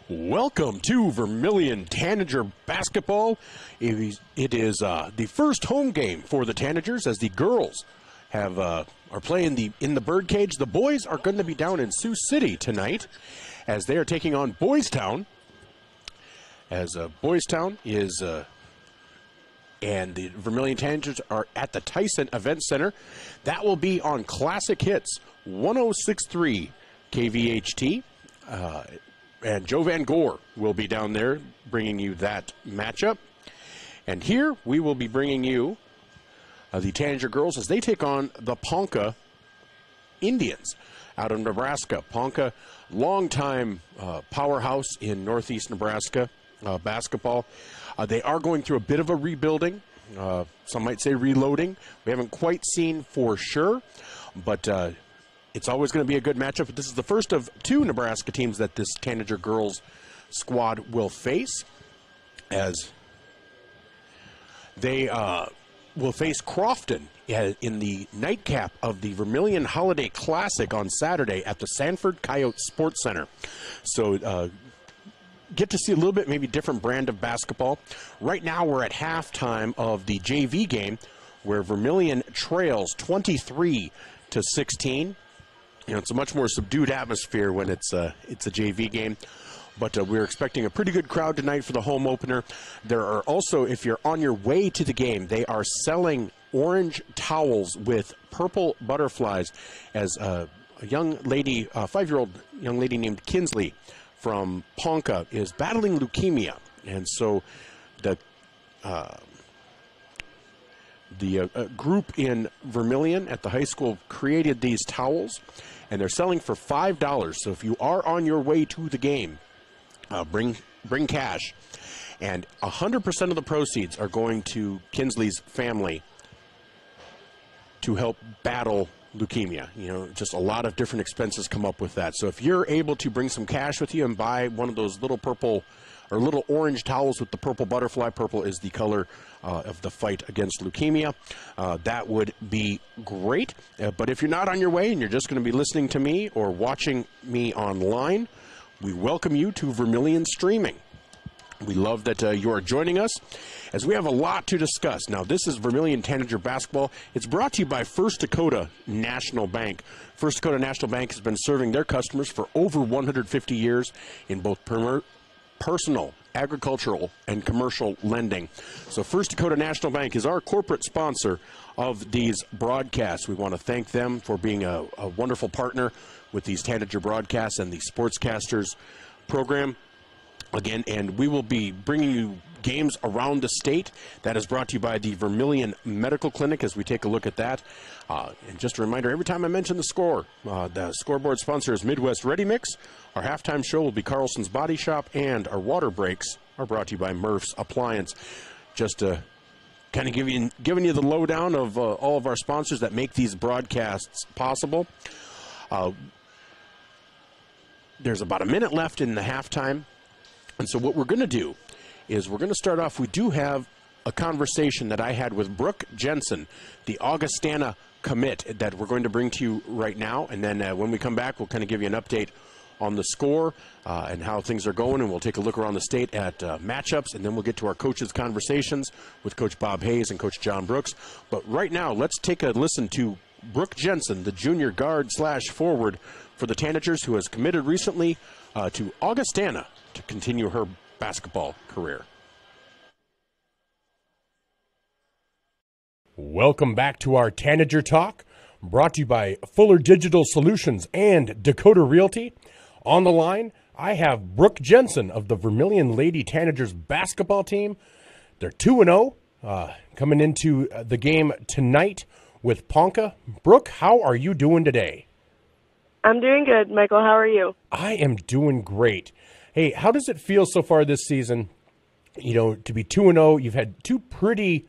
Welcome to Vermilion Tanager basketball. It is the first home game for the Tanagers as the girls are playing in the Birdcage. The boys are going to be down in Sioux City tonight as they are taking on Boys Town. As Boys Town is and the Vermilion Tanagers are at the Tyson Event Center. That will be on Classic Hits 106.3 KVHT. And Joe Van Gore will be down there bringing you that matchup. And here we will be bringing you the Tanager Girls as they take on the Ponca Indians out of Nebraska. Ponca, longtime powerhouse in northeast Nebraska basketball. They are going through a bit of a rebuilding. Some might say reloading. We haven't quite seen for sure, but it's always going to be a good matchup. This is the first of two Nebraska teams that this Tanager Girls squad will face, as they will face Crofton in the nightcap of the Vermilion Holiday Classic on Saturday at the Sanford Coyote Sports Center. So get to see a little bit maybe different brand of basketball. Right now we're at halftime of the JV game where Vermilion trails 23-16. You know, it's a much more subdued atmosphere when it's a JV game. But we're expecting a pretty good crowd tonight for the home opener. There are also, if you're on your way to the game, they are selling orange towels with purple butterflies as a young lady, a 5-year-old young lady named Kinsley from Ponca is battling leukemia. And so the group in Vermilion at the high school created these towels, and they're selling for $5. So if you are on your way to the game, bring cash, and 100% of the proceeds are going to Kinsley's family to help battle leukemia. You know, just a lot of different expenses come up with that. So if you're able to bring some cash with you and buy one of those little purple or little orange towels with the purple butterfly, purple is the color of the fight against leukemia, that would be great. But if you're not on your way and you're just going to be listening to me or watching me online, we welcome you to Vermilion Streaming. We love that you are joining us as we have a lot to discuss. Now, this is Vermilion Tanager basketball. It's brought to you by First Dakota National Bank. First Dakota National Bank has been serving their customers for over 150 years in both personal, agricultural, and commercial lending. So First Dakota National Bank is our corporate sponsor of these broadcasts. We want to thank them for being a wonderful partner with these Tanager broadcasts and the Sportscasters program. Again, and we will be bringing you games around the state. That is brought to you by the Vermilion Medical Clinic as we take a look at that. And just a reminder, every time I mention the scoreboard sponsor is Midwest Ready Mix. Our halftime show will be Carlson's Body Shop, and our water breaks are brought to you by Murph's Appliance. Just kind of giving you the lowdown of all of our sponsors that make these broadcasts possible. There's about a minute left in the halftime. And so what we're going to do is we're going to start off. We do have a conversation that I had with Brook Jensen, the Augustana commit, that we're going to bring to you right now. And then when we come back, we'll kind of give you an update on the score and how things are going. And we'll take a look around the state at matchups. And then we'll get to our coaches' conversations with Coach Bob Hayes and Coach John Brooks. But right now, let's take a listen to Brook Jensen, the junior guard/forward for the Tanagers, who has committed recently to Augustana to continue her basketball career. Welcome back to our Tanager Talk, brought to you by Fuller Digital Solutions and Dakota Realty. On the line, I have Brook Jensen of the Vermilion Lady Tanagers basketball team. They're 2-0, coming into the game tonight with Ponca. Brook, how are you doing today? I'm doing good, Michael. How are you? I am doing great. Hey, how does it feel so far this season, you know, to be 2-0? You've had two pretty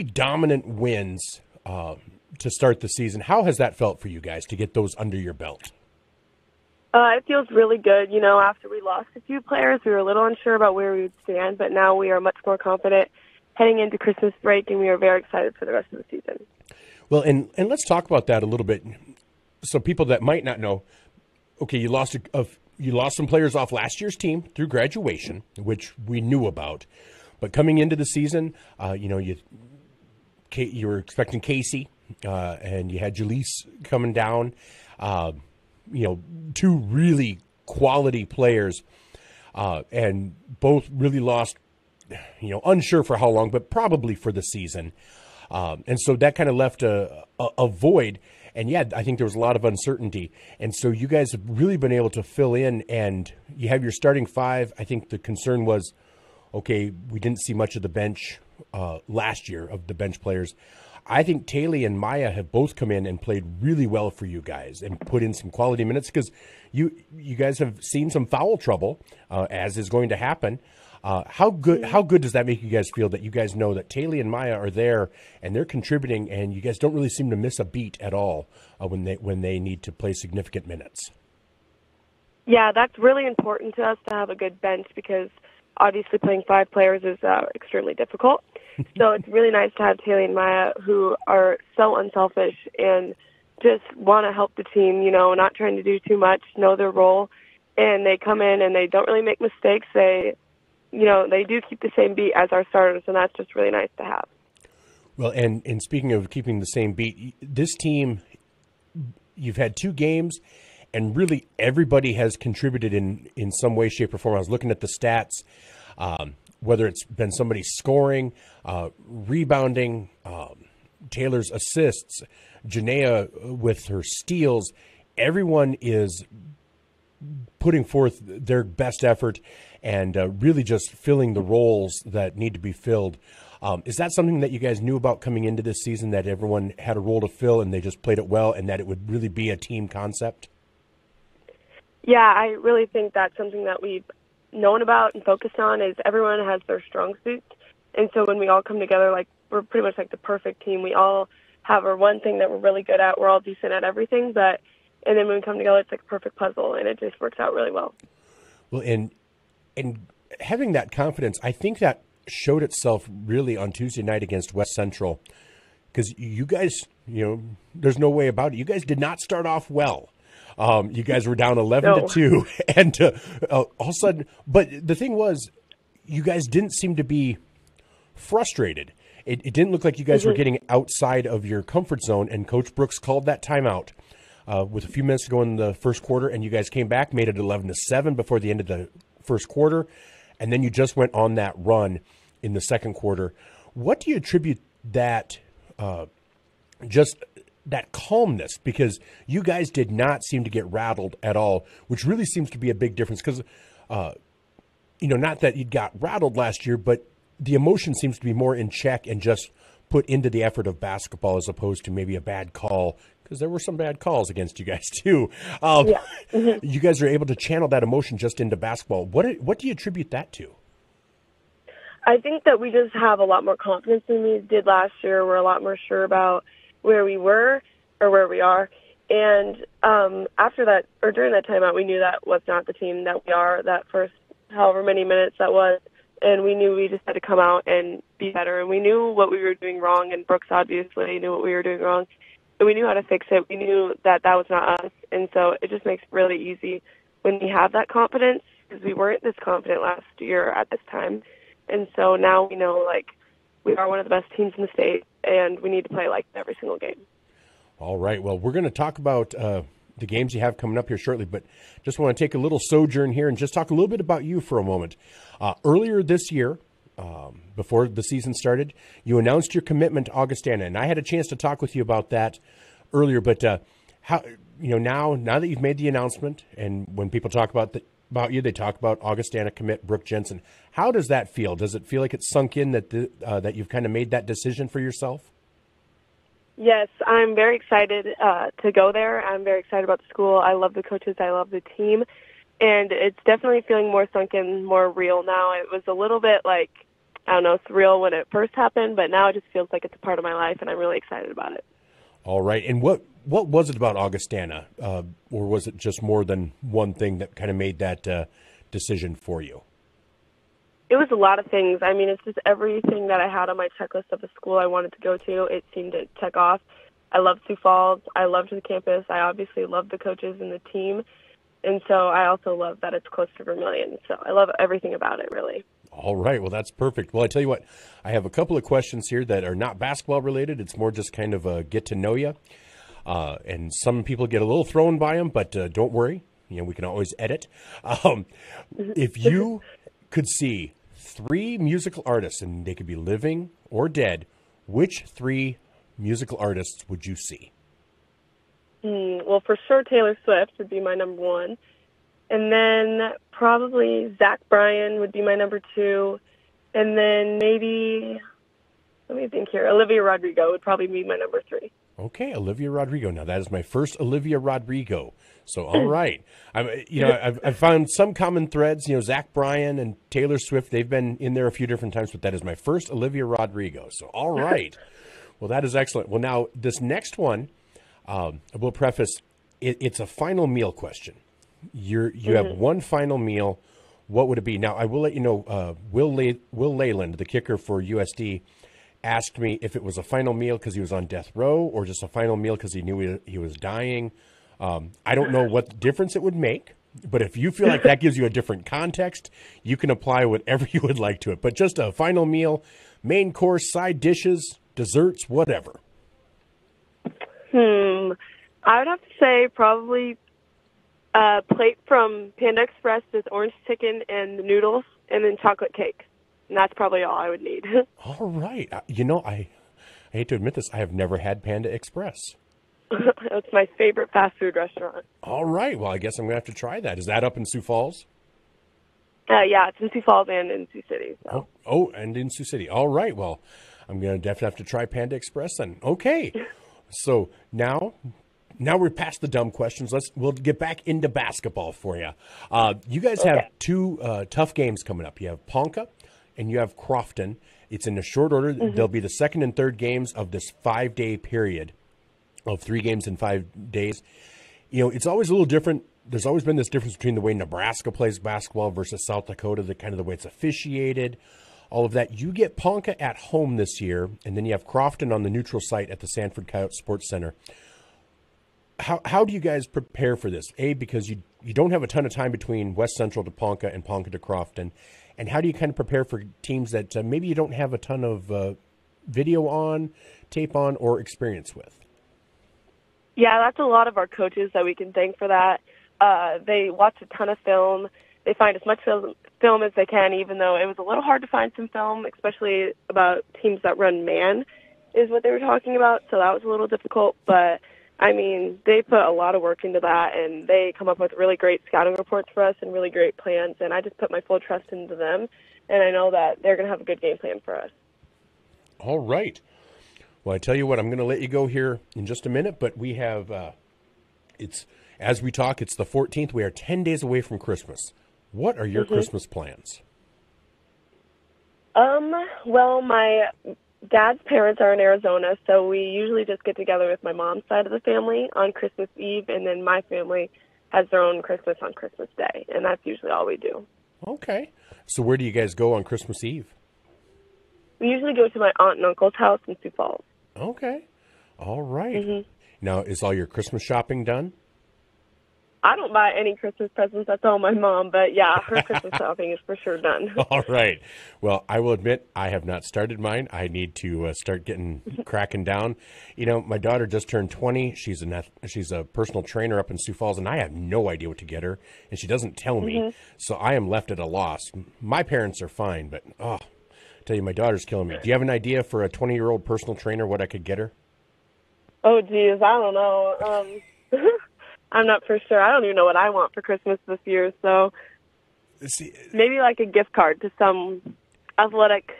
dominant wins to start the season. How has that felt for you guys to get those under your belt? It feels really good. You know, after we lost a few players, we were a little unsure about where we would stand, but now we are much more confident heading into Christmas break, and we are very excited for the rest of the season. Well, and let's talk about that a little bit. So people that might not know, okay, you lost you lost some players off last year's team through graduation, which we knew about. But coming into the season, you were expecting Casey, and you had Jaleese coming down. Two really quality players, and both really lost, unsure for how long, but probably for the season. And so that kind of left a void. And yeah, I think there was a lot of uncertainty. And so you guys have really been able to fill in, and you have your starting five. I think the concern was, okay, we didn't see much of the bench last year of the bench players. I think Taylor and Maya have both come in and played really well for you guys and put in some quality minutes, because you guys have seen some foul trouble, as is going to happen. How good does that make you guys feel that you guys know that Taylor and Maya are there and they're contributing, and you guys don't really seem to miss a beat at all when they need to play significant minutes? Yeah, that's really important to us to have a good bench, because obviously playing 5 players is extremely difficult. So it's really nice to have Taylor and Maya, who are so unselfish and just want to help the team, not trying to do too much, know their role. And they come in and they don't really make mistakes. They do keep the same beat as our starters, and that's just really nice to have. Well, and speaking of keeping the same beat, this team, you've had 2 games, and really everybody has contributed in some way, shape, or form. I was looking at the stats, whether it's been somebody scoring, rebounding, Taylor's assists, Janaea with her steals. Everyone is putting forth their best effort and really just filling the roles that need to be filled. Is that something that you guys knew about coming into this season, that everyone had a role to fill and they just played it well, and that it would really be a team concept? Yeah, I really think that's something that we've known about and focused on, is everyone has their strong suits. And so when we all come together, we're pretty much like the perfect team. We all have our one thing that we're really good at. We're all decent at everything, and then when we come together, it's like a perfect puzzle, and it just works out really well. Well, and having that confidence, I think that showed itself really on Tuesday night against West Central, because you guys, there's no way about it. You guys did not start off well. You guys were down 11-2, and all of a sudden, but the thing was, you guys didn't seem to be frustrated. It didn't look like you guys were getting outside of your comfort zone, and Coach Brooks called that timeout with a few minutes to go in the first quarter, and you guys came back, made it 11-7 before the end of the first quarter, and then you just went on that run in the second quarter. What do you attribute that just that calmness, because you guys did not seem to get rattled at all, which really seems to be a big difference, because not that you got rattled last year, but the emotion seems to be more in check and just put into the effort of basketball, as opposed to maybe a bad call, because there were some bad calls against you guys too. You guys are able to channel that emotion just into basketball. What do you attribute that to? I think that we just have a lot more confidence than we did last year. We're a lot more sure about where we were or where we are. And after that, or during that timeout, we knew that was not the team that we are, that first however many minutes that was. And we knew we just had to come out and be better. And we knew what we were doing wrong, and Brooks obviously knew what we were doing wrong. And we knew how to fix it. We knew that was not us. And so it just makes it really easy when we have that confidence, because we weren't this confident last year at this time. And so now we know, we are one of the best teams in the state, and we need to play like every single game. All right. Well, we're going to talk about the games you have coming up here shortly, but just want to take a little sojourn here and just talk a little bit about you for a moment. Earlier this year, before the season started, you announced your commitment to Augustana, and I had a chance to talk with you about that earlier. But how now that you've made the announcement, and when people talk about you, they talk about Augustana commit Brook Jensen. How does that feel? Does it feel like it's sunk in that that you've kind of made that decision for yourself? Yes, I'm very excited to go there. I'm very excited about the school. I love the coaches. I love the team. And it's definitely feeling more sunk in, more real now. It was a little bit surreal when it first happened, but now it just feels like it's a part of my life, and I'm really excited about it. All right. And what was it about Augustana, or was it just more than one thing that kind of made that decision for you? It was a lot of things. I mean, it's just everything that I had on my checklist of a school I wanted to go to, it seemed to check off. I loved Sioux Falls. I loved the campus. I obviously loved the coaches and the team. And so I also love that it's close to Vermilion. So I love everything about it, really. All right. Well, that's perfect. Well, I tell you what, I have a couple of questions here that are not basketball related. It's more just kind of a get to know you. And some people get a little thrown by them, but don't worry. We can always edit. If you could see 3 musical artists, and they could be living or dead, which 3 musical artists would you see? Well, for sure, Taylor Swift would be my number 1. And then probably Zach Bryan would be my number 2. And then maybe, let me think here, Olivia Rodrigo would probably be my number 3. Okay, Olivia Rodrigo. Now, that is my first Olivia Rodrigo. So, all right. I've found some common threads. Zach Bryan and Taylor Swift, they've been in there a few different times, but that is my first Olivia Rodrigo. So, all right. Well, that is excellent. Well, now, this next one, I will preface, it's a final meal question. You have one final meal. What would it be? Now, I will let you know, Will Leyland, the kicker for USD, asked me if it was a final meal because he was on death row or just a final meal because he knew he was dying. I don't know what difference it would make, but if you feel like that gives you a different context, you can apply whatever you would like to it. But just a final meal, main course, side dishes, desserts, whatever. I would have to say probably a plate from Panda Express with orange chicken and the noodles, and then chocolate cake. And that's probably all I would need. All right. I hate to admit this. I have never had Panda Express. It's my favorite fast food restaurant. All right. Well, I guess I'm going to have to try that. Is that up in Sioux Falls? Yeah, it's in Sioux Falls and in Sioux City. So. Oh, and in Sioux City. All right. Well, I'm going to definitely have to try Panda Express then. Okay. So now we're past the dumb questions. We'll get back into basketball for you. You guys have 2 tough games coming up. You have Ponca and you have Crofton. It's in a short order. They'll be the second and third games of this 5-day period of 3 games in 5 days. It's always a little different. There's always been this difference between the way Nebraska plays basketball versus South Dakota, the kind of the way it's officiated, all of that. You get Ponca at home this year, and then you have Crofton on the neutral site at the Sanford Coyote Sports Center. How do you guys prepare for this? Because you don't have a ton of time between West Central to Ponca and Ponca to Crofton. And how do you kind of prepare for teams that maybe you don't have a ton of video on, tape on, or experience with? Yeah, that's a lot of our coaches that we can thank for that. They watch a ton of film. They find as much film as they can, even though it was a little hard to find some film, especially about teams that run man, is what they were talking about. So that was a little difficult. But, they put a lot of work into that, and they come up with really great scouting reports for us and really great plans. And I just put my full trust into them, and I know that they're going to have a good game plan for us. All right. Well, I tell you what, I'm going to let you go here in just a minute, but we have, as we talk, it's the 14th. We are 10 days away from Christmas. What are your Christmas plans? Well, my dad's parents are in Arizona, so we usually just get together with my mom's side of the family on Christmas Eve, and then my family has their own Christmas on Christmas Day, and that's usually all we do. Okay. So where do you guys go on Christmas Eve? We usually go to my aunt and uncle's house in Sioux Falls. Okay. All right. Now, is all your Christmas shopping done? I don't buy any Christmas presents. That's all my mom. But, yeah, her Christmas shopping is for sure done. All right. Well, I will admit I have not started mine. I need to start cracking down. My daughter just turned 20. She's a personal trainer up in Sioux Falls, and I have no idea what to get her, and she doesn't tell me. So I am left at a loss. My parents are fine, but, I tell you, my daughter's killing me. Do you have an idea for a 20-year-old personal trainer what I could get her? Oh, geez, I don't know. I'm not for sure. I don't even know what I want for Christmas this year. So maybe like a gift card to some athletic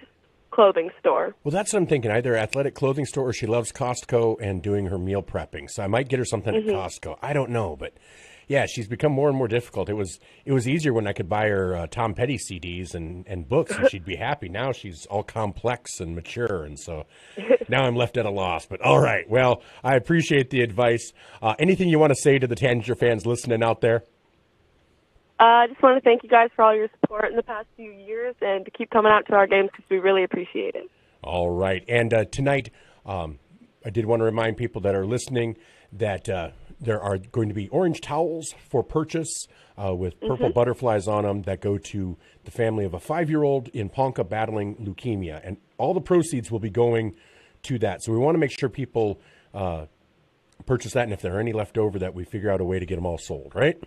clothing store. Well, that's what I'm thinking. Either athletic clothing store or she loves Costco and doing her meal prepping. So I might get her something at Costco. I don't know, but yeah, she's become more and more difficult. It was easier when I could buy her Tom Petty CDs and books, and she'd be happy. Now she's all complex and mature, and so now I'm left at a loss. But all right, well, I appreciate the advice. Anything you want to say to the Tanager fans listening out there? I just want to thank you guys for all your support in the past few years, and to keep coming out to our games because we really appreciate it. All right, and tonight I did want to remind people that are listening that there are going to be orange towels for purchase with purple butterflies on them that go to the family of a 5-year-old in Ponca battling leukemia. And all the proceeds will be going to that. So we want to make sure people purchase that. And if there are any left over, that we figure out a way to get them all sold, right?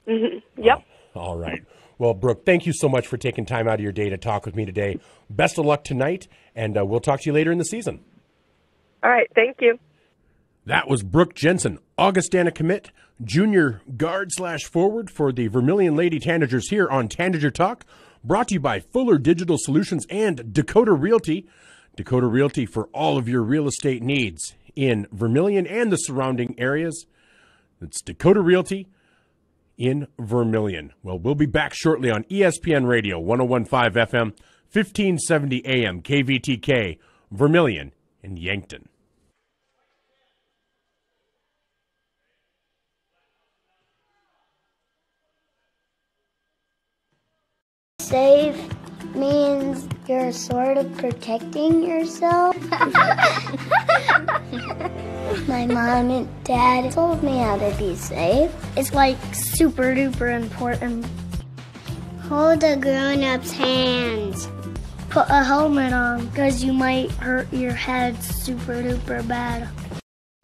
Yep. All right. Well, Brooke, thank you so much for taking time out of your day to talk with me today. Best of luck tonight, and we'll talk to you later in the season. All right. Thank you. That was Brook Jensen, Augustana commit, junior guard/forward for the Vermilion Lady Tanagers here on Tanager Talk, brought to you by Fuller Digital Solutions and Dakota Realty. Dakota Realty for all of your real estate needs in Vermilion and the surrounding areas. It's Dakota Realty in Vermilion. Well, we'll be back shortly on ESPN Radio, 101.5 FM, 1570 AM, KVTK, Vermilion and Yankton. Safe means you're sort of protecting yourself. My mom and dad told me how to be safe. It's like super duper important. Hold a grown-up's hands. Put a helmet on because you might hurt your head super duper bad.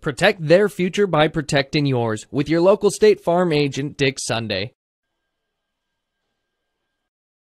Protect their future by protecting yours with your local State Farm agent, Dick Sunday.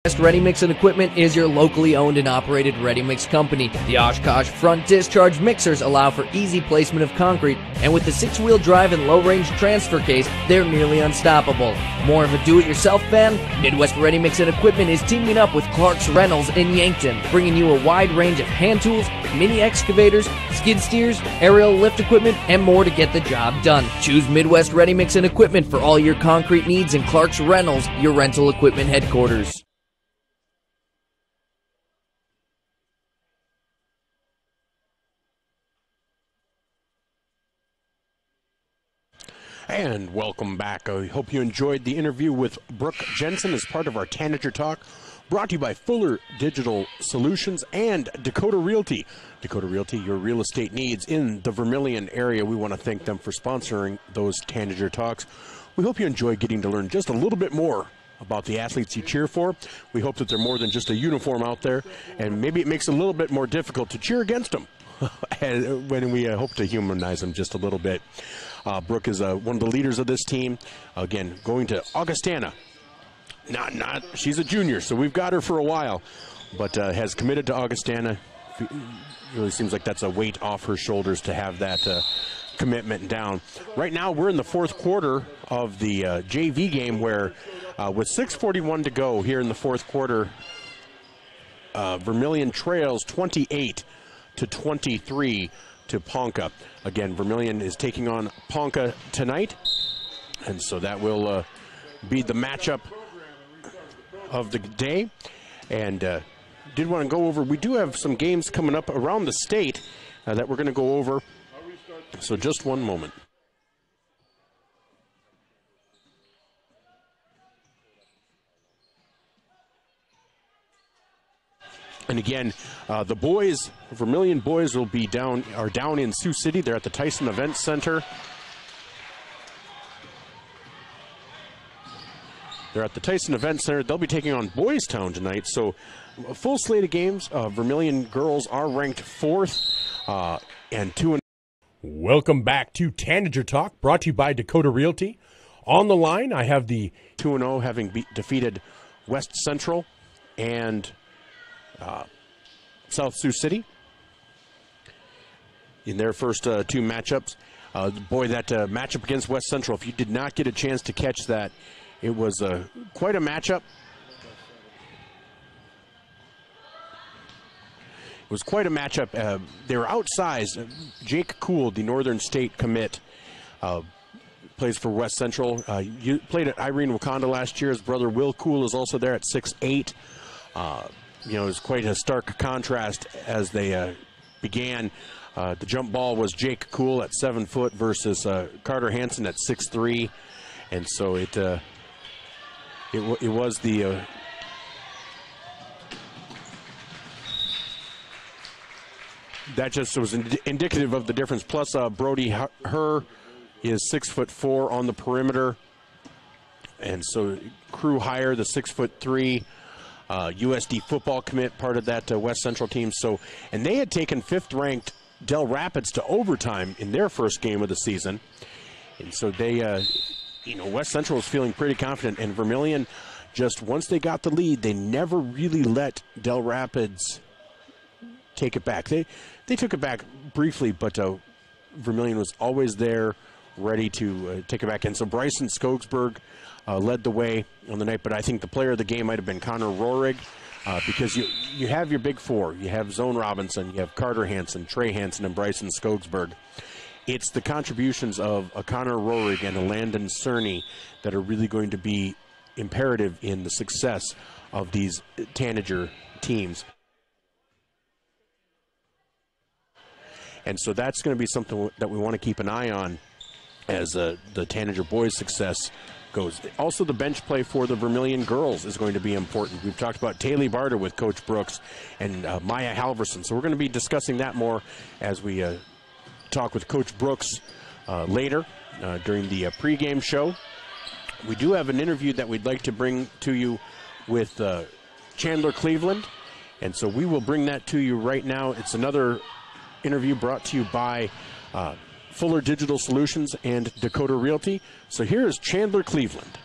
Best Ready Mix and Equipment is your locally owned and operated ready mix company. The Oshkosh front discharge mixers allow for easy placement of concrete, and with the 6-wheel drive and low-range transfer case, they're nearly unstoppable. More of a do-it-yourself fan? Midwest Ready Mix and Equipment is teaming up with Clark's Rentals in Yankton, bringing you a wide range of hand tools, mini excavators, skid steers, aerial lift equipment, and more to get the job done. Choose Midwest Ready Mix and Equipment for all your concrete needs and Clark's Rentals, your rental equipment headquarters. And welcome back. I hope you enjoyed the interview with Brook Jensen as part of our Tanager Talk, brought to you by Fuller Digital Solutions and Dakota Realty. Dakota Realty, your real estate needs in the Vermilion area. We want to thank them for sponsoring those Tanager Talks. We hope you enjoy getting to learn just a little bit more about the athletes you cheer for. We hope that they're more than just a uniform out there, and maybe it makes it a little bit more difficult to cheer against them when we hope to humanize them just a little bit. Brooke is one of the leaders of this team. Again, going to Augustana. She's a junior, so we've got her for a while, but has committed to Augustana. Really seems like that's a weight off her shoulders to have that commitment down. Right now, we're in the fourth quarter of the JV game where, with 6:41 to go here in the fourth quarter, Vermilion trails 28-23 to Ponca. Again, Vermilion is taking on Ponca tonight, and so that will be the matchup of the day. And did want to go over, we do have some games coming up around the state that we're going to go over, so just one moment. And again, the boys, Vermilion boys, will be down in Sioux City. They're at the Tyson Event Center. They're at the Tyson Event Center. They'll be taking on Boys Town tonight. So a full slate of games. Vermilion girls are ranked 4th and 2. Welcome back to Tanager Talk, brought to you by Dakota Realty. On the line, I have the 2-0 having defeated West Central and South Sioux City in their first 2 matchups. Boy, that matchup against West Central, if you did not get a chance to catch that, it was quite a matchup. It was quite a matchup. They were outsized. Jake Kuhl, the Northern State commit, plays for West Central. You played at Irene Wakanda last year. His brother Will Kuhl is also there at 6'8". You know, it was quite a stark contrast as they began. The jump ball was Jake Kuhl at 7 foot versus Carter Hansen at 6'3", and so it was the that just was indicative of the difference. Plus, Brody Herr is 6'4" on the perimeter. And so Crew Hire, the 6'3", USD football commit, part of that West Central team. So, and they had taken 5th-ranked Del Rapids to overtime in their first game of the season. And so they, West Central was feeling pretty confident. And Vermilion, just once they got the lead, they never really let Del Rapids take it back. They took it back briefly, but Vermilion was always there, ready to take it back. And so Bryson Skogsberg led the way on the night, but I think the player of the game might have been Connor Rohrig, because you have your big four. You have Zone Robinson, you have Carter Hansen, Trey Hansen, and Bryson Skogsberg. It's the contributions of a Connor Rohrig and a Landon Cerny that are really going to be imperative in the success of these Tanager teams. And so that's going to be something that we want to keep an eye on as the Tanager boys' success goes. Also, the bench play for the Vermilion girls is going to be important. We've talked about Taylor Barter with Coach Brooks and Maya Halverson. So we're going to be discussing that more as we talk with Coach Brooks later during the pregame show. We do have an interview that we'd like to bring to you with Chandler Cleveland. And so we will bring that to you right now. It's another interview brought to you by Fuller Digital Solutions and Dakota Realty. So here is Chandler Cleveland.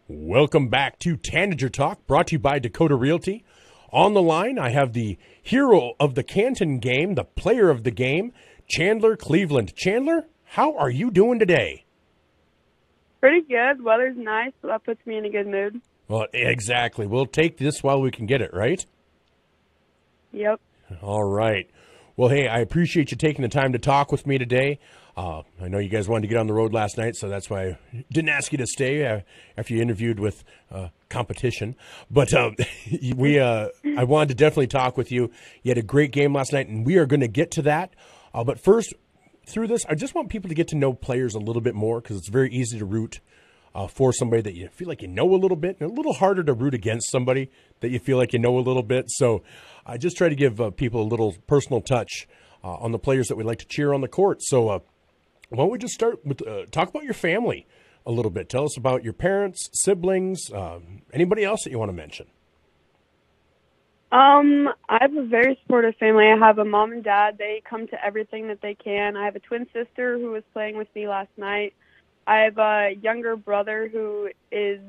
Welcome back to Tanager Talk, brought to you by Dakota Realty. On the line, I have the hero of the Canton game, the player of the game, Chandler Cleveland. Chandler, how are you doing today? Pretty good. Weather's nice, so that puts me in a good mood. Well, exactly. We'll take this while we can get it, right? Yep. All right. Well, hey, I appreciate you taking the time to talk with me today. I know you guys wanted to get on the road last night, so that's why I didn't ask you to stay after you interviewed with competition. But I wanted to definitely talk with you. You had a great game last night, and we are going to get to that. But first, through this, I just want people to get to know players a little bit more, because it's very easy to root for somebody that you feel like you know a little bit, and a little harder to root against somebody that you feel like you know a little bit. So I just try to give people a little personal touch on the players that we like to cheer on the court. So why don't we just start with talk about your family a little bit. Tell us about your parents, siblings, anybody else that you want to mention. I have a very supportive family. I have a mom and dad. They come to everything that they can. I have a twin sister who was playing with me last night. I have a younger brother who is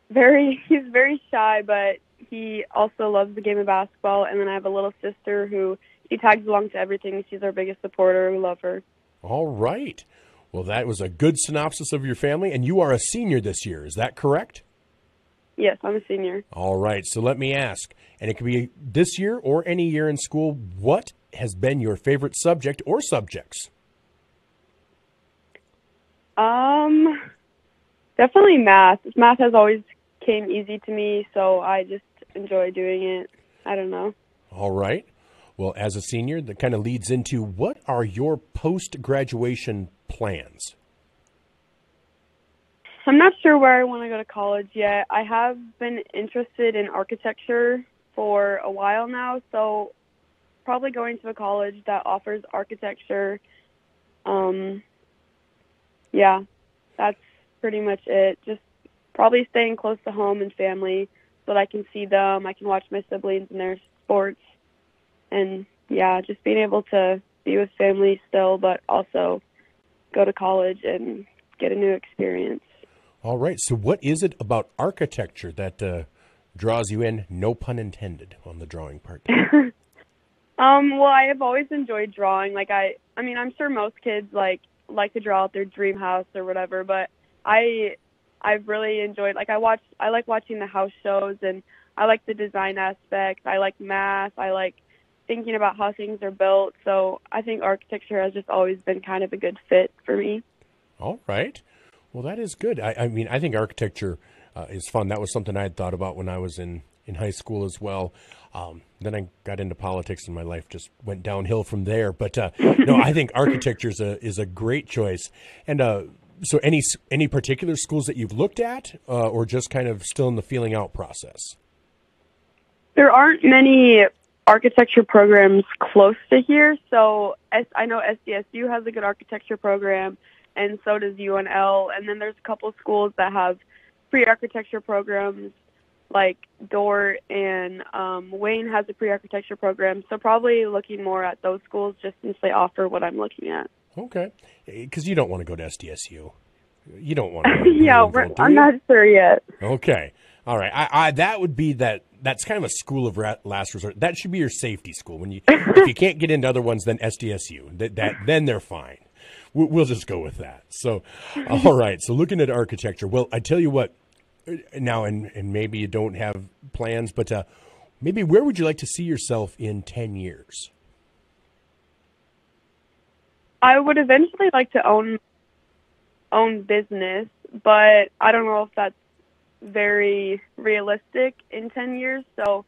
he's very shy, but he also loves the game of basketball. And then I have a little sister who she tags along to everything. She's our biggest supporter. We love her. All right. Well, that was a good synopsis of your family. And you are a senior this year. Is that correct? Yes, I'm a senior. All right. So let me ask, and it could be this year or any year in school, what has been your favorite subject or subjects? Definitely math. Math has always came easy to me, so I just enjoy doing it. I don't know. All right. Well, as a senior, that kind of leads into, what are your post-graduation plans? I'm not sure where I want to go to college yet. I have been interested in architecture for a while now, so probably going to a college that offers architecture. Yeah, that's pretty much it. Just probably staying close to home and family so that I can see them. I can watch my siblings in their sports. And, yeah, just being able to be with family still, but also go to college and get a new experience. All right. So what is it about architecture that draws you in, no pun intended, on the drawing part? Well, I have always enjoyed drawing. Like, I mean, I'm sure most kids, like to draw out their dream house or whatever, but I've really enjoyed, like, I like watching the house shows, and I like the design aspects. I like math. I like thinking about how things are built. So I think architecture has just always been kind of a good fit for me. All right. Well, that is good. I mean, I think architecture is fun. That was something I had thought about when I was in high school as well. Then I got into politics and my life just went downhill from there. But no, I think architecture is a great choice. And so any particular schools that you've looked at or just kind of still in the feeling out process? There aren't many architecture programs close to here. So I know SDSU has a good architecture program, and so does UNL. And then there's a couple schools that have pre-architecture programs, like Dort, and Wayne has a pre-architecture program. So probably looking more at those schools just since they offer what I'm looking at. Okay. Because you don't want to go to SDSU. You don't want to go to Yeah, I'm not sure yet. Okay. All right. I that would be that's kind of a school of last resort. That should be your safety school. When if you can't get into other ones, then SDSU. Then they're fine. We'll just go with that. So, all right. So looking at architecture, well, I tell you what. Now, and maybe you don't have plans, but maybe where would you like to see yourself in 10 years? I would eventually like to own business, but I don't know if that's very realistic in 10 years. So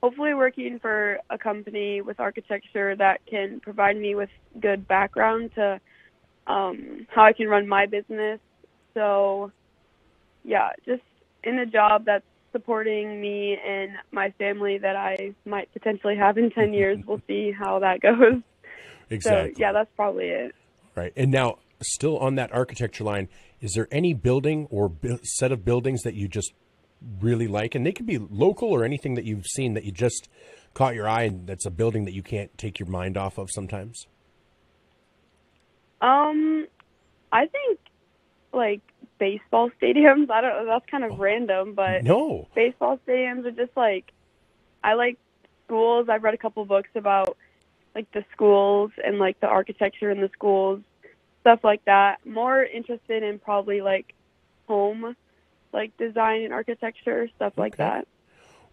hopefully working for a company with architecture that can provide me with good background to how I can run my business. So yeah, just in a job that's supporting me and my family that I might potentially have in 10 years. We'll see how that goes. Exactly. So yeah, that's probably it. Right. And now, still on that architecture line, is there any building or set of buildings that you just really like? And they could be local or anything that you've seen that you just caught your eye and that's a building that you can't take your mind off of sometimes? I think like baseball stadiums. I don't know. That's kind of random, but no, baseball stadiums are just like, I like schools. I've read a couple books about like the schools and like the architecture in the schools, stuff like that. More interested in probably like home, like design and architecture, stuff like that.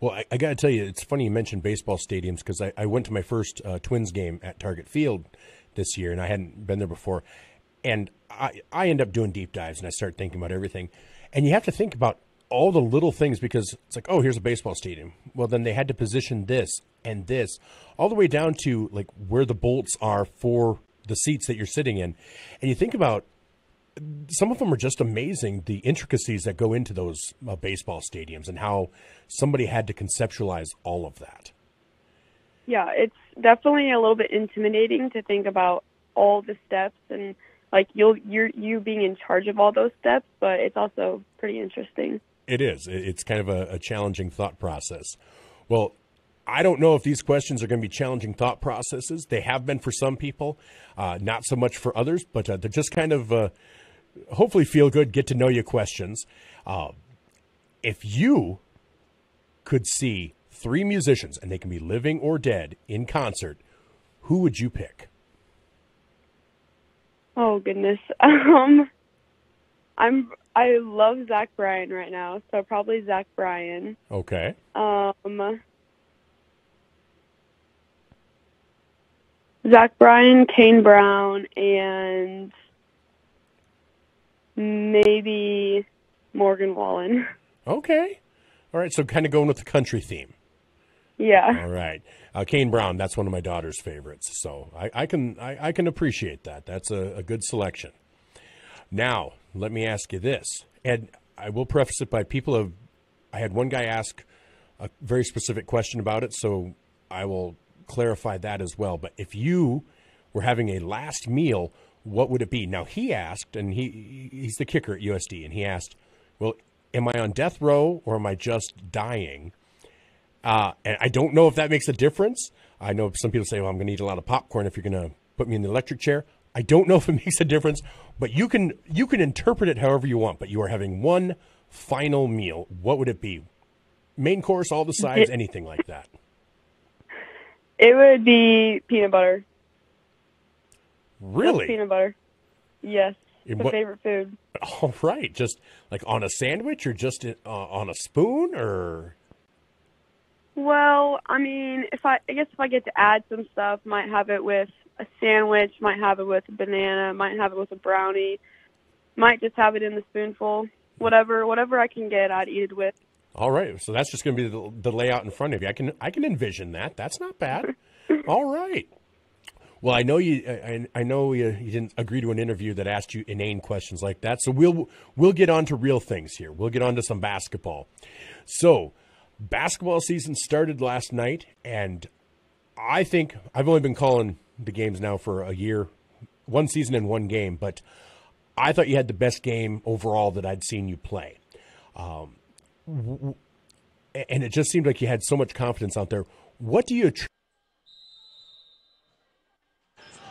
Well, I got to tell you, it's funny you mentioned baseball stadiums because I went to my first Twins game at Target Field this year, and I hadn't been there before. And I end up doing deep dives, and I start thinking about everything. And you have to think about all the little things because it's like, oh, here's a baseball stadium. Well, then they had to position this and this, all the way down to like where the bolts are for the seats that you're sitting in. And you think about some of them are just amazing, the intricacies that go into those baseball stadiums and how somebody had to conceptualize all of that. Yeah, it's definitely a little bit intimidating to think about all the steps and like you being in charge of all those steps, but it's also pretty interesting. It is. It's kind of a challenging thought process. Well, I don't know if these questions are going to be challenging thought processes. They have been for some people, not so much for others, but they're just kind of hopefully feel good, get to know you questions. If you could see 3 musicians, and they can be living or dead, in concert, who would you pick? Oh goodness. I love Zach Bryan right now, so probably Zach Bryan. Okay. Zach Bryan, Kane Brown, and maybe Morgan Wallen. Okay. All right, so kind of going with the country theme. Yeah. All right. Kane Brown, that's one of my daughter's favorites, so I can appreciate that. That's a good selection. Now, let me ask you this, and I will preface it by I had one guy ask a very specific question about it, so I will clarify that as well. But if you were having a last meal, what would it be? Now, he asked, and he's the kicker at USD, and he asked, well, am I on death row or am I just dying? And I don't know if that makes a difference. I know some people say, well, I'm going to eat a lot of popcorn if you're going to put me in the electric chair. I don't know if it makes a difference, but you can interpret it however you want, but you are having one final meal. What would it be? Main course, all the sides, anything like that? It would be peanut butter. Really? Just peanut butter. Yes. It's my favorite food. All right. Just like on a sandwich or just on a spoon or? Well, I mean, I guess if I get to add some stuff, might have it with a sandwich, might have it with a banana, might have it with a brownie, might just have it in the spoonful. Whatever I can get, I'd eat it with. All right, so that's just going to be the layout in front of you. I can envision that. That's not bad. All right. Well, I know you didn't agree to an interview that asked you inane questions like that. So we'll get on to real things here. We'll get on to some basketball. So basketball season started last night, and I think I've only been calling the games now for a year, one season and one game, but I thought you had the best game overall that I'd seen you play. And it just seemed like you had so much confidence out there. What do you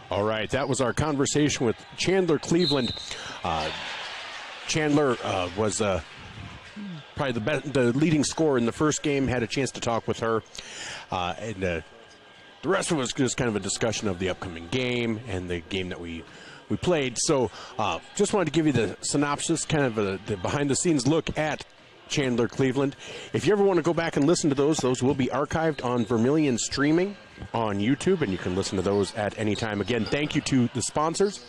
All right, that was our conversation with Chandler Cleveland. Chandler was probably the leading scorer in the first game. Had a chance to talk with her. And the rest of it was just kind of a discussion of the upcoming game and the game that we played. So just wanted to give you the synopsis, kind of the behind-the-scenes look at Chandler Cleveland. If you ever want to go back and listen to those will be archived on Vermilion Streaming on YouTube, and you can listen to those at any time. Again, thank you to the sponsors,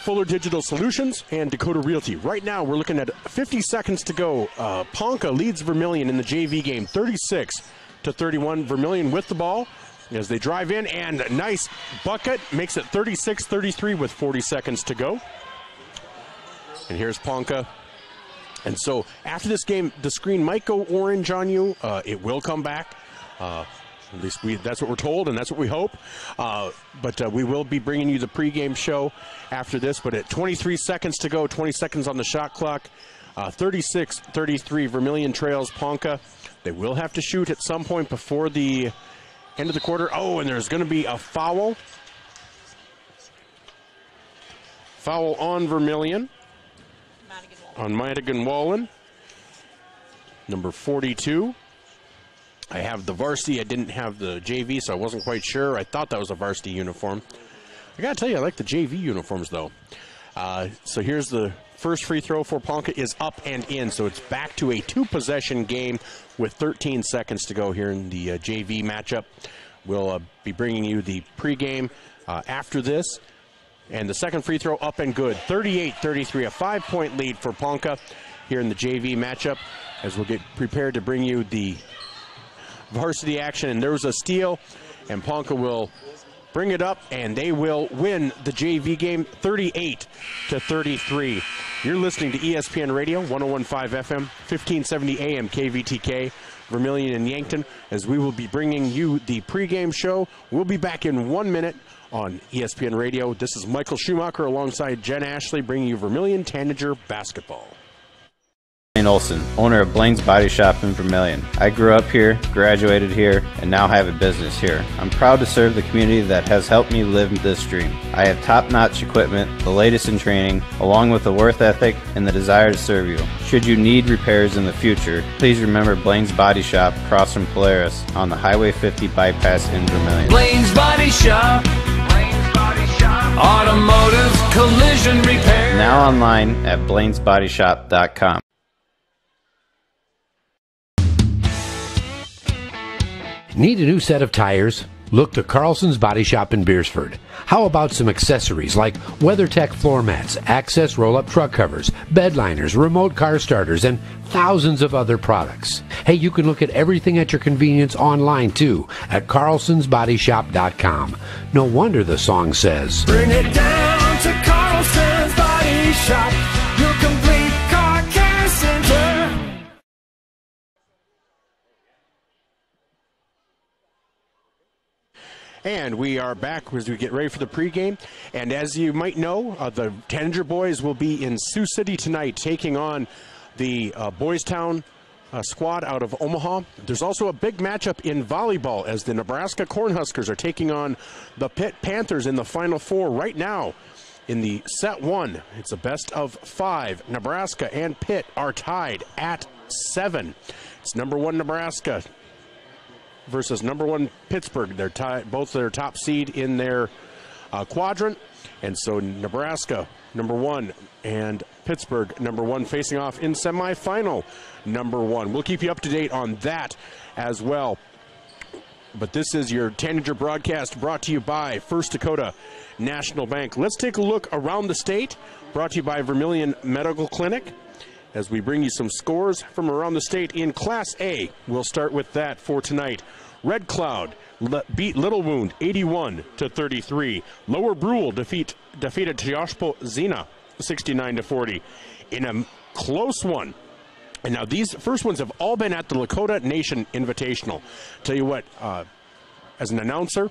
Fuller Digital Solutions and Dakota Realty. Right now, we're looking at 50 seconds to go. Ponca leads Vermilion in the JV game, 36-31. Vermilion with the ball as they drive in, and a nice bucket makes it 36-33 with 40 seconds to go. And here's Ponca. And so after this game, the screen might go orange on you. It will come back. At least that's what we're told, and that's what we hope. But we will be bringing you the pregame show after this. But at 23 seconds to go, 20 seconds on the shot clock, 36-33, Vermilion trails Ponca. They will have to shoot at some point before the end of the quarter. Oh, and there's going to be a foul. Foul on Vermilion. On Madigan Wallen, number 42. I have the varsity. I didn't have the JV, so I wasn't quite sure. I thought that was a varsity uniform. I got to tell you, I like the JV uniforms, though. So here's the first free throw for Ponca is up and in, so it's back to a two-possession game with 13 seconds to go here in the JV matchup. We'll be bringing you the pregame after this. And the second free throw up and good, 38-33, a 5-point lead for Ponca here in the JV matchup as we'll get prepared to bring you the varsity action. And there was a steal, and Ponca will bring it up, and they will win the JV game 38-33. You're listening to ESPN Radio, 101.5 FM, 1570 AM KVTK, Vermilion and Yankton, as we will be bringing you the pregame show. We'll be back in 1 minute on ESPN Radio. This is Michael Schumacher alongside Jen Ashley bringing you Vermilion Tanager basketball. Olson, owner of Blaine's Body Shop in Vermilion. I grew up here, graduated here, and now have a business here. I'm proud to serve the community that has helped me live this dream. I have top-notch equipment, the latest in training, along with a worth ethic and the desire to serve you. Should you need repairs in the future, please remember Blaine's Body Shop across from Polaris on the Highway 50 bypass in Vermilion. Blaine's Body Shop. Automotive collision repair. Now online at blainesbodyshop.com. Need a new set of tires? Look to Carlson's Body Shop in Beersford. How about some accessories like WeatherTech floor mats, access roll-up truck covers, bed liners, remote car starters, and thousands of other products. Hey, you can look at everything at your convenience online too at carlsonsbodyshop.com. No wonder the song says, Bring it down to Carlson's Body Shop, your complete car care center. And we are back as we get ready for the pregame. And as you might know, the Tanager boys will be in Sioux City tonight taking on the Boys Town squad out of Omaha. There's also a big matchup in volleyball as the Nebraska Cornhuskers are taking on the Pitt Panthers in the Final Four right now. In the set one, it's a best of 5. Nebraska and Pitt are tied at 7. It's number 1 Nebraska versus number 1 Pittsburgh. They're tied, both their top seed in their quadrant. And so Nebraska, number 1, and Pittsburgh, number 1, facing off in semifinal number 1. We'll keep you up to date on that as well. But this is your Tanager broadcast brought to you by First Dakota National Bank. Let's take a look around the state, brought to you by Vermilion Medical Clinic, as we bring you some scores from around the state in Class A. We'll start with that for tonight. Red Cloud beat Little Wound 81-33. Lower Brule defeated Teoshpo Zina 69-40 in a close one. And now these first ones have all been at the Lakota Nation Invitational. Tell you what, as an announcer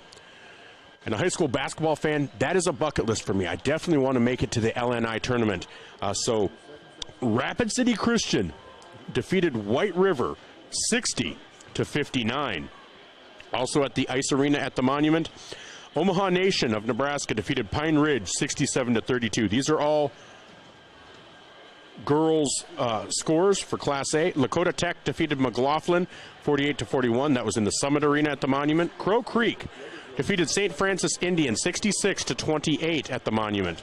and a high school basketball fan, that is a bucket list for me. I definitely want to make it to the LNI tournament. So Rapid City Christian defeated White River 60-59. Also at the Ice Arena at the Monument, Omaha Nation of Nebraska defeated Pine Ridge 67-32. These are all girls scores for Class A. Lakota Tech defeated McLaughlin 48-41. That was in the Summit Arena at the Monument. Crow Creek defeated St. Francis Indian 66-28 at the Monument.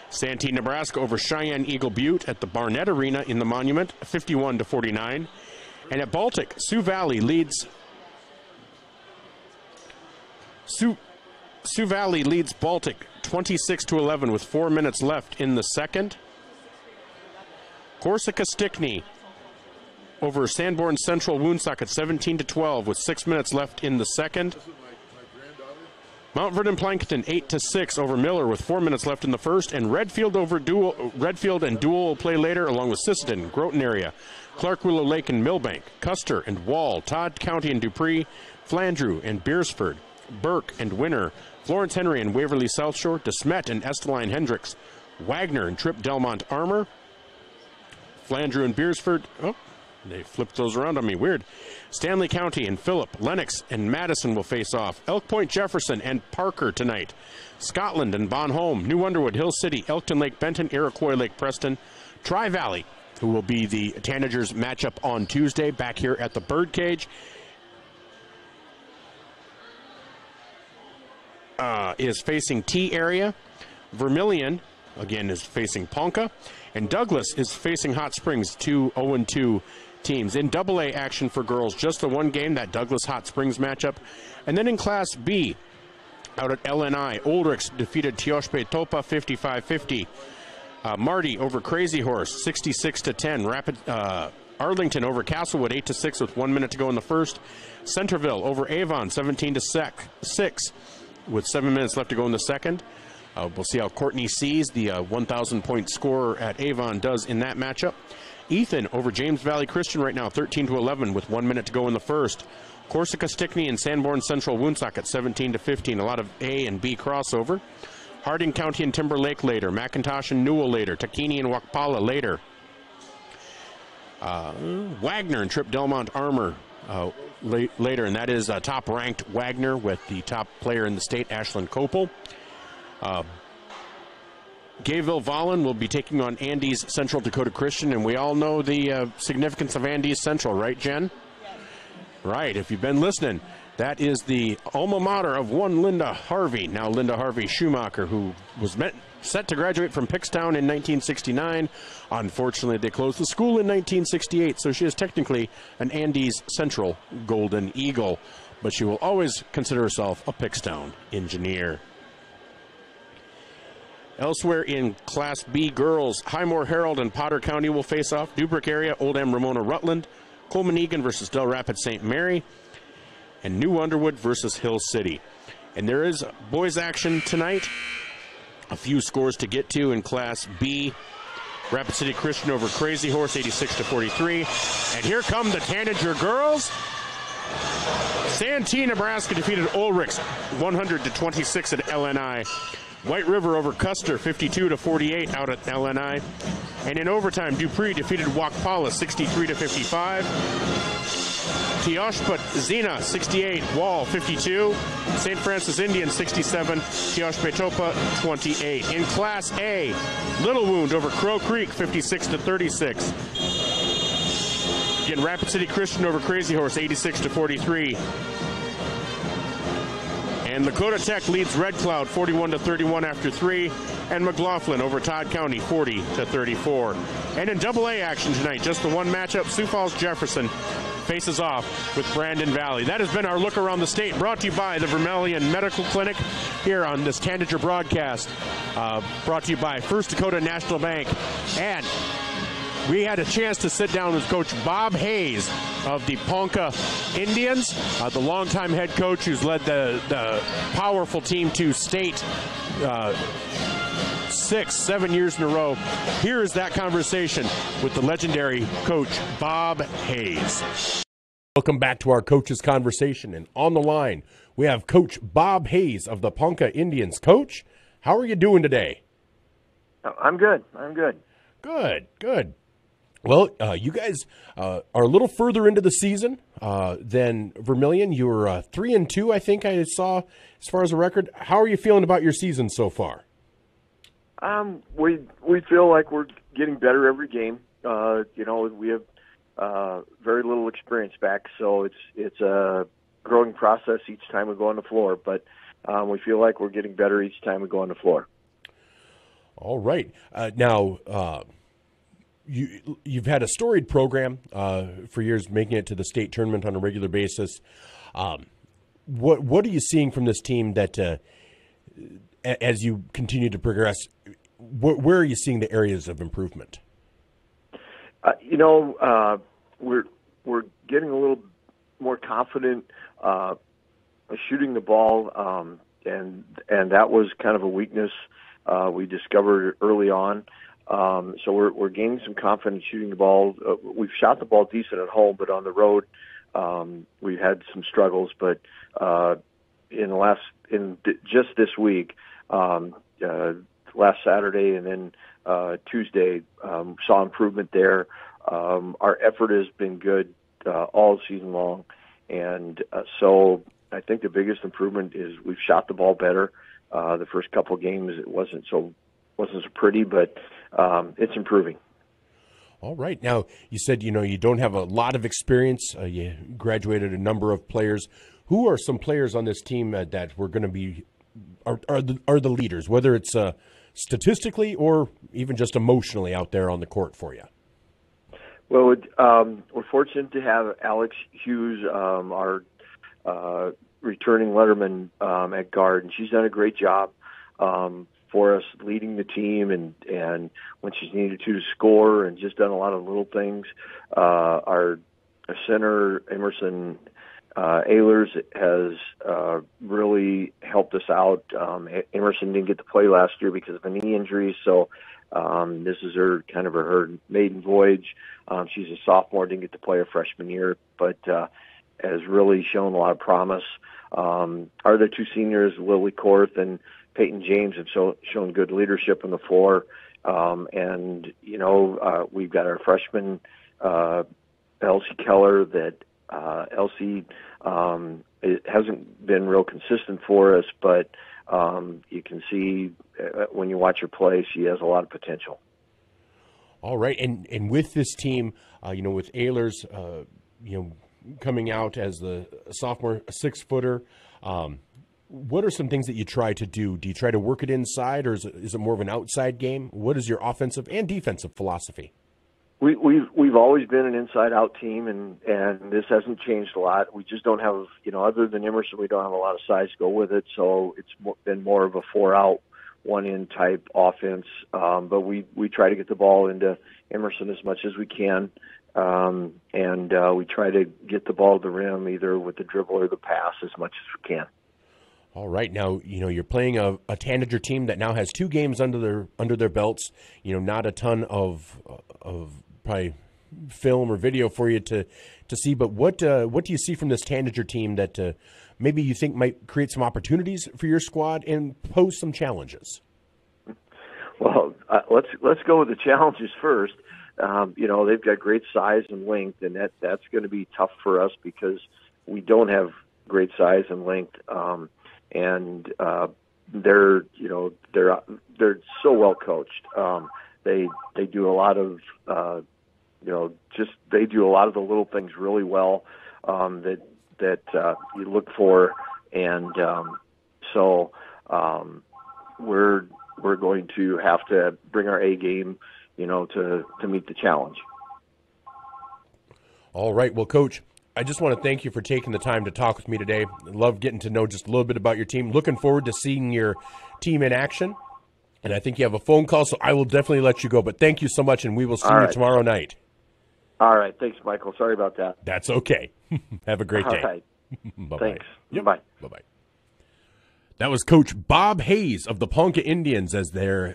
Santee, Nebraska over Cheyenne Eagle Butte at the Barnett Arena in the Monument 51-49. And at Baltic, Sioux Valley leads Baltic 26-11 with 4 minutes left in the second. Corsica Stickney over Sanborn Central Woonsocket 17-12 with 6 minutes left in the second. Mount Vernon Plankton 8-6 over Miller with 4 minutes left in the first, and Redfield and Dual will play later, along with Sisseton, Groton area, Clark Willow Lake and Millbank, Custer and Wall, Todd County and Dupree, Flandreau and Beersford, Burke and Winner, Florence Henry and Waverly South Shore, DeSmet and Esteline Hendricks, Wagner and Tripp Delmont Armour, Flandreau and Beersford. Oh, they flipped those around on me. Weird. Stanley County and Phillip, Lennox and Madison will face off. Elk Point Jefferson and Parker tonight. Scotland and Bon Homme, New Underwood, Hill City, Elkton Lake Benton, Iroquois Lake Preston, Tri-Valley, who will be the Tanagers matchup on Tuesday back here at the Birdcage, is facing T area. Vermilion, again, is facing Ponca. And Douglas is facing Hot Springs, 2 0-2 teams. In AA action for girls, just the one game, that Douglas Hot Springs matchup. And then in Class B, out at LNI, Oldricks defeated Teoshpe Topa 55-50. Marty over Crazy Horse 66-10. Arlington over Castlewood 8-6 with 1 minute to go in the first. Centerville over Avon 17-6 with 7 minutes left to go in the second. We'll see how Courtney Sees, the 1,000-point scorer at Avon, does in that matchup. Ethan over James Valley Christian right now, 13-11 with 1 minute to go in the first. Corsica Stickney and Sanborn Central Woonsocket 17-15. A lot of A and B crossover. Harding County and Timberlake later. McIntosh and Newell later. Takini and Wakpala later. Wagner and Tripp Delmont Armour later, and that is top-ranked Wagner with the top player in the state, Ashlyn Copel. Gayville Vollen will be taking on Andes Central Dakota Christian, and we all know the significance of Andes Central, right, Jen? Yes. Right, if you've been listening, that is the alma mater of one Linda Harvey, now Linda Harvey Schumacher, who was set to graduate from Pickstown in 1969. Unfortunately, they closed the school in 1968, so she is technically an Andes Central Golden Eagle, but she will always consider herself a Pickstown engineer. Elsewhere in Class B girls, Highmore Herald and Potter County will face off. Dubrick area, Old M Ramona Rutland, Coleman Egan versus Del Rapids St. Mary, and New Underwood versus Hill City. And there is boys action tonight. A few scores to get to in Class B. Rapid City Christian over Crazy Horse 86-43. And here come the Tanager Girls. Santee, Nebraska defeated Ulrichs 100-26 at LNI. White River over Custer 52-48 out at LNI. And in overtime, Dupree defeated Wakpala 63-55. Teoshput Zena 68, Wall 52. St. Francis Indian 67, Teoshpetopa 28. In Class A, Little Wound over Crow Creek 56-36. Again, Rapid City Christian over Crazy Horse 86-43. And Lakota Tech leads Red Cloud 41-31 after 3. And McLaughlin over Todd County 40-34. And in AA action tonight, just the one matchup, Sioux Falls Jefferson faces off with Brandon Valley. That has been our look around the state, brought to you by the Vermilion Medical Clinic here on this Tanager broadcast, brought to you by First Dakota National Bank. And we had a chance to sit down with Coach Bob Hayes of the Ponca Indians, the longtime head coach who's led the powerful team to state 6-7 years in a row. Here is that conversation with the legendary Coach Bob Hayes. Welcome back to our coaches conversation, and on the line we have Coach Bob Hayes of the Ponca Indians. Coach, how are you doing today? I'm good. Good. Well, you guys are a little further into the season than Vermilion. You were 3-2, I think I saw as far as a record. How are you feeling about your season so far? We feel like we're getting better every game. We have very little experience back, so it's a growing process each time we go on the floor. But we feel like we're getting better each time we go on the floor. All right. Now, you've had a storied program for years, making it to the state tournament on a regular basis. What are you seeing from this team that, as you continue to progress, where are you seeing the areas of improvement? We're getting a little more confident shooting the ball, and that was kind of a weakness we discovered early on. So we're gaining some confidence shooting the ball. We've shot the ball decent at home, but on the road we've had some struggles. But just this week, last Saturday and then Tuesday, saw improvement there. Our effort has been good all season long, and so I think the biggest improvement is we've shot the ball better. The first couple of games it wasn't so pretty, but it's improving. All right. Now, you said you don't have a lot of experience. You graduated a number of players. Who are some players on this team that we're going to be are the leaders, whether it's statistically or even just emotionally out there on the court for you? Well, we're fortunate to have Alex Hughes, our returning letterman at guard, and she's done a great job for us, leading the team and when she's needed to score, and just done a lot of little things. Our center, Emerson Ehlers, has really helped us out. Emerson didn't get to play last year because of a knee injury, so this is her maiden voyage. She's a sophomore, didn't get to play her freshman year, but has really shown a lot of promise. Our other two seniors, Lily Korth and Peyton James, have shown good leadership on the floor. We've got our freshman, Elsie Keller, that Elsie it hasn't been real consistent for us, but you can see when you watch her play, she has a lot of potential. All right, and with this team, with Ehlers, coming out as the sophomore 6-footer, what are some things that you try to do? Do you try to work it inside, or is it more of an outside game? What is your offensive and defensive philosophy? We've always been an inside-out team, and this hasn't changed a lot. We just don't have, other than Emerson, we don't have a lot of size to go with it, so it's been more of a 4-out, 1-in type offense. But we try to get the ball into Emerson as much as we can, and we try to get the ball to the rim either with the dribble or the pass as much as we can. All right, now you're playing a Tanager team that now has 2 games under their belts. Not a ton of probably film or video for you to see. But what do you see from this Tanager team that maybe you think might create some opportunities for your squad and pose some challenges? Well, let's go with the challenges first. They've got great size and length, and that's going to be tough for us because we don't have great size and length. And they're so well coached. They do a lot of they do a lot of the little things really well that you look for, and so we're going to have to bring our A game, to meet the challenge. All right, well, Coach, I just want to thank you for taking the time to talk with me today. I love getting to know just a little bit about your team. Looking forward to seeing your team in action. And I think you have a phone call, so I will definitely let you go. But thank you so much, and we will see you tomorrow night. All right. Thanks, Michael. Sorry about that. That's okay. Have a great day. All right. Bye-bye. Thanks. Yep. Bye. Bye-bye. That was Coach Bob Hayes of the Ponca Indians as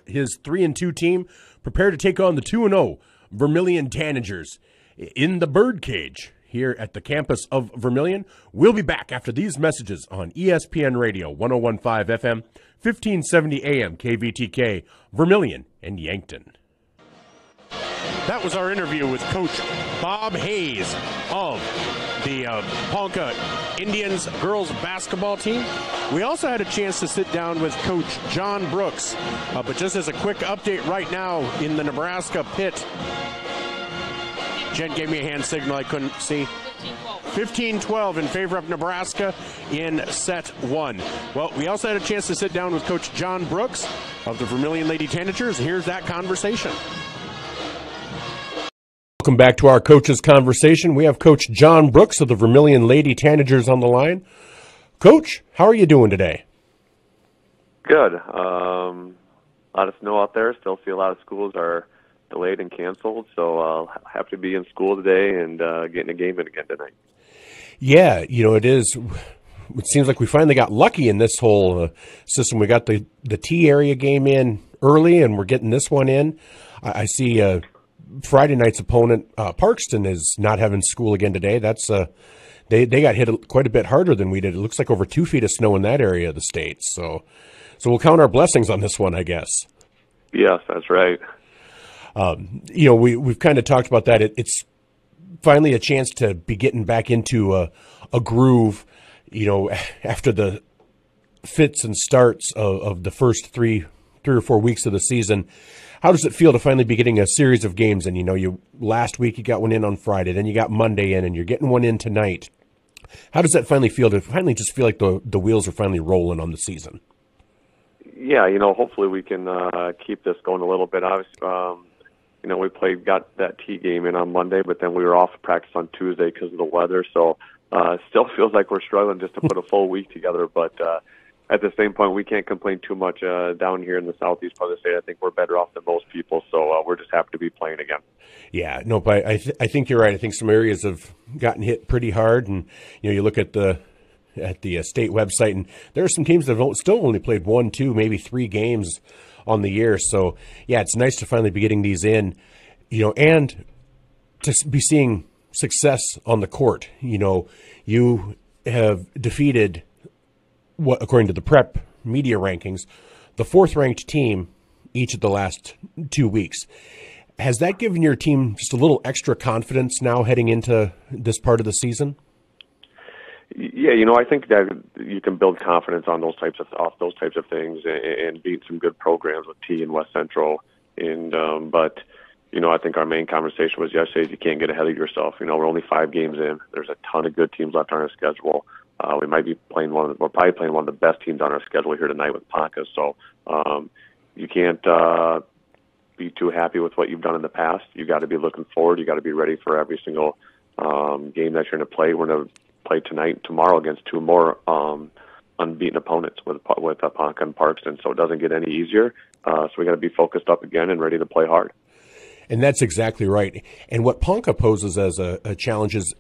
his 3-2 team prepare to take on the 2-0 Vermilion Tanagers in the Birdcage here at the campus of Vermilion. We'll be back after these messages on ESPN Radio 101.5 FM, 1570 AM, KVTK, Vermilion and Yankton. That was our interview with Coach Bob Hayes of the Ponca Indians girls basketball team. We also had a chance to sit down with Coach John Brooks. But just as a quick update right now in the Nebraska pit, Jen gave me a hand signal I couldn't see. 15-12 in favor of Nebraska in set one. Well, we also had a chance to sit down with Coach John Brooks of the Vermilion Lady Tanagers. Here's that conversation. Welcome back to our coaches conversation. We have Coach John Brooks of the Vermilion Lady Tanagers on the line. Coach, how are you doing today? Good. A lot of snow out there. Still see a lot of schools are delayed and canceled, so I'll have to be in school today and getting a game in again tonight. Yeah, it is. It seems like we finally got lucky in this whole system. We got the T area game in early, and we're getting this one in. I see Friday night's opponent, Parkston, is not having school again today. That's they got hit quite a bit harder than we did. It looks like over 2 feet of snow in that area of the state. So we'll count our blessings on this one, I guess. Yes, that's right. We've kind of talked about that. It's finally a chance to be getting back into a groove, after the fits and starts of the first three or 4 weeks of the season. How does it feel to finally be getting a series of games? And, last week you got one in on Friday, then you got Monday in, and you're getting one in tonight. How does that finally feel to finally just feel like the wheels are finally rolling on the season? Yeah, hopefully we can keep this going a little bit. Obviously, we got that T game in on Monday, but then we were off practice on Tuesday because of the weather. So it still feels like we're struggling just to put a full week together. But at the same point, we can't complain too much down here in the southeast part of the state. I think we're better off than most people, so we're just happy to be playing again. Yeah, no, but I think you're right. I think some areas have gotten hit pretty hard, and you look at the state website, and there are some teams that have still only played 1, 2, maybe 3 games on the year. So yeah, it's nice to finally be getting these in, and to be seeing success on the court. You have defeated, what, according to the prep media rankings, the 4th ranked team each of the last 2 weeks. Has that given your team just a little extra confidence now heading into this part of the season? Yeah, I think that you can build confidence on those types of things and beat some good programs with T and West Central. And but I think our main conversation was yesterday is you can't get ahead of yourself. We're only 5 games in. There's a ton of good teams left on our schedule. We're probably playing one of the best teams on our schedule here tonight with Ponca. So you can't be too happy with what you've done in the past. You got to be looking forward. You got to be ready for every single game that you're going to play. We're going to play tonight and tomorrow against 2 more unbeaten opponents with Ponca and Parkston. So it doesn't get any easier. So we got to be focused up again and ready to play hard. And that's exactly right. And what Ponca poses as a challenge is,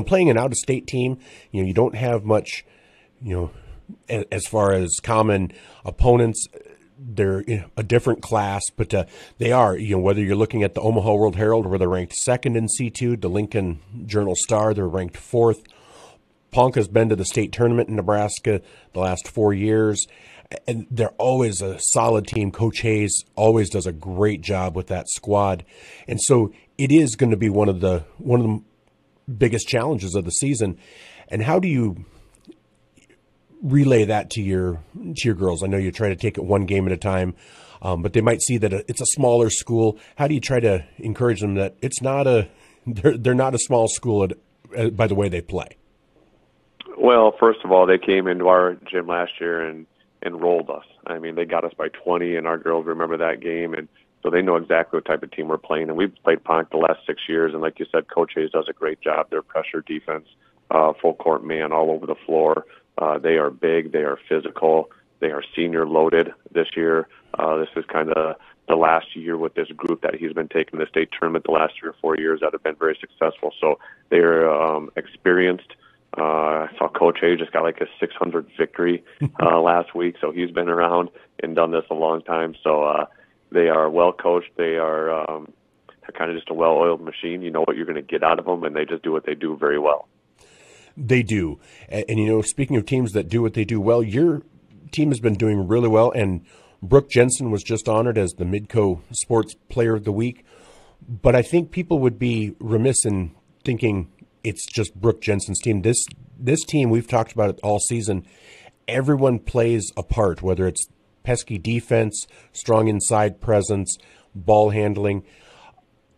playing an out-of-state team, you don't have much, as far as common opponents. They're a different class, but they are, whether you're looking at the Omaha World Herald, where they're ranked 2nd in C2, the Lincoln Journal-Star, they're ranked 4th. Ponca's been to the state tournament in Nebraska the last 4 years, and they're always a solid team. Coach Hayes always does a great job with that squad, and so it is going to be one of the biggest challenges of the season. And how do you relay that to your girls? I know you try to take it one game at a time, but they might see that it's a smaller school. How do you try to encourage them that it's not they're not a small school by the way they play? Well, first of all, they came into our gym last year and rolled us. I mean, they got us by 20, and our girls remember that game, and so they know exactly what type of team we're playing. And we've played Ponca the last 6 years, and like you said, Coach Hayes does a great job. Their pressure defense, full court man all over the floor. They are big. They are physical. They are senior loaded this year. This is kind of the last year with this group that he's been taking to the state tournament the last 3 or 4 years that have been very successful. So they are experienced. I saw Coach Hayes just got like a 600 victory last week, so he's been around and done this a long time. So they are well coached. They are They're kind of just a well-oiled machine. You know what you're going to get out of them, and they just do what they do very well. They do. And speaking of teams that do what they do well, your team has been doing really well, and Brook Jensen was just honored as the Midco Sports Player of the Week. But I think people would be remiss in thinking it's just Brook Jensen's team. This team, we've talked about it all season, everyone plays a part, whether it's pesky defense, strong inside presence, ball handling.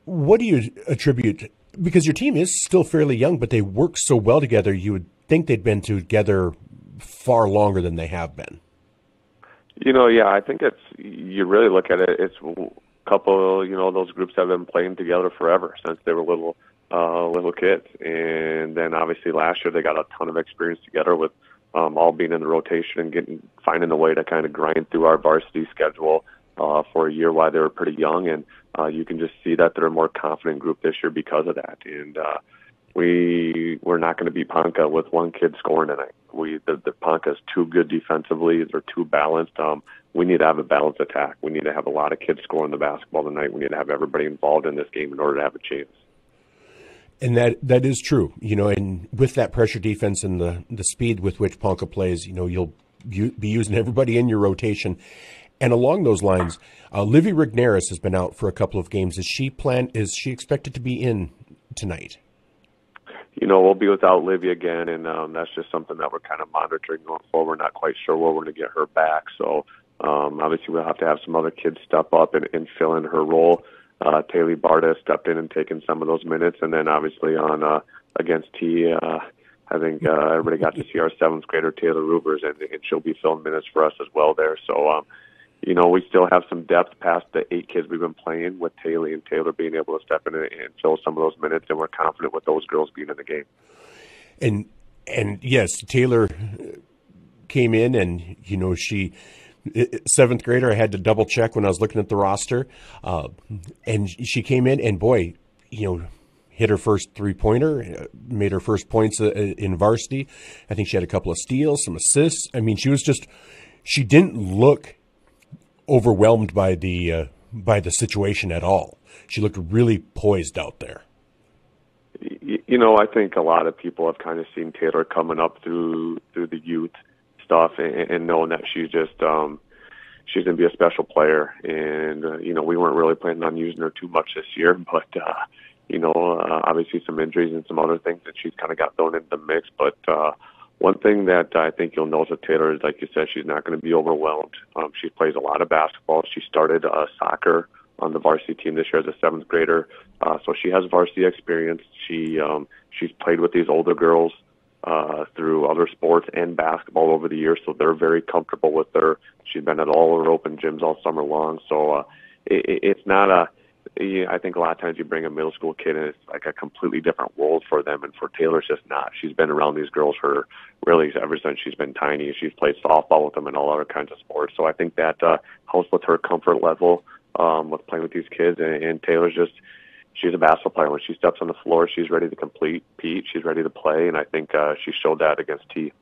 What do you attribute, because your team is still fairly young, but they work so well together, you would think they'd been together far longer than they have been. Yeah, I think you really look at it, it's a couple, those groups have been playing together forever since they were little kids. And then obviously last year they got a ton of experience together with all being in the rotation and finding a way to kind of grind through our varsity schedule for a year while they were pretty young. And you can just see that they're a more confident group this year because of that. And we're not going to beat Ponca with one kid scoring tonight. The Ponca is too good defensively. They're too balanced. We need to have a balanced attack. We need to have a lot of kids scoring the basketball tonight. We need to have everybody involved in this game in order to have a chance. And that is true, and with that pressure defense and the speed with which Ponca plays, you'll be using everybody in your rotation. And along those lines, Livy Rigneris has been out for a couple of games. Is she expected to be in tonight? We'll be without Livy again, and that's just something that we're kind of monitoring going forward. We're not quite sure where we're going to get her back. So obviously we'll have to have some other kids step up and fill in her role. Taylor Barta stepped in and taken some of those minutes, and then obviously on against T, I think everybody got to see our 7th grader Taylor Rubers, and she'll be filling minutes for us as well there. So we still have some depth past the 8 kids we've been playing with Taylor and Taylor being able to step in and fill some of those minutes, and we're confident with those girls being in the game. And yes, Taylor came in, and she. 7th grader, I had to double check when I was looking at the roster, and she came in and boy, hit her first 3-pointer, made her first points in varsity. I think she had a couple of steals, some assists. I mean, she didn't look overwhelmed by the situation at all. She looked really poised out there. I think a lot of people have kind of seen Taylor coming up through the youth stuff and knowing that she's just she's going to be a special player. And we weren't really planning on using her too much this year, but obviously some injuries and some other things that she's kind of got thrown into the mix. But one thing that I think you'll notice with Taylor is, like you said, she's not going to be overwhelmed. She plays a lot of basketball. She started soccer on the varsity team this year as a 7th grader, so she has varsity experience. She's played with these older girls through other sports and basketball over the years, so they're very comfortable with her. She's been at all her open gyms all summer long, so it's not I think a lot of times you bring a middle school kid and it's like a completely different world for them, and for Taylor it's just not. She's been around these girls really ever since she's been tiny. She's played softball with them and all other kinds of sports, so I think that helps with her comfort level with playing with these kids, and Taylor's she's a basketball player. When she steps on the floor, she's ready to compete. She's ready to play, and I think she showed that against T.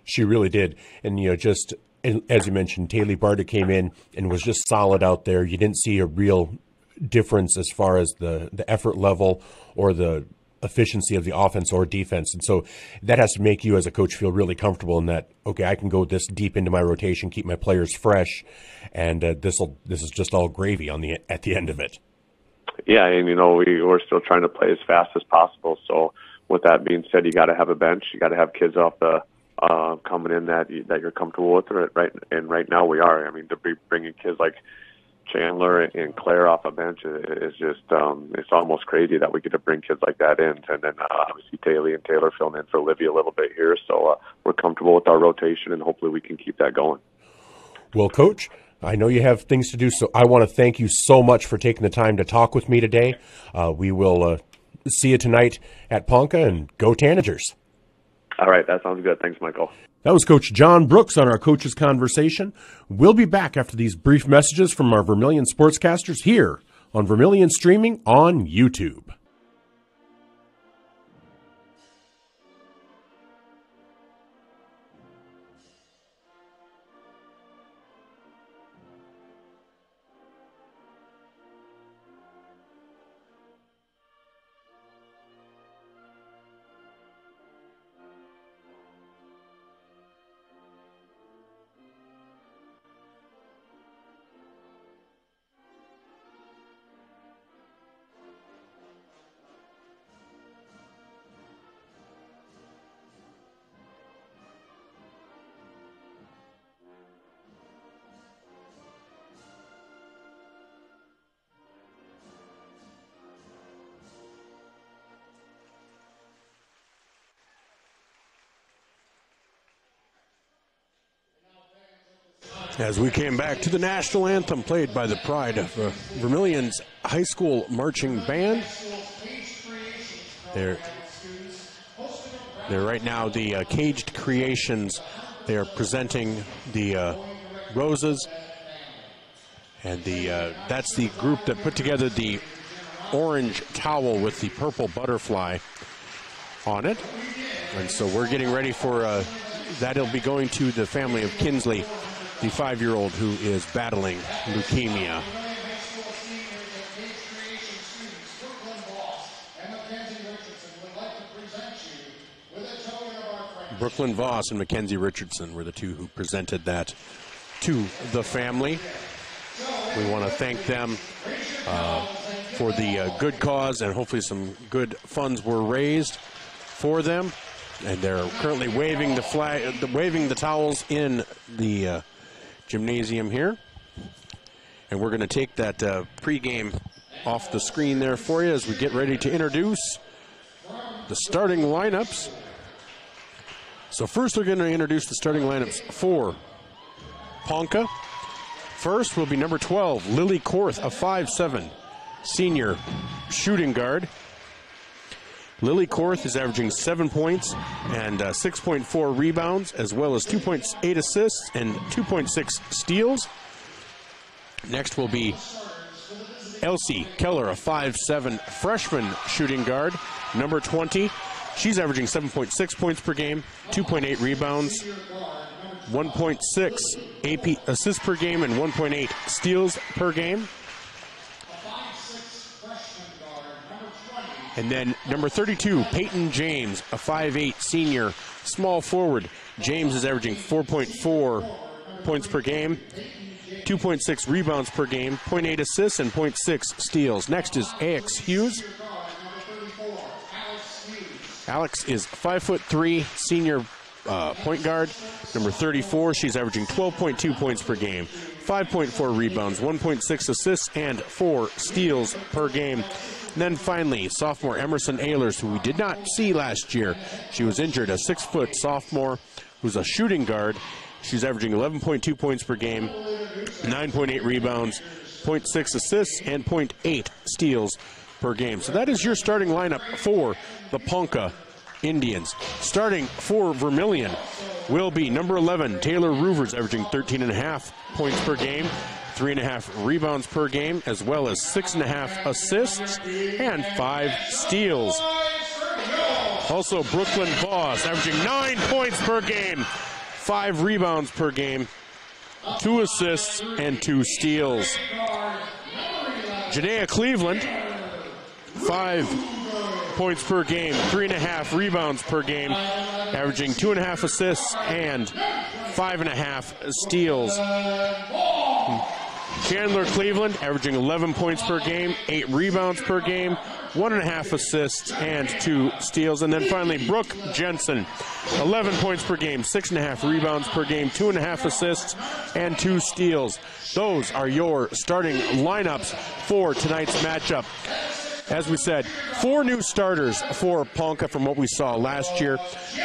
She really did. And, just as you mentioned, Taylor Barta came in and was just solid out there. You didn't see a real difference as far as the effort level or the efficiency of the offense or defense. And so that has to make you as a coach feel really comfortable in that, okay, I can go this deep into my rotation, keep my players fresh, and this is just all gravy at the end of it. Yeah, and we're still trying to play as fast as possible. So with that being said, you got to have a bench. You got to have kids off the coming in that you're comfortable with, right? And right now we are. I mean, to be bringing kids like Chandler and Claire off a bench is just it's almost crazy that we get to bring kids like that in. And then obviously Taylor filling in for Livy a little bit here. So we're comfortable with our rotation, and hopefully we can keep that going. Well, Coach, I know you have things to do, so I want to thank you so much for taking the time to talk with me today. We will see you tonight at Ponca, and go Tanagers. All right, that sounds good. Thanks, Michael. That was Coach John Brooks on our Coaches Conversation. We'll be back after these brief messages from our Vermilion sportscasters here on Vermilion Streaming on YouTube. As we came back to the national anthem played by the pride of Vermilion's high school marching band. They're right now the Caged Creations. They are presenting the roses, and that's the group that put together the orange towel with the purple butterfly on it. And so we're getting ready for that'll be going to the family of Kinsley, the 5-year-old who is battling leukemia. Brooklyn Voss and Mackenzie Richardson were the two who presented that to the family. We want to thank them for the good cause, and hopefully some good funds were raised for them. And they're currently waving the flag, waving the towels in the gymnasium here. And we're going to take that pregame off the screen there for you as we get ready to introduce the starting lineups. So first we're going to introduce the starting lineups for Ponca. First will be number 12, Lily Korth, a 5'7" senior shooting guard. Lily Korth is averaging 7 points and 6.4 rebounds, as well as 2.8 assists and 2.6 steals. Next will be Elsie Keller, a 5'7" freshman shooting guard. Number 20, she's averaging 7.6 points per game, 2.8 rebounds, 1.6 AP assists per game, and 1.8 steals per game. And then number 32, Peyton James, a 5'8" senior small forward. James is averaging 4.4 points per game, 2.6 rebounds per game, 0.8 assists, and 0.6 steals. Next is Alex Hughes. Alex is 5'3" senior point guard. Number 34, she's averaging 12.2 points per game, 5.4 rebounds, 1.6 assists, and 4 steals per game. And then finally, sophomore Emerson Ehlers, who we did not see last year. She was injured, a 6-foot sophomore who's a shooting guard. She's averaging 11.2 points per game, 9.8 rebounds, 0.6 assists, and 0.8 steals per game. So that is your starting lineup for the Ponca Indians. Starting for Vermilion will be number 11, Taylor Roovers, averaging 13.5 points per game, 3.5 rebounds per game, as well as 6.5 assists and 5 steals. Also, Brooklyn Voss, averaging 9 points per game, 5 rebounds per game, 2 assists, and 2 steals. Janaea Cleveland, 5 points per game, 3.5 rebounds per game, averaging 2.5 assists and 5.5 steals. Chandler Cleveland, averaging 11 points per game, 8 rebounds per game, 1.5 assists, and 2 steals. And then finally, Brook Jensen, 11 points per game, 6.5 rebounds per game, 2.5 assists, and 2 steals. Those are your starting lineups for tonight's matchup. As we said, 4 new starters for Ponca from what we saw last year.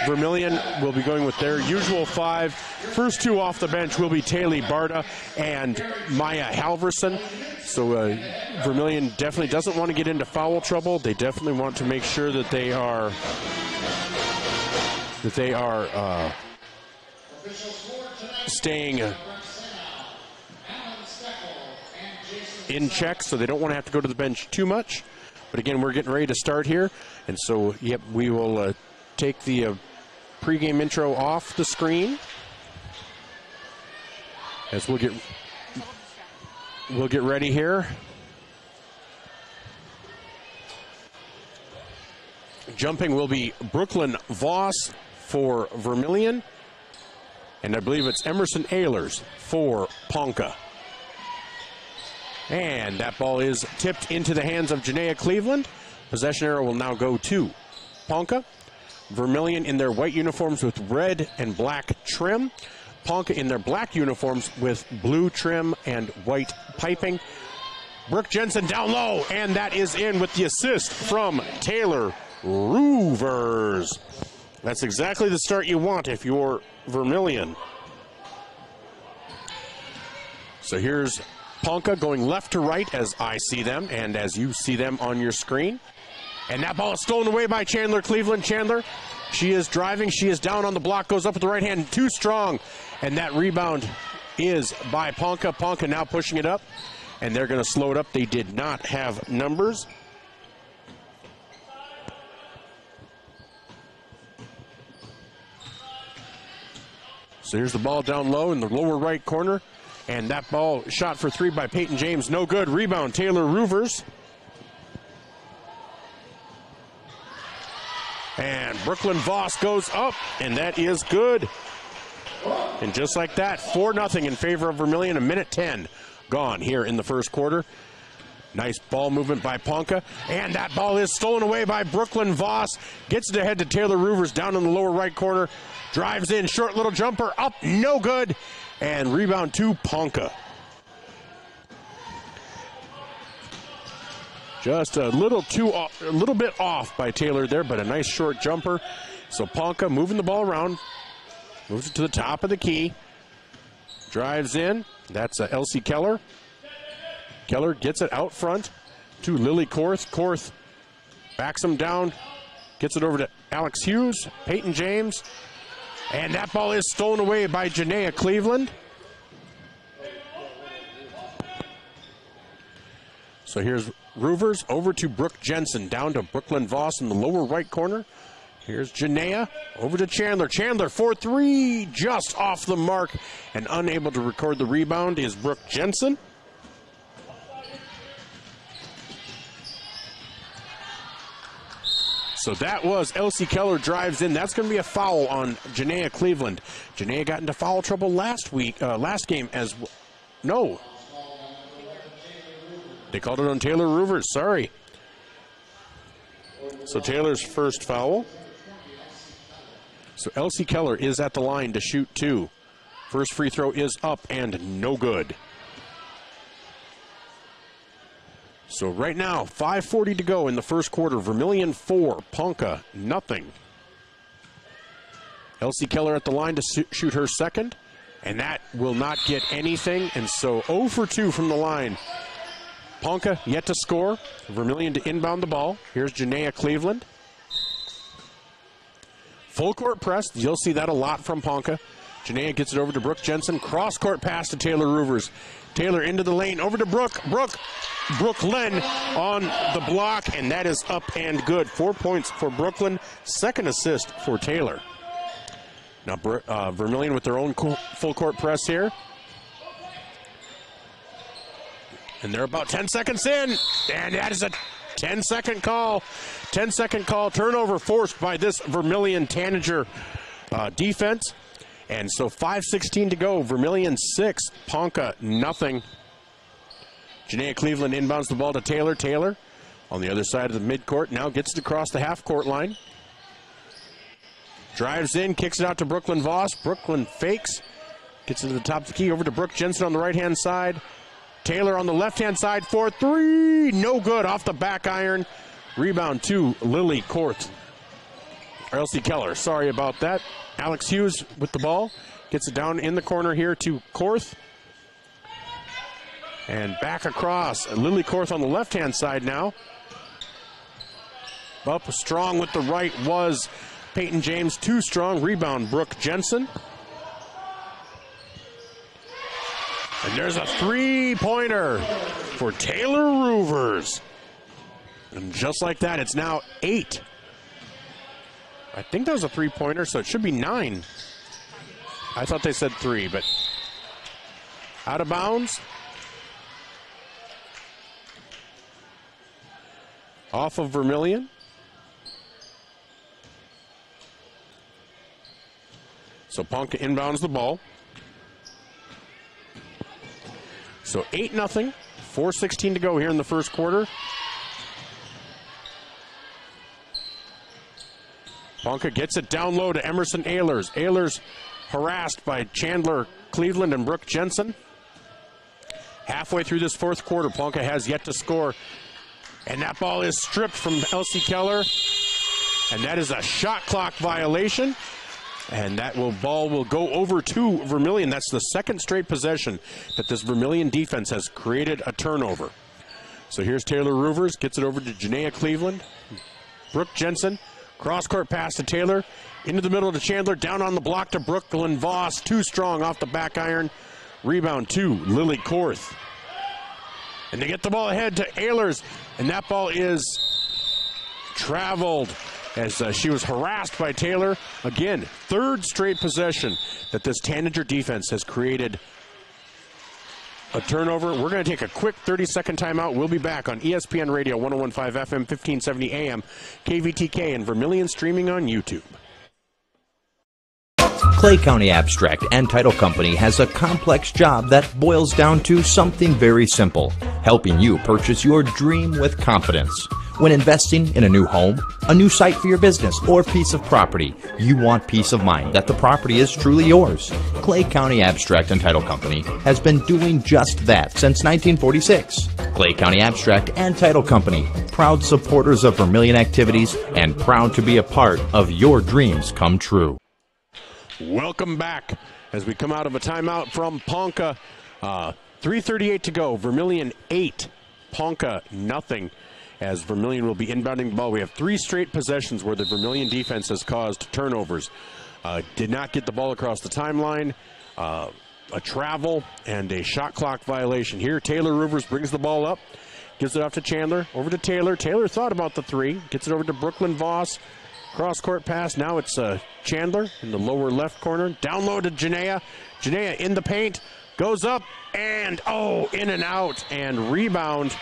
Vermilion will be going with their usual 5. First 2 off the bench will be Taylor Barta and Maya Halverson. So Vermilion definitely doesn't want to get into foul trouble. They definitely want to make sure that they are staying in check, so they don't want to have to go to the bench too much. But again, we're getting ready to start here, and so yep, we will take the pregame intro off the screen as we'll get ready here. Jumping will be Brooklyn Voss for Vermilion, and I believe it's Emerson Ehlers for Ponca. And that ball is tipped into the hands of Janaea Cleveland. Possession arrow will now go to Ponca. Vermilion in their white uniforms with red and black trim. Ponca in their black uniforms with blue trim and white piping. Brook Jensen down low, and that is in with the assist from Taylor Roovers. That's exactly the start you want if you're Vermilion. So here's Ponca going left to right as I see them and as you see them on your screen. And that ball is stolen away by Chandler Cleveland. Chandler, she is driving. She is down on the block, goes up with the right hand, too strong. And that rebound is by Ponca. Ponca now pushing it up, and they're going to slow it up. They did not have numbers. So here's the ball down low in the lower right corner. And that ball shot for three by Peyton James. No good. Rebound, Taylor Roovers. And Brooklyn Voss goes up, and that is good. And just like that, 4-0 in favor of Vermilion. 1:10 gone here in the first quarter. Nice ball movement by Ponca. And that ball is stolen away by Brooklyn Voss. Gets it ahead to Taylor Roovers down in the lower right corner. Drives in, short little jumper, up, no good. And rebound to Ponca. Just a little bit off by Taylor there, but a nice short jumper. So Ponca moving the ball around, moves it to the top of the key, drives in. That's Elsie Keller. Keller gets it out front to Lily Korth. Korth backs him down, gets it over to Alex Hughes, Peyton James, and that ball is stolen away by Janaea Cleveland. So here's Roovers over to Brook Jensen, down to Brooklyn Voss in the lower right corner. Here's Janaea over to Chandler. Chandler for three, just off the mark, and unable to record the rebound is Brook Jensen. So that was Elsie Keller drives in. That's going to be a foul on Janaea Cleveland. Janaea got into foul trouble last game as well. No. They called it on Taylor Roovers, sorry. So Taylor's first foul. So Elsie Keller is at the line to shoot two. First free throw is up and no good. So right now, 5:40 to go in the first quarter. Vermilion 4, Ponca nothing. Elsie Keller at the line to shoot her second, and that will not get anything. And so 0 for 2 from the line. Ponca yet to score. Vermilion to inbound the ball. Here's Janaea Cleveland. Full court press. You'll see that a lot from Ponca. Janaea gets it over to Brook Jensen. Cross court pass to Taylor Roovers. Taylor into the lane, over to Brooklyn on the block, and that is up and good. 4 points for Brooklyn, second assist for Taylor. Now Vermilion with their own full court press here. And they're about 10 seconds in, and that is a 10-second call. 10-second call, turnover forced by this Vermilion Tanager defense. And so 5:16 to go. Vermilion 6, Ponca nothing. Janaea Cleveland inbounds the ball to Taylor. Taylor on the other side of the midcourt now gets it across the half-court line. Drives in, kicks it out to Brooklyn Voss. Brooklyn fakes, gets it to the top of the key, over to Brook Jensen on the right-hand side. Taylor on the left-hand side for three. No good, off the back iron. Rebound to Lily Korth. Or Elsie Keller, sorry about that. Alex Hughes with the ball. Gets it down in the corner here to Korth. And back across. Lily Korth on the left-hand side now. Up strong with the right was Peyton James. Too strong. Rebound, Brook Jensen. And there's a three-pointer for Taylor Roovers. And just like that, it's now 8. I think that was a three-pointer, so it should be 9. I thought they said 3, but out of bounds. Off of Vermilion. So Ponca inbounds the ball. So 8-0, 4:16 to go here in the first quarter. Ponca gets it down low to Emerson Ehlers. Ehlers harassed by Chandler Cleveland and Brook Jensen. Halfway through this fourth quarter, Ponca has yet to score. And that ball is stripped from Elsie Keller. And that is a shot clock violation. And that ball will go over to Vermilion. That's the second straight possession that this Vermilion defense has created a turnover. So here's Taylor Roovers, gets it over to Janaea Cleveland. Brook Jensen, cross-court pass to Taylor, into the middle to Chandler, down on the block to Brooklyn Voss, too strong off the back iron. Rebound to Lily Korth. And they get the ball ahead to Ehlers, and that ball is traveled as she was harassed by Taylor. Again, third straight possession that this Tanager defense has created a turnover. We're going to take a quick 30-second timeout. We'll be back on ESPN Radio 101.5 FM, 1570 AM, KVTK, and Vermilion streaming on YouTube. Clay County Abstract and Title Company has a complex job that boils down to something very simple: helping you purchase your dream with confidence. When investing in a new home, a new site for your business, or piece of property, you want peace of mind that the property is truly yours. Clay County Abstract and Title Company has been doing just that since 1946. Clay County Abstract and Title Company, proud supporters of Vermilion activities and proud to be a part of your dreams come true. Welcome back as we come out of a timeout from Ponca. 3:38 to go. Vermilion 8, Ponca nothing. As Vermilion will be inbounding the ball. We have 3 straight possessions where the Vermilion defense has caused turnovers. Did not get the ball across the timeline. A travel and a shot clock violation. Here, Taylor Roovers brings the ball up. Gives it off to Chandler. Over to Taylor. Taylor thought about the 3. Gets it over to Brooklyn Voss. Cross-court pass. Now it's Chandler in the lower left corner. Down low to Janaea. Janaea in the paint. Goes up and, in and out. And rebound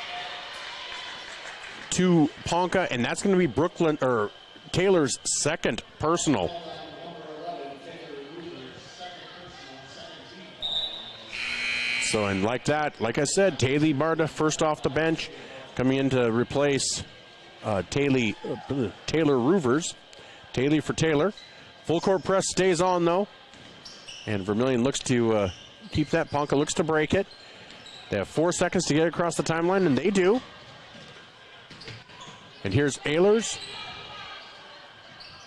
to Ponca, and that's going to be Taylor's second personal. So, and like I said, Taylor Barta first off the bench, coming in to replace Taylor Roovers. Taylor for Taylor. Full court press stays on though, and Vermilion looks to keep that. Ponca looks to break it. They have 4 seconds to get across the timeline, and they do. And here's Ehlers.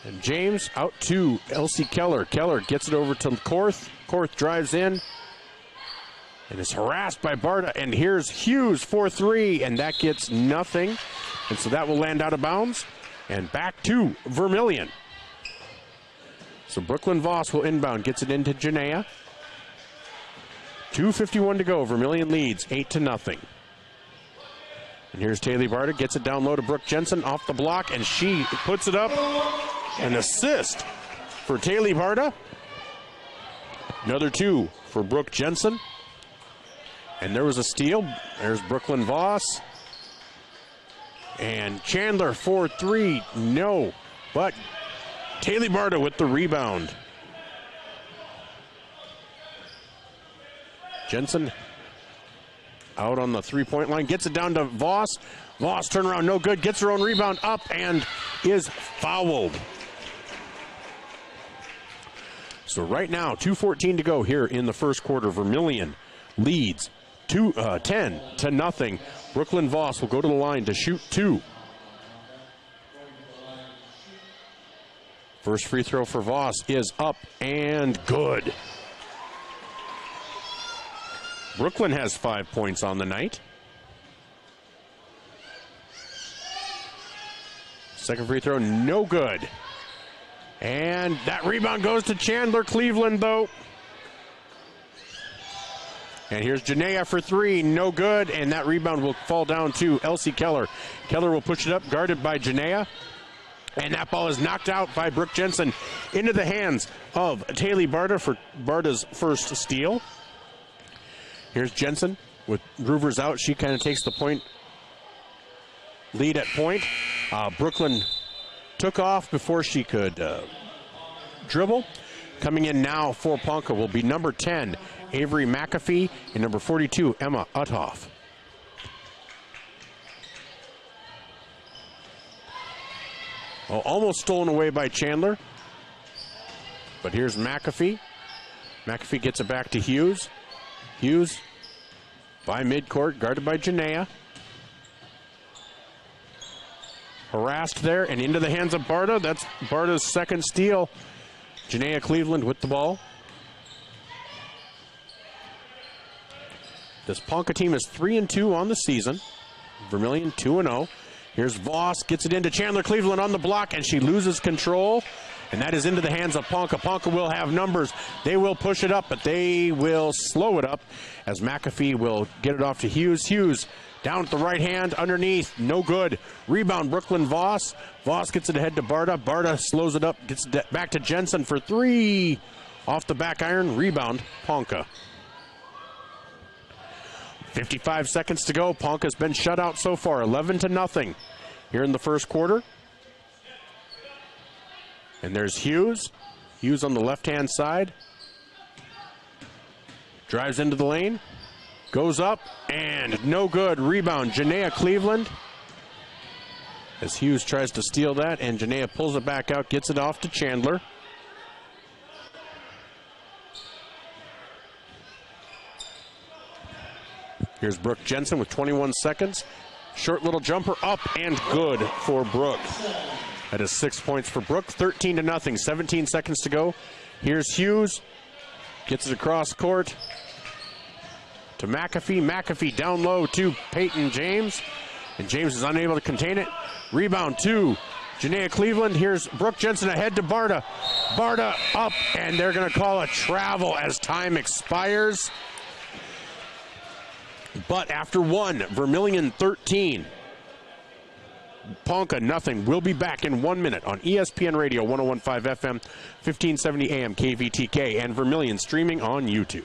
And James out to Elsie Keller. Keller gets it over to Korth. Korth drives in and is harassed by Barta. And here's Hughes for 3, and that gets nothing. And so that will land out of bounds. And back to Vermilion. So Brooklyn Voss will inbound, gets it into Janaea. 2:51 to go. Vermilion leads 8-0. And here's Taylor Barta, gets it down low to Brook Jensen off the block, and she puts it up. An assist for Taylor Barta. Another 2 for Brook Jensen. And there was a steal. There's Brooklyn Voss. And Chandler for 3. No. But Taylor Barta with the rebound. Jensen out on the three-point line, gets it down to Voss. Voss turnaround, no good, gets her own rebound up and is fouled. So right now, 2:14 to go here in the first quarter. Vermilion leads 10-0. Brooklyn Voss will go to the line to shoot 2. First free throw for Voss is up and good. Brooklyn has 5 points on the night. Second free throw, no good. And that rebound goes to Chandler Cleveland, though. And here's Janaea for 3, no good. And that rebound will fall down to Elsie Keller. Keller will push it up, guarded by Janaea. And that ball is knocked out by Brook Jensen into the hands of Taylor Barta for Barta's first steal. Here's Jensen with Roovers out. She kind of takes the point lead at point. Brooklyn took off before she could dribble. Coming in now for Ponca will be number 10, Avery McAfee, and number 42, Emma Uthoff. Almost stolen away by Chandler. But here's McAfee. McAfee gets it back to Hughes. Hughes by midcourt, guarded by Janaea. Harassed there and into the hands of Barta. That's Barta's second steal. Janaea Cleveland with the ball. This Ponca team is 3-2 on the season. Vermilion 2-0. Here's Voss, gets it into Chandler Cleveland on the block, and she loses control. And that is into the hands of Ponca. Ponca will have numbers. They will push it up, but they will slow it up as McAfee will get it off to Hughes. Hughes down at the right hand, underneath, no good. Rebound, Brooklyn Voss. Voss gets it ahead to Barta. Barta slows it up, gets it back to Jensen for three. Off the back iron, rebound, Ponca. 55 seconds to go. Ponca's been shut out so far, 11-0 here in the first quarter. And there's Hughes. Hughes on the left-hand side. Drives into the lane. Goes up, and no good. Rebound, Janaea Cleveland. As Hughes tries to steal that, and Janaea pulls it back out, gets it off to Chandler. Here's Brook Jensen with 21 seconds. Short little jumper up and good for Brook. That is 6 points for Brook. 13-0, 17 seconds to go. Here's Hughes. Gets it across court to McAfee. McAfee down low to Peyton James. And James is unable to contain it. Rebound to Janaea Cleveland. Here's Brook Jensen ahead to Barta. Barta up, and they're going to call a travel as time expires. But after one, Vermilion 13. Ponca nothing. We'll be back in 1 minute on ESPN Radio 101.5 FM, 1570 AM KVTK, and Vermilion streaming on YouTube.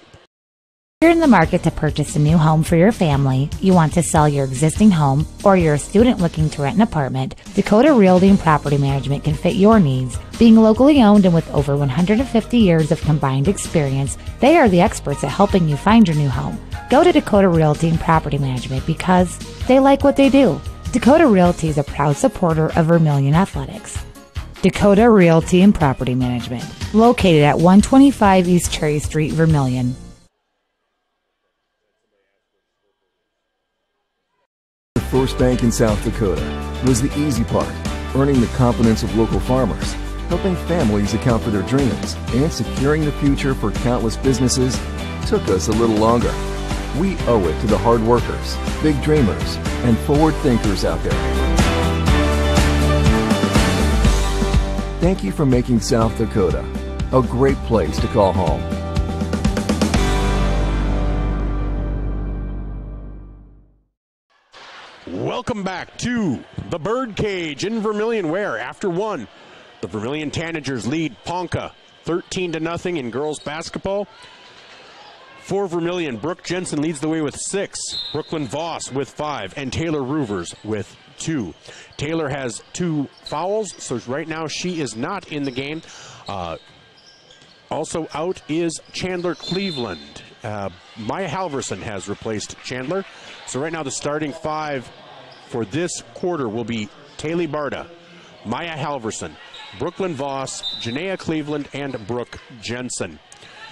You're in the market to purchase a new home for your family, you want to sell your existing home, or you're a student looking to rent an apartment, Dakota Realty and Property Management can fit your needs. Being locally owned and with over 150 years of combined experience, they are the experts at helping you find your new home. Go to Dakota Realty and Property Management because they like what they do. Dakota Realty is a proud supporter of Vermilion Athletics. Dakota Realty and Property Management, located at 125 East Cherry Street, Vermilion. The first bank in South Dakota was the easy part, earning the confidence of local farmers, helping families account for their dreams, and securing the future for countless businesses took us a little longer. We owe it to the hard workers, big dreamers, and forward thinkers out there. Thank you for making South Dakota a great place to call home. Welcome back to the Birdcage in Vermilion, where after one, the Vermilion Tanagers lead Ponca 13-0 in girls basketball. For Vermilion, Brook Jensen leads the way with 6, Brooklyn Voss with 5, and Taylor Roovers with 2. Taylor has 2 fouls, so right now she is not in the game. Also out is Chandler Cleveland. Maya Halverson has replaced Chandler. So right now the starting 5 for this quarter will be Taylor Barta, Maya Halverson, Brooklyn Voss, Janaea Cleveland, and Brook Jensen.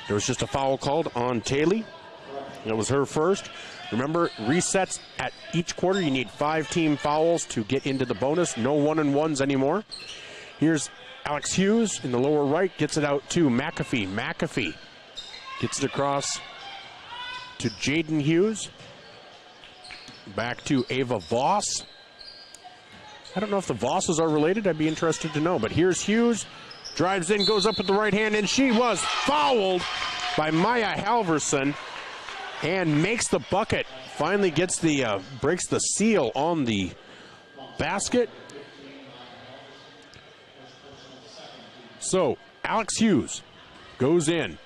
There was just a foul called on Taylor. It was her first. Remember, resets at each quarter. You need 5 team fouls to get into the bonus. No 1-and-1s anymore. Here's Alex Hughes in the lower right. Gets it out to McAfee. McAfee gets it across to Jaden Hughes. Back to Ava Voss. I don't know if the Vosses are related. I'd be interested to know. But here's Hughes. Drives in, goes up with the right hand, and she was fouled by Maya Halverson and makes the bucket. Finally gets the, breaks the seal on the basket. So, Alex Hughes goes in.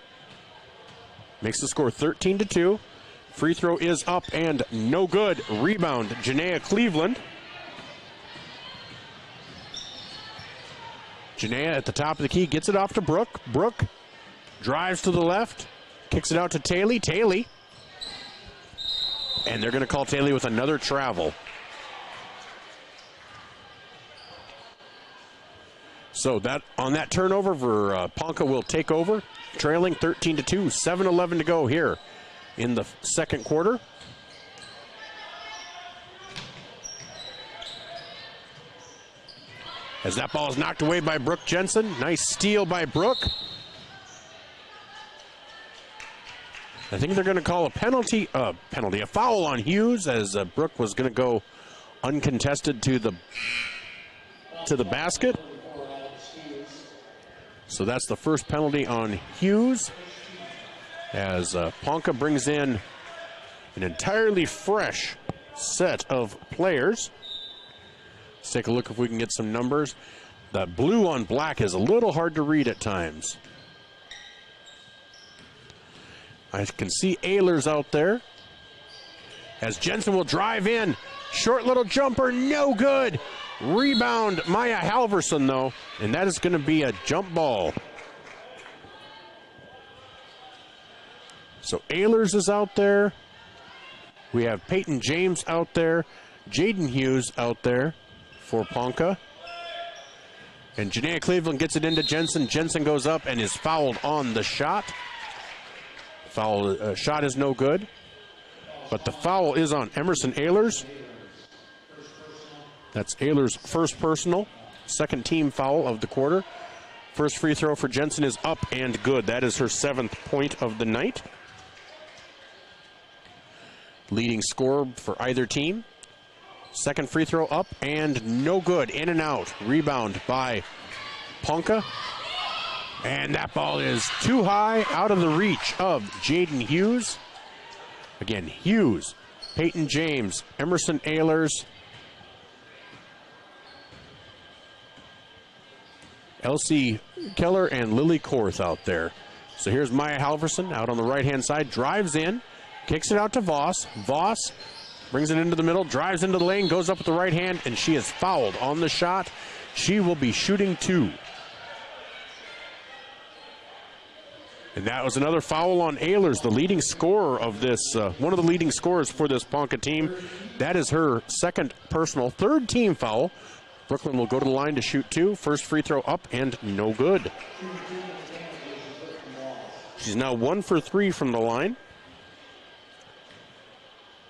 Makes the score 13-2. Free throw is up and no good. Rebound, Janaea Cleveland. Janaea at the top of the key gets it off to Brook. Brook drives to the left, kicks it out to Taylor. Taylor. And they're going to call Taylor with another travel. So that on that turnover, Ponca will take over, trailing 13-2, 7:11 to go here in the second quarter. As that ball is knocked away by Brook Jensen. Nice steal by Brook. I think they're going to call a a foul on Hughes, as Brook was going to go uncontested to the basket. So that's the first penalty on Hughes, as Ponca brings in an entirely fresh set of players. Let's take a look if we can get some numbers. The blue on black is a little hard to read at times. I can see Ehlers out there, as Jensen will drive in. Short little jumper, no good. Rebound, Maya Halverson, though, and that is going to be a jump ball. So Ehlers is out there. We have Peyton James out there. Jaden Hughes out there for Ponca. And Janaea Cleveland gets it into Jensen. Jensen goes up and is fouled on the shot. Shot is no good. But the foul is on Emerson Ehlers. That's Ehlers' first personal. Second team foul of the quarter. First free throw for Jensen is up and good. That is her 7th point of the night. Leading scorer for either team. Second free throw up and no good. In and out. Rebound by Ponca. And that ball is too high, out of the reach of Jaden Hughes. Again, Hughes, Peyton James, Emerson Ehlers, Elsie Keller, and Lily Korth out there. So here's Maya Halverson out on the right-hand side, drives in, kicks it out to Voss. Voss brings it into the middle, drives into the lane, goes up with the right hand, and she is fouled on the shot. She will be shooting 2. And that was another foul on Ehlers, the leading scorer of this, one of the leading scorers for this Ponca team. That is her second personal, 3rd team foul. Brooklyn will go to the line to shoot 2. First free throw up and no good. She's now 1 for 3 from the line.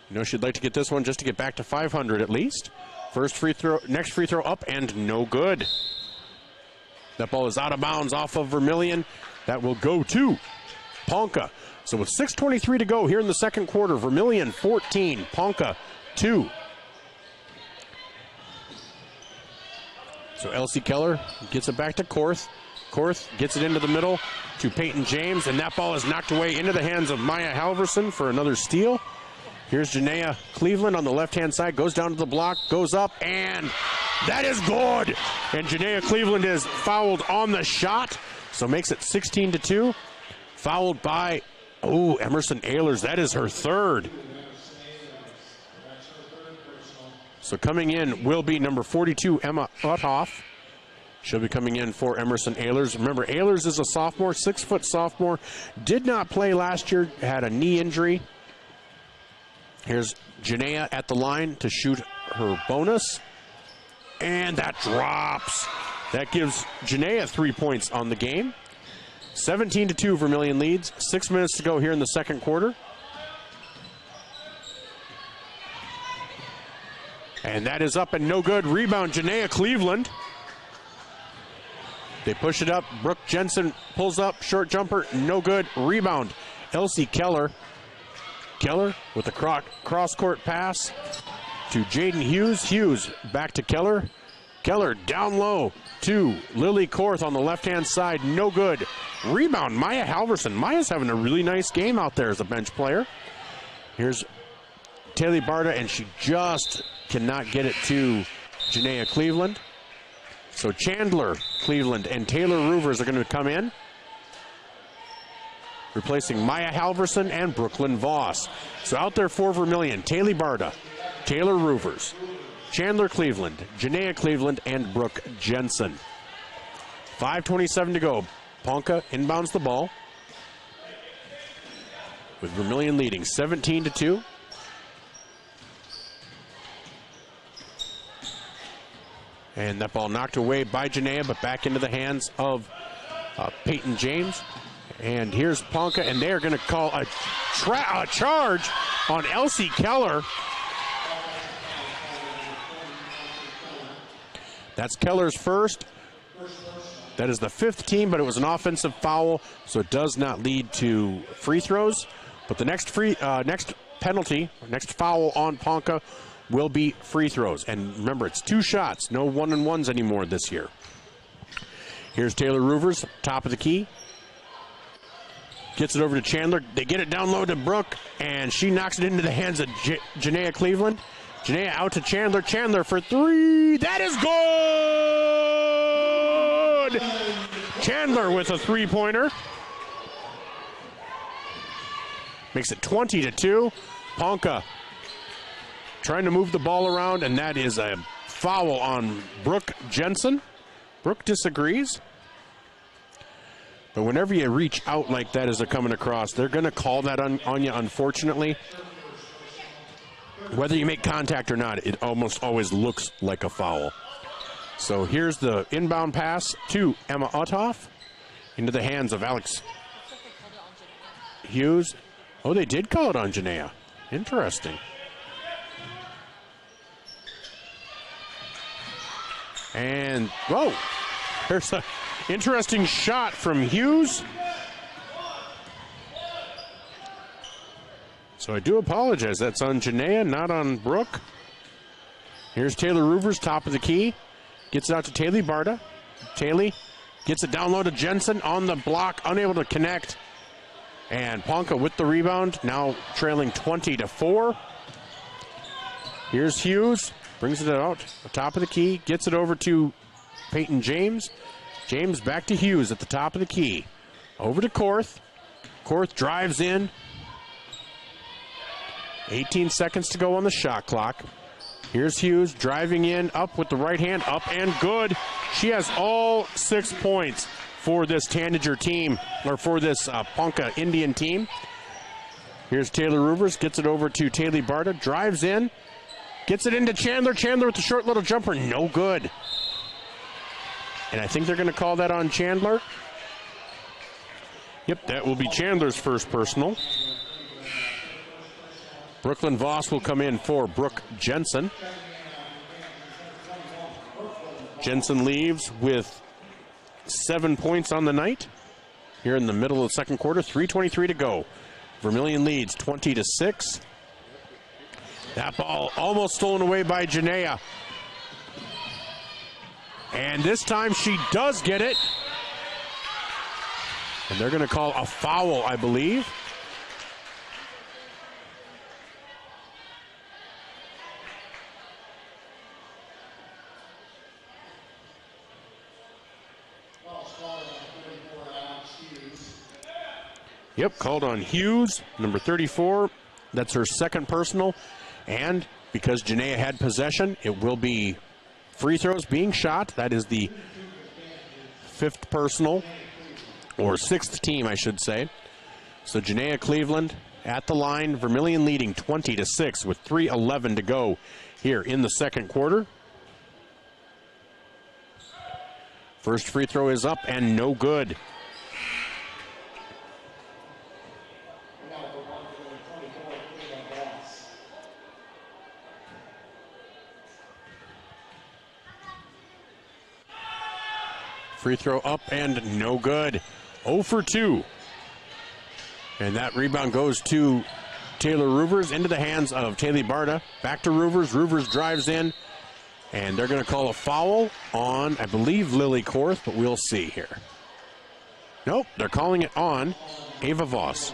You know, she'd like to get this one just to get back to 500 at least. First free throw, next free throw up and no good. That ball is out of bounds off of Vermillion. That will go to Ponca. So with 6:23 to go here in the second quarter, Vermillion 14, Ponca 2. So Elsie Keller gets it back to Korth. Korth gets it into the middle to Peyton James, and that ball is knocked away into the hands of Maya Halverson for another steal. Here's Janaea Cleveland on the left-hand side, goes down to the block, goes up, and that is good. And Janaea Cleveland is fouled on the shot, so makes it 16-2. Fouled by, Emerson Ehlers. That is her 3rd. So coming in will be number 42, Emma Uthoff. She'll be coming in for Emerson Ehlers. Remember, Ehlers is a sophomore, 6-foot sophomore. Did not play last year, had a knee injury. Here's Janaea at the line to shoot her bonus. And that drops. That gives Janaea 3 points on the game. 17-2, Vermillion leads. 6 minutes to go here in the second quarter. And that is up and no good. Rebound, Janaea Cleveland. They push it up. Brook Jensen pulls up. Short jumper, no good. Rebound, Elsie Keller. Keller with a cross-court pass to Jaden Hughes. Hughes back to Keller. Keller down low to Lily Korth on the left-hand side. No good. Rebound, Maya Halverson. Maya's having a really nice game out there as a bench player. Here's Taylor Barta, and she just cannot get it to Janaea Cleveland. So Chandler Cleveland and Taylor Roovers are going to come in, replacing Maya Halverson and Brooklyn Voss. So out there for Vermillion, Taylor Barta, Taylor Roovers, Chandler Cleveland, Janaea Cleveland, and Brook Jensen. 5:27 to go. Ponca inbounds the ball, with Vermillion leading 17-2. And that ball knocked away by Janaea, but back into the hands of Peyton James. And here's Ponca, and they're going to call a charge on Elsie Keller. That's Keller's first. That is the 5th team, but it was an offensive foul, so it does not lead to free throws. But the next penalty, next foul on Ponca will be free throws. And remember, it's 2 shots, no 1-and-1s anymore this year. Here's Taylor Roovers, top of the key. Gets it over to Chandler. They get it down low to Brooke, and she knocks it into the hands of Janaea Cleveland. Janaea out to Chandler. Chandler for 3. That is good! Chandler with a 3-pointer. Makes it 20-2. Ponca trying to move the ball around, and that is a foul on Brook Jensen. Brooke disagrees. But whenever you reach out like that as they're coming across, they're going to call that on you, unfortunately. Whether you make contact or not, it almost always looks like a foul. So here's the inbound pass to Emma Uthoff into the hands of Alex Hughes. Oh, they did call it on Janaea. Interesting. And, whoa, there's an interesting shot from Hughes. So I do apologize. That's on Janaea, not on Brooke. Here's Taylor Roovers, top of the key. Gets it out to Taylor Barta. Taylor gets it down low to Jensen on the block, unable to connect. And Ponca with the rebound, now trailing 20-4. Here's Hughes, brings it out, top of the key, gets it over to Peyton James. James back to Hughes at the top of the key. Over to Korth. Korth drives in. 18 seconds to go on the shot clock. Here's Hughes driving in, up with the right hand, up and good. She has all 6 points for this Tanager team, or for this Ponca Indian team. Here's Taylor Roovers, gets it over to Taylor Barta, drives in, gets it into Chandler. Chandler with the short little jumper, no good. And I think they're going to call that on Chandler. Yep, that will be Chandler's first personal. Brooklyn Voss will come in for Brook Jensen. Jensen leaves with 7 points on the night. Here in the middle of the second quarter, 3:23 to go. Vermilion leads 20-6. That ball almost stolen away by Janaea. And this time she does get it. And they're going to call a foul, I believe. Yep, called on Hughes, number 34. That's her second personal. And because Janaea had possession, it will be free throws being shot. That is the 5th personal, or 6th team, I should say. So Janaea Cleveland at the line. Vermilion leading 20-6 with 3:11 to go here in the second quarter. First free throw is up and no good. Free throw up and no good. 0 for 2. And that rebound goes to Taylor Roovers into the hands of Taylor Barta. Back to Roovers. Roovers drives in. And they're going to call a foul on, I believe, Lily Korth, but we'll see here. Nope, they're calling it on Ava Voss.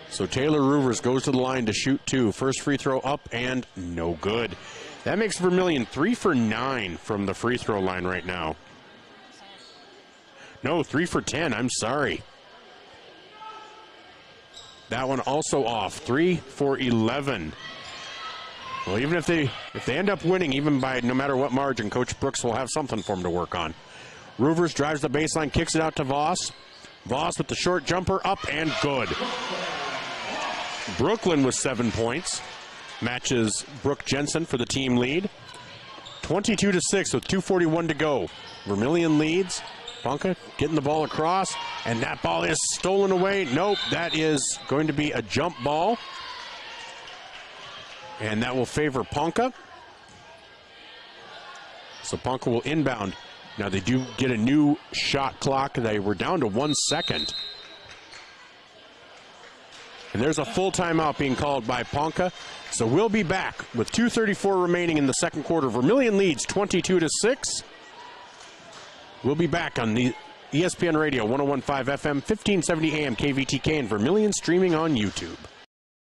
So Taylor Roovers goes to the line to shoot 2. First free throw up and no good. That makes Vermilion 3 for 9 from the free throw line right now. No, 3 for 10, I'm sorry. That one also off, 3 for 11. Well, even if they end up winning, even by no matter what margin, Coach Brooks will have something for them to work on. Roovers drives the baseline, kicks it out to Voss. Voss with the short jumper, up and good. Brooklyn with 7 points. Matches Brook Jensen for the team lead. 22-6 with 2:41 to go. Vermilion leads. Ponca getting the ball across, and that ball is stolen away. Nope, that is going to be a jump ball. And that will favor Ponca. So Ponca will inbound Now they do get a new shot clock. They were down to 1 second. And there's a full timeout being called by Ponca. So we'll be back with 2:34 remaining in the second quarter. Vermilion leads 22-6. We'll be back on the ESPN Radio 101.5 FM, 1570 AM KVTK, and Vermilion streaming on YouTube.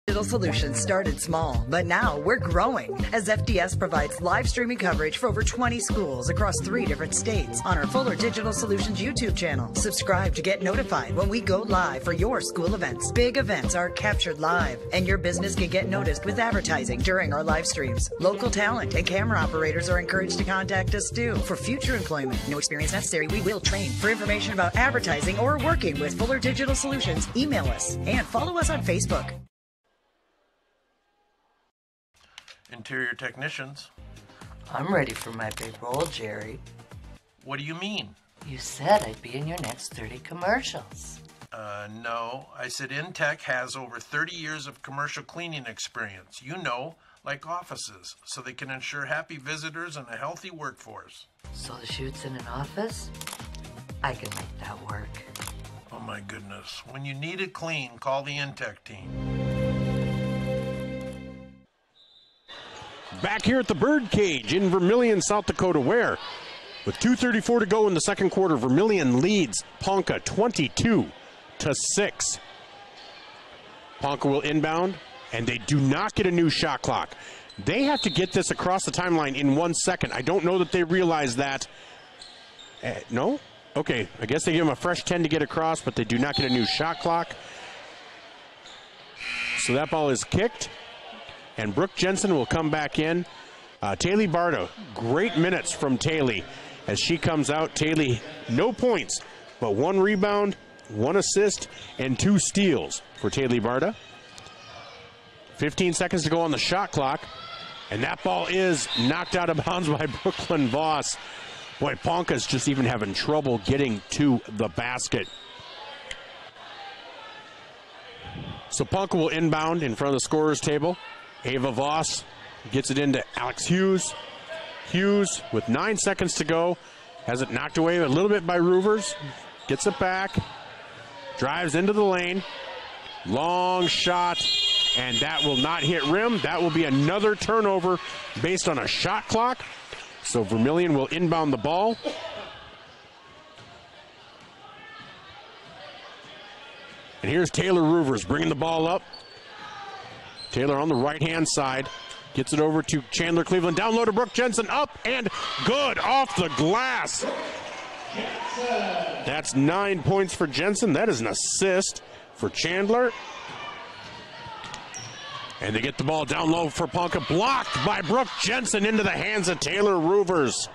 Digital Solutions started small, but now we're growing as FDS provides live streaming coverage for over 20 schools across 3 different states on our Fuller Digital Solutions YouTube channel. Subscribe to get notified when we go live for your school events. Big events are captured live, and your business can get noticed with advertising during our live streams. Local talent and camera operators are encouraged to contact us too for future employment. No experience necessary. We will train. For information about advertising or working with Fuller Digital Solutions, email us and follow us on Facebook. Interior technicians. I'm ready for my big role, Jerry. What do you mean? You said I'd be in your next 30 commercials. No. I said Intech has over 30 years of commercial cleaning experience. You know, like offices, so they can ensure happy visitors and a healthy workforce. So the shoot's in an office? I can make that work. Oh my goodness. When you need it clean, call the Intech team. Back here at the Birdcage in Vermilion, South Dakota, where with 2:34 to go in the second quarter, Vermilion leads Ponca 22-6. Ponca will inbound, and they do not get a new shot clock. They have to get this across the timeline in 1 second. I don't know that they realize that. No? Okay, I guess they give them a fresh 10 to get across, but they do not get a new shot clock. So that ball is kicked. And Brook Jensen will come back in. Taylor Barta, great minutes from Taylor as she comes out. Taylor, no points, but 1 rebound, 1 assist, and 2 steals for Taylor Barta. 15 seconds to go on the shot clock, and that ball is knocked out of bounds by Brooklyn Voss. Boy, Ponca's just even having trouble getting to the basket. So Ponca will inbound in front of the scorer's table. Ava Voss gets it into Alex Hughes. Hughes, with 9 seconds to go, has it knocked away a little bit by Roovers. Gets it back. Drives into the lane. Long shot, and that will not hit rim. That will be another turnover based on a shot clock. So Vermilion will inbound the ball. And here's Taylor Roovers bringing the ball up. Taylor on the right-hand side. Gets it over to Chandler Cleveland. Down low to Brook Jensen. Up and good off the glass. That's 9 points for Jensen. That is an assist for Chandler. And they get the ball down low for Ponca. Blocked by Brook Jensen into the hands of Taylor Roovers.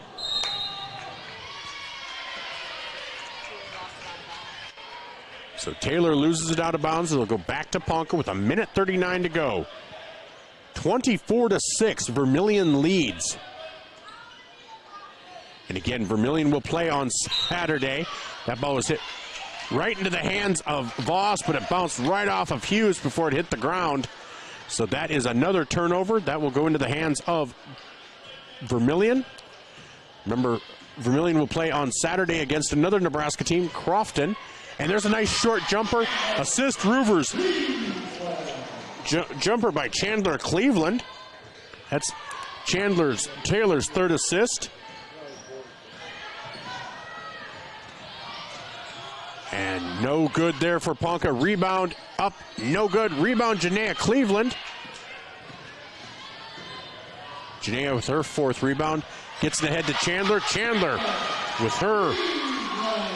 So Taylor loses it out of bounds. It'll go back to Ponca with 1:39 to go. 24-6, Vermilion leads. And again, Vermilion will play on Saturday. That ball was hit right into the hands of Voss, but it bounced right off of Hughes before it hit the ground. So that is another turnover. That will go into the hands of Vermilion. Remember, Vermilion will play on Saturday against another Nebraska team, Crofton. And there's a nice short jumper. Assist Roovers. Jumper by Chandler Cleveland. That's Taylor's third assist. And no good there for Ponca. Rebound up, no good. Rebound, Janaea Cleveland. Janaea with her 4th rebound. Gets it ahead to Chandler. Chandler with her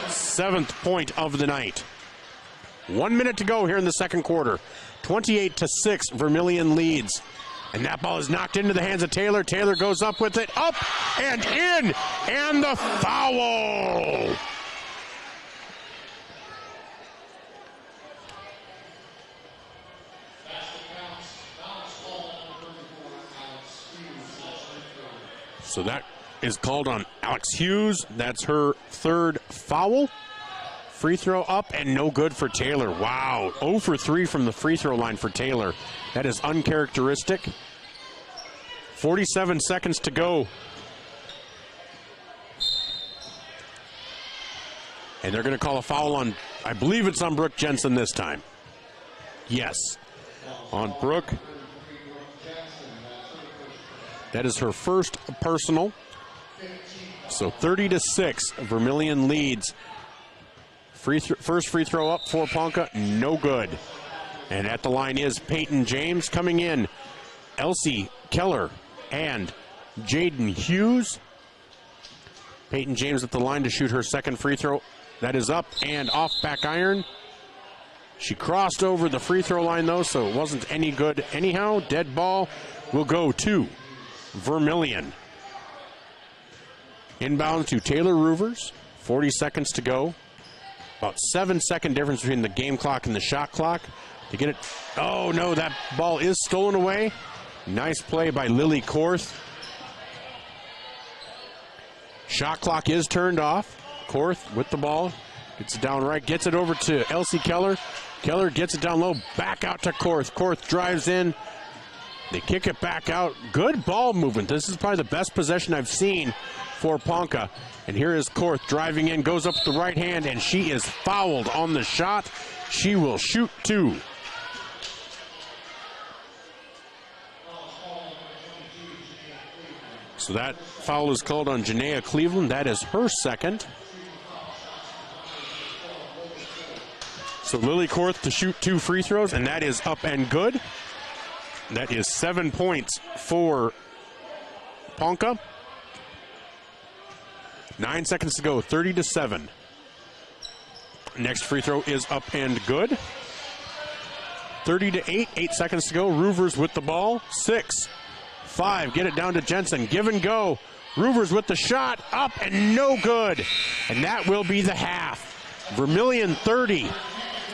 7th point of the night. 1 minute to go here in the second quarter. 28-6, Vermilion leads. And that ball is knocked into the hands of Taylor. Taylor goes up with it, up and in, and the foul. So that is called on Alex Hughes. That's her 3rd foul. Free throw up and no good for Taylor. Wow, 0 for 3 from the free throw line for Taylor. That is uncharacteristic. 47 seconds to go. And they're going to call a foul on, I believe it's on Brook Jensen this time. Yes, on Brook. That is her first personal. So 30-6, Vermilion leads. First free throw up for Ponca, no good. And at the line is Peyton James coming in. Elsie Keller and Jaden Hughes. Peyton James at the line to shoot her second free throw. That is up and off back iron. She crossed over the free throw line though, so it wasn't any good anyhow. Dead ball will go to Vermilion. Inbound to Taylor Roovers. 40 seconds to go. About 7-second difference between the game clock and the shot clock. To get it. Oh no, that ball is stolen away. Nice play by Lily Korth. Shot clock is turned off. Korth with the ball. Gets it down right. Gets it over to Elsie Keller. Keller gets it down low. Back out to Korth. Korth drives in. They kick it back out. Good ball movement. This is probably the best possession I've seen for Ponca. And here is Korth driving in. Goes up with the right hand. And she is fouled on the shot. She will shoot two. So that foul is called on Janaea Cleveland. That is her second. So Lily Korth to shoot two free throws, and that is up and good. That is 7 points for Ponca. 9 seconds to go, 30-7. Next free throw is up and good. 30-8, 8 seconds to go. Roovers with the ball. 6, 5, get it down to Jensen. Give and go. Roovers with the shot. Up and no good. And that will be the half. Vermilion 30.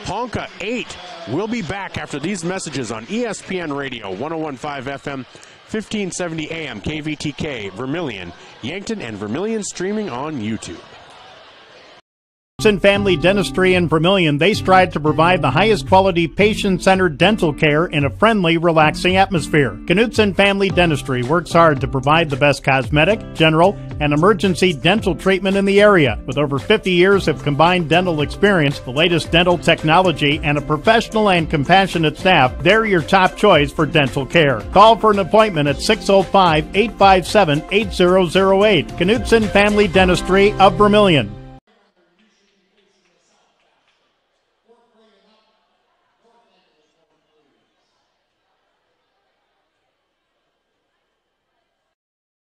Ponca 8. We'll be back after these messages on ESPN Radio, 101.5 FM, 1570 AM, KVTK, Vermilion, Yankton, and Vermilion streaming on YouTube. In Family Dentistry in Vermilion, they strive to provide the highest quality patient-centered dental care in a friendly, relaxing atmosphere. Knutson Family Dentistry works hard to provide the best cosmetic, general, and emergency dental treatment in the area. With over 50 years of combined dental experience, the latest dental technology, and a professional and compassionate staff, they're your top choice for dental care. Call for an appointment at 605-857-8008. Knutson Family Dentistry of Vermilion.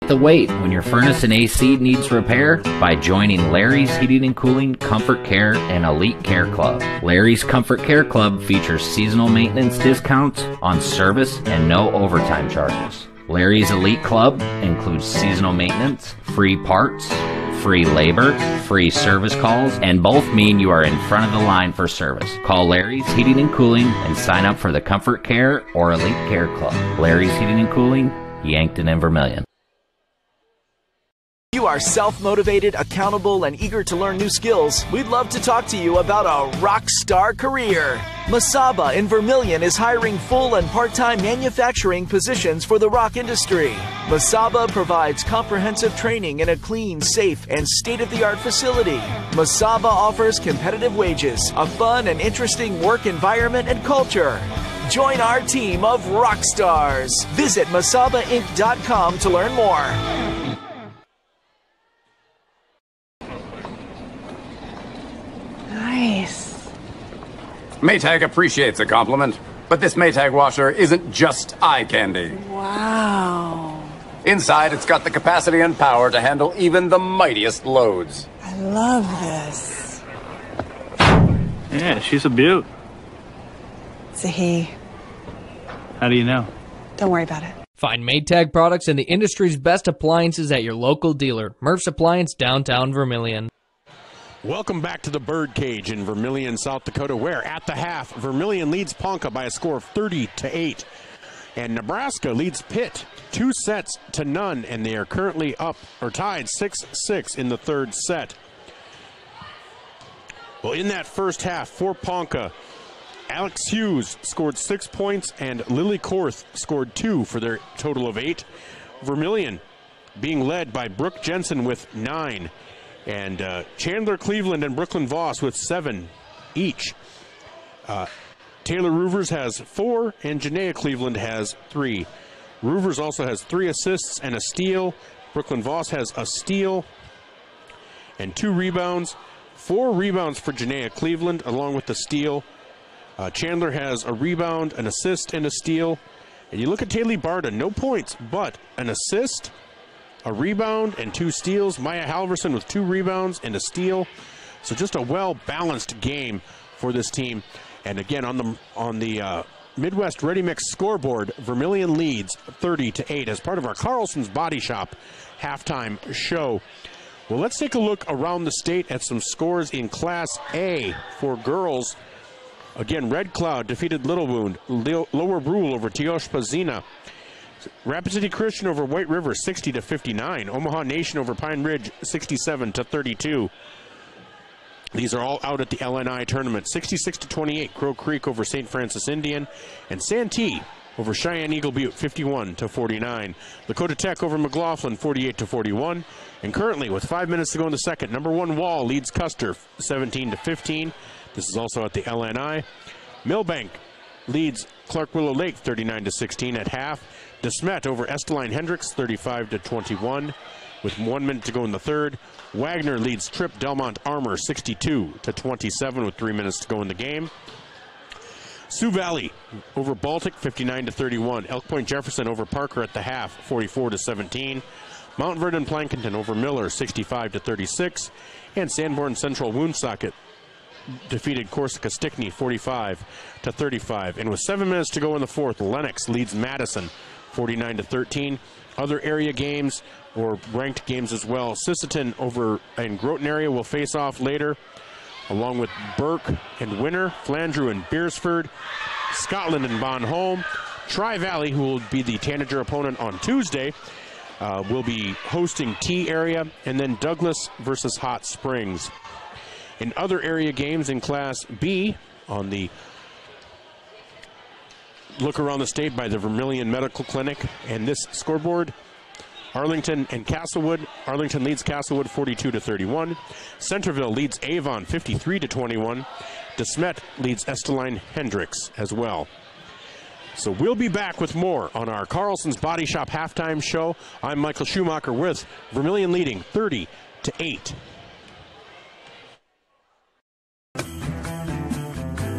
The wait when your furnace and AC needs repair by joining Larry's Heating and Cooling, Comfort Care, and Elite Care Club. Larry's Comfort Care Club features seasonal maintenance discounts on service and no overtime charges. Larry's Elite Club includes seasonal maintenance, free parts, free labor, free service calls, and both mean you are in front of the line for service. Call Larry's Heating and Cooling and sign up for the Comfort Care or Elite Care Club. Larry's Heating and Cooling, Yankton and Vermilion. You are self-motivated, accountable, and eager to learn new skills. We'd love to talk to you about a rock star career. Masaba in Vermilion is hiring full and part-time manufacturing positions for the rock industry. Masaba provides comprehensive training in a clean, safe, and state-of-the-art facility. Masaba offers competitive wages, a fun and interesting work environment and culture. Join our team of rock stars. Visit masabainc.com to learn more. Nice. Maytag appreciates a compliment, but this Maytag washer isn't just eye candy. Wow. Inside, it's got the capacity and power to handle even the mightiest loads. I love this. Yeah, she's a beaut. It's a he. How do you know? Don't worry about it. Find Maytag products and the industry's best appliances at your local dealer. Murph's Appliance, downtown Vermilion. Welcome back to the Birdcage in Vermilion, South Dakota, where at the half, Vermilion leads Ponca by a score of 30-8. And Nebraska leads Pitt 2-0, and they are currently up or tied 6-6 in the third set. Well, in that first half for Ponca, Alex Hughes scored 6 points and Lily Korth scored 2 for their total of 8. Vermilion being led by Brook Jensen with 9. And Chandler Cleveland and Brooklyn Voss with 7 each. Taylor Roovers has 4, and Janaea Cleveland has 3. Roovers also has 3 assists and a steal. Brooklyn Voss has a steal and 2 rebounds. 4 rebounds for Janaea Cleveland, along with the steal. Chandler has a rebound, an assist, and a steal. And you look at Taylor Barta, no points, but an assist, a rebound, and 2 steals. Maya Halverson with 2 rebounds and a steal. So just a well-balanced game for this team. And again, on the Midwest Ready Mix scoreboard, Vermilion leads 30-8 as part of our Carlson's Body Shop halftime show. Well, let's take a look around the state at some scores in Class A for girls. Again, Red Cloud defeated Little Wound. Lower Brule over Teoshpazina. Rapid City Christian over White River 60-59. Omaha Nation over Pine Ridge 67-32. These are all out at the LNI tournament. 66-28, Crow Creek over St. Francis Indian. And Santee over Cheyenne Eagle Butte 51-49. Lakota Tech over McLaughlin 48-41. And currently, with 5 minutes to go in the second, number 1 Wall leads Custer 17-15. This is also at the LNI. Millbank leads Clark Willow Lake 39-16 at half. DeSmet over Esteline Hendricks 35-21 with 1 minute to go in the third. Wagner leads Tripp Delmont Armor 62-27 with 3 minutes to go in the game. Sioux Valley over Baltic 59-31. Elk Point Jefferson over Parker at the half 44-17. Mount Vernon Plankinton over Miller 65-36. And Sanborn Central Woonsocket defeated Corsica Stickney 45-35. And with 7 minutes to go in the fourth, Lennox leads Madison 49-13. Other area games or ranked games as well. Sisseton over and Groton area will face off later, along with Burke and Winter, Flandreau and Beersford, Scotland and Bon Holm. Tri-Valley, who will be the Tanager opponent on Tuesday, will be hosting T area, and then Douglas versus Hot Springs. In other area games in Class B, on the look around the state by the Vermilion Medical Clinic, and this scoreboard, Arlington and Castlewood. Arlington leads Castlewood 42-31. Centerville leads Avon 53-21. DeSmet leads Esteline Hendricks as well. So we'll be back with more on our Carlson's Body Shop halftime show. I'm Michael Schumacher with Vermilion leading 30-8.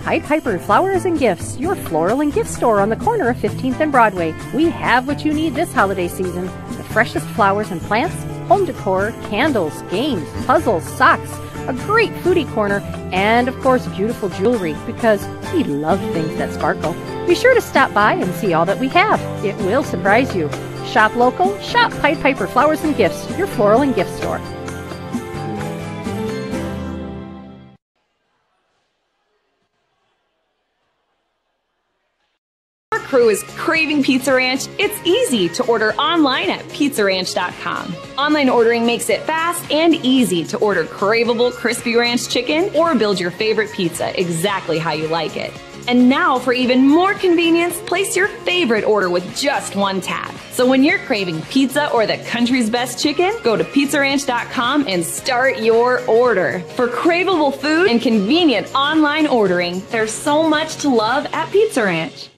Pied Piper Flowers and Gifts, your floral and gift store on the corner of 15th and Broadway. We have what you need this holiday season. The freshest flowers and plants, home decor, candles, games, puzzles, socks, a great foodie corner, and of course beautiful jewelry, because we love things that sparkle. Be sure to stop by and see all that we have. It will surprise you. Shop local, shop Pied Piper Flowers and Gifts, your floral and gift store. Crew is craving Pizza Ranch, it's easy to order online at pizzaranch.com. Online ordering makes it fast and easy to order craveable crispy ranch chicken or build your favorite pizza exactly how you like it. And now, for even more convenience, place your favorite order with just one tap. So when you're craving pizza or the country's best chicken, go to pizzaranch.com and start your order. For craveable food and convenient online ordering, there's so much to love at Pizza Ranch.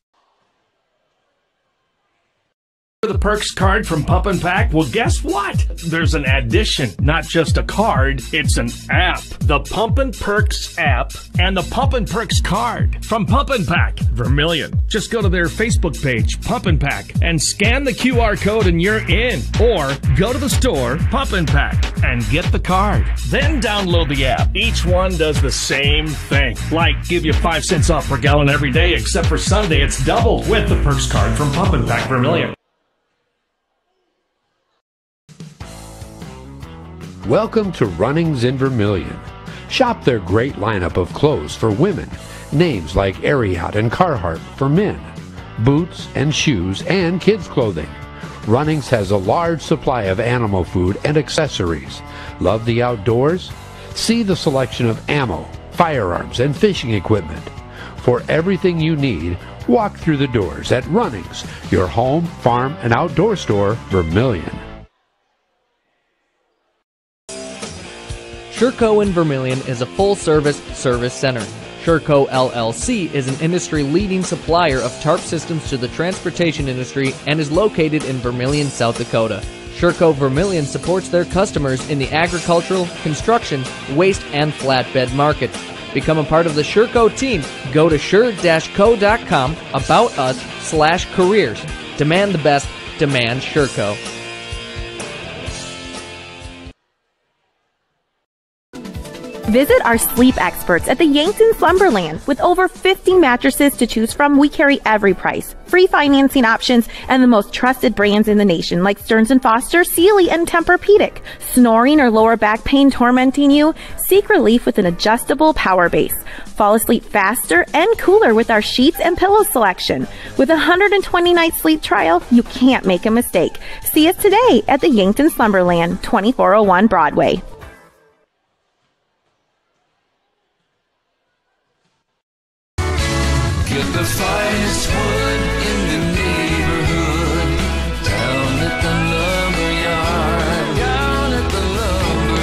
The Perks card from Pump and Pack? Well, guess what? There's an addition, not just a card, it's an app. The Pump and Perks app and the Pump and Perks card from Pump and Pack, Vermilion. Just go to their Facebook page, Pump and Pack, and scan the QR code and you're in. Or go to the store, Pump and Pack, and get the card. Then download the app. Each one does the same thing. Like give you 5 cents off per gallon every day, except for Sunday it's doubled with the Perks card from Pump and Pack, Vermilion. Welcome to Runnings in Vermilion. Shop their great lineup of clothes for women, names like Ariat and Carhartt for men, boots and shoes and kids' clothing. Runnings has a large supply of animal food and accessories. Love the outdoors? See the selection of ammo, firearms, and fishing equipment. For everything you need, walk through the doors at Runnings, your home, farm, and outdoor store, Vermilion. Sherco in Vermilion is a full-service service center. Sherco LLC is an industry-leading supplier of tarp systems to the transportation industry and is located in Vermilion, South Dakota. Sherco Vermilion supports their customers in the agricultural, construction, waste, and flatbed markets. Become a part of the Sherco team. Go to sure-co.com, about us/careers. Demand the best. Demand Sherco. Visit our sleep experts at the Yankton Slumberland. With over 50 mattresses to choose from, we carry every price, free financing options, and the most trusted brands in the nation like Stearns & Foster, Sealy, and Tempur-Pedic. Snoring or lower back pain tormenting you? Seek relief with an adjustable power base. Fall asleep faster and cooler with our sheets and pillow selection. With a 120-night sleep trial, you can't make a mistake. See us today at the Yankton Slumberland, 2401 Broadway. Get the finest wood in the neighborhood. Down at the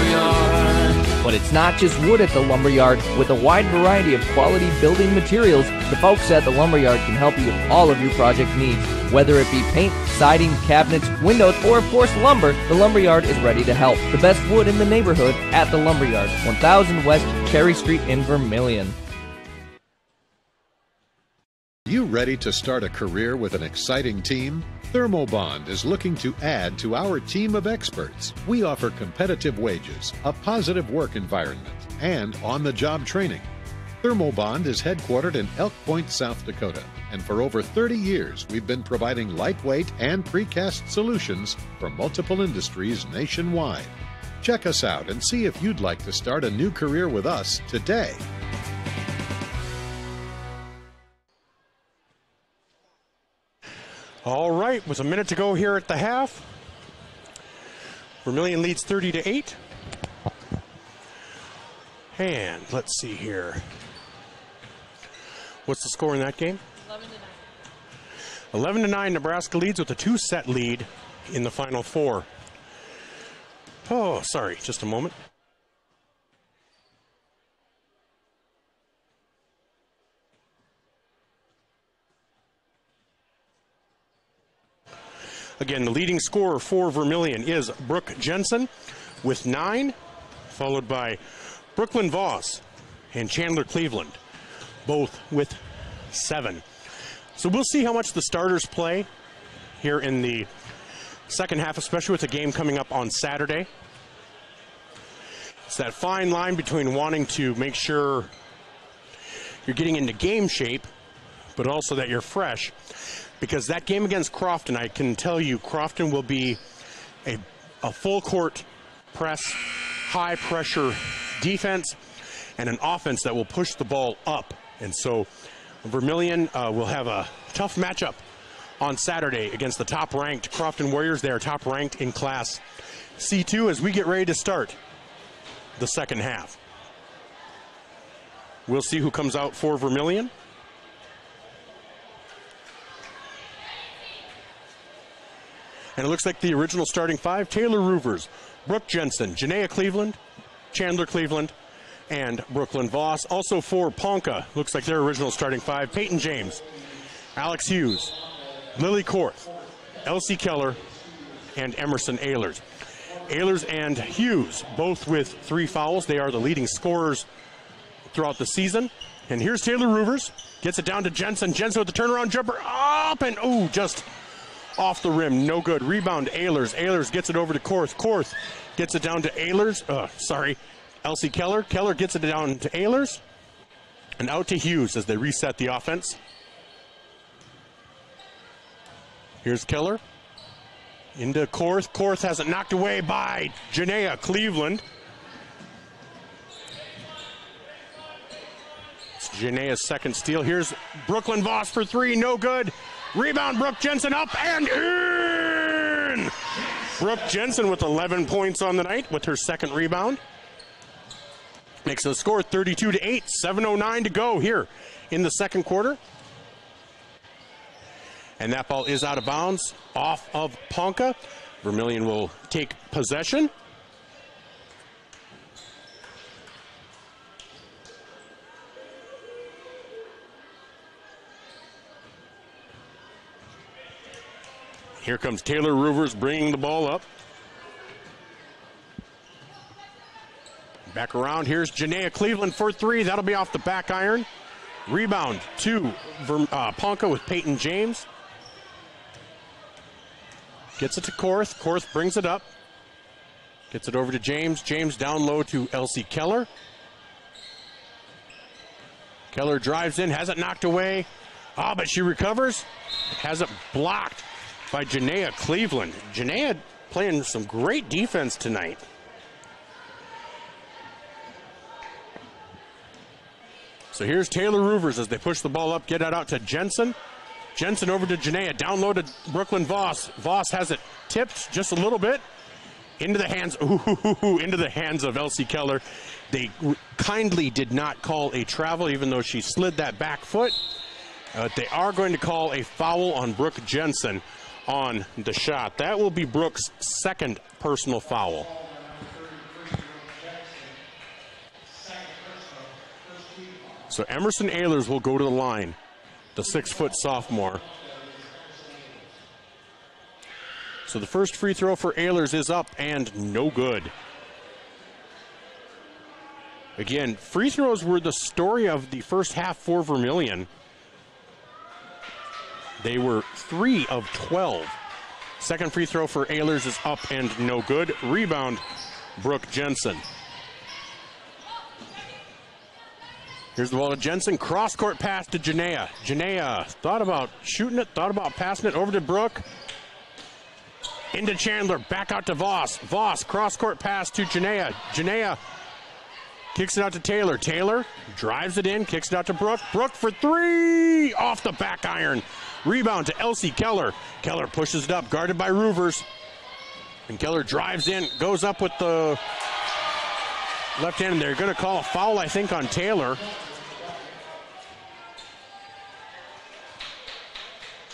lumberyard. But it's not just wood at the lumberyard. With a wide variety of quality building materials, the folks at the lumberyard can help you with all of your project needs. Whether it be paint, siding, cabinets, windows, or of course lumber, the lumberyard is ready to help. The best wood in the neighborhood at the lumberyard, 1000 West Cherry Street in Vermilion. You ready to start a career with an exciting team? Thermobond is looking to add to our team of experts. We offer competitive wages, a positive work environment, and on-the-job training. Thermobond is headquartered in Elk Point, South Dakota, and for over 30 years we've been providing lightweight and precast solutions for multiple industries nationwide. Check us out and see if you'd like to start a new career with us today. All right, with a minute to go here at the half, Vermilion leads 30-8. And let's see here. What's the score in that game? 11-9. 11-9, Nebraska leads with a 2-set lead in the Final Four. Oh, sorry, just a moment. Again, the leading scorer for Vermilion is Brook Jensen with 9, followed by Brooklyn Voss and Chandler Cleveland, both with 7. So we'll see how much the starters play here in the second half, especially with the game coming up on Saturday. It's that fine line between wanting to make sure you're getting into game shape, but also that you're fresh. Because that game against Crofton, I can tell you, Crofton will be a full court press, high pressure defense, and an offense that will push the ball up. And so Vermilion will have a tough matchup on Saturday against the top-ranked Crofton Warriors. They are top-ranked in Class C2 as we get ready to start the second half. We'll see who comes out for Vermilion. And it looks like the original starting 5, Taylor Roovers, Brook Jensen, Janaea Cleveland, Chandler Cleveland, and Brooklyn Voss. Also for Ponca, looks like their original starting 5, Peyton James, Alex Hughes, Lily Korth, Elsie Keller, and Emerson Ehlers. Ehlers and Hughes, both with 3 fouls. They are the leading scorers throughout the season. And here's Taylor Roovers, gets it down to Jensen. Jensen with the turnaround jumper, up and ooh, just off the rim, no good. Rebound, Ehlers. Ehlers gets it over to Korth. Korth gets it down to Ehlers. Elsie Keller. Keller gets it down to Ehlers. And out to Hughes as they reset the offense. Here's Keller. Into Korth. Korth has it knocked away by Janaea Cleveland. It's Janaea's second steal. Here's Brooklyn Voss for 3, no good. Rebound, Brook Jensen up and in! Brook Jensen with 11 points on the night with her second rebound. Makes the score 32-8, 7:09 to go here in the second quarter. And that ball is out of bounds off of Ponca. Vermilion will take possession. Here comes Taylor Rivers bringing the ball up. Back around. Here's Janaea Cleveland for three. That'll be off the back iron. Rebound to Ponca with Peyton James. Gets it to Korth. Korth brings it up. Gets it over to James. James down low to Elsie Keller. Keller drives in, has it knocked away. But she recovers. Has it blocked by Janaea Cleveland. Janaea playing some great defense tonight. So here's Taylor Rivers as they push the ball up, get it out to Jensen. Jensen over to Janaea, down low to Brooklyn Voss. Voss has it tipped just a little bit. Into the hands of Elsie Keller. They kindly did not call a travel, even though she slid that back foot. They are going to call a foul on Brook Jensen on the shot. That will be Brook's second personal foul. So Emerson Ehlers will go to the line, the 6-foot sophomore. So the first free throw for Ehlers is up and no good. Again, free throws were the story of the first half for Vermilion. They were 3 of 12. Second free throw for Ehlers is up and no good. Rebound, Brook Jensen. Here's the ball to Jensen. Cross-court pass to Janaea. Janaea thought about shooting it, thought about passing it over to Brook. Into Chandler, back out to Voss. Voss, cross-court pass to Janaea. Janaea kicks it out to Taylor. Taylor drives it in, kicks it out to Brook. Brook for three, off the back iron. Rebound to Elsie Keller. Keller pushes it up, guarded by Rivers. And Keller drives in, goes up with the left hand. They're going to call a foul, I think, on Taylor.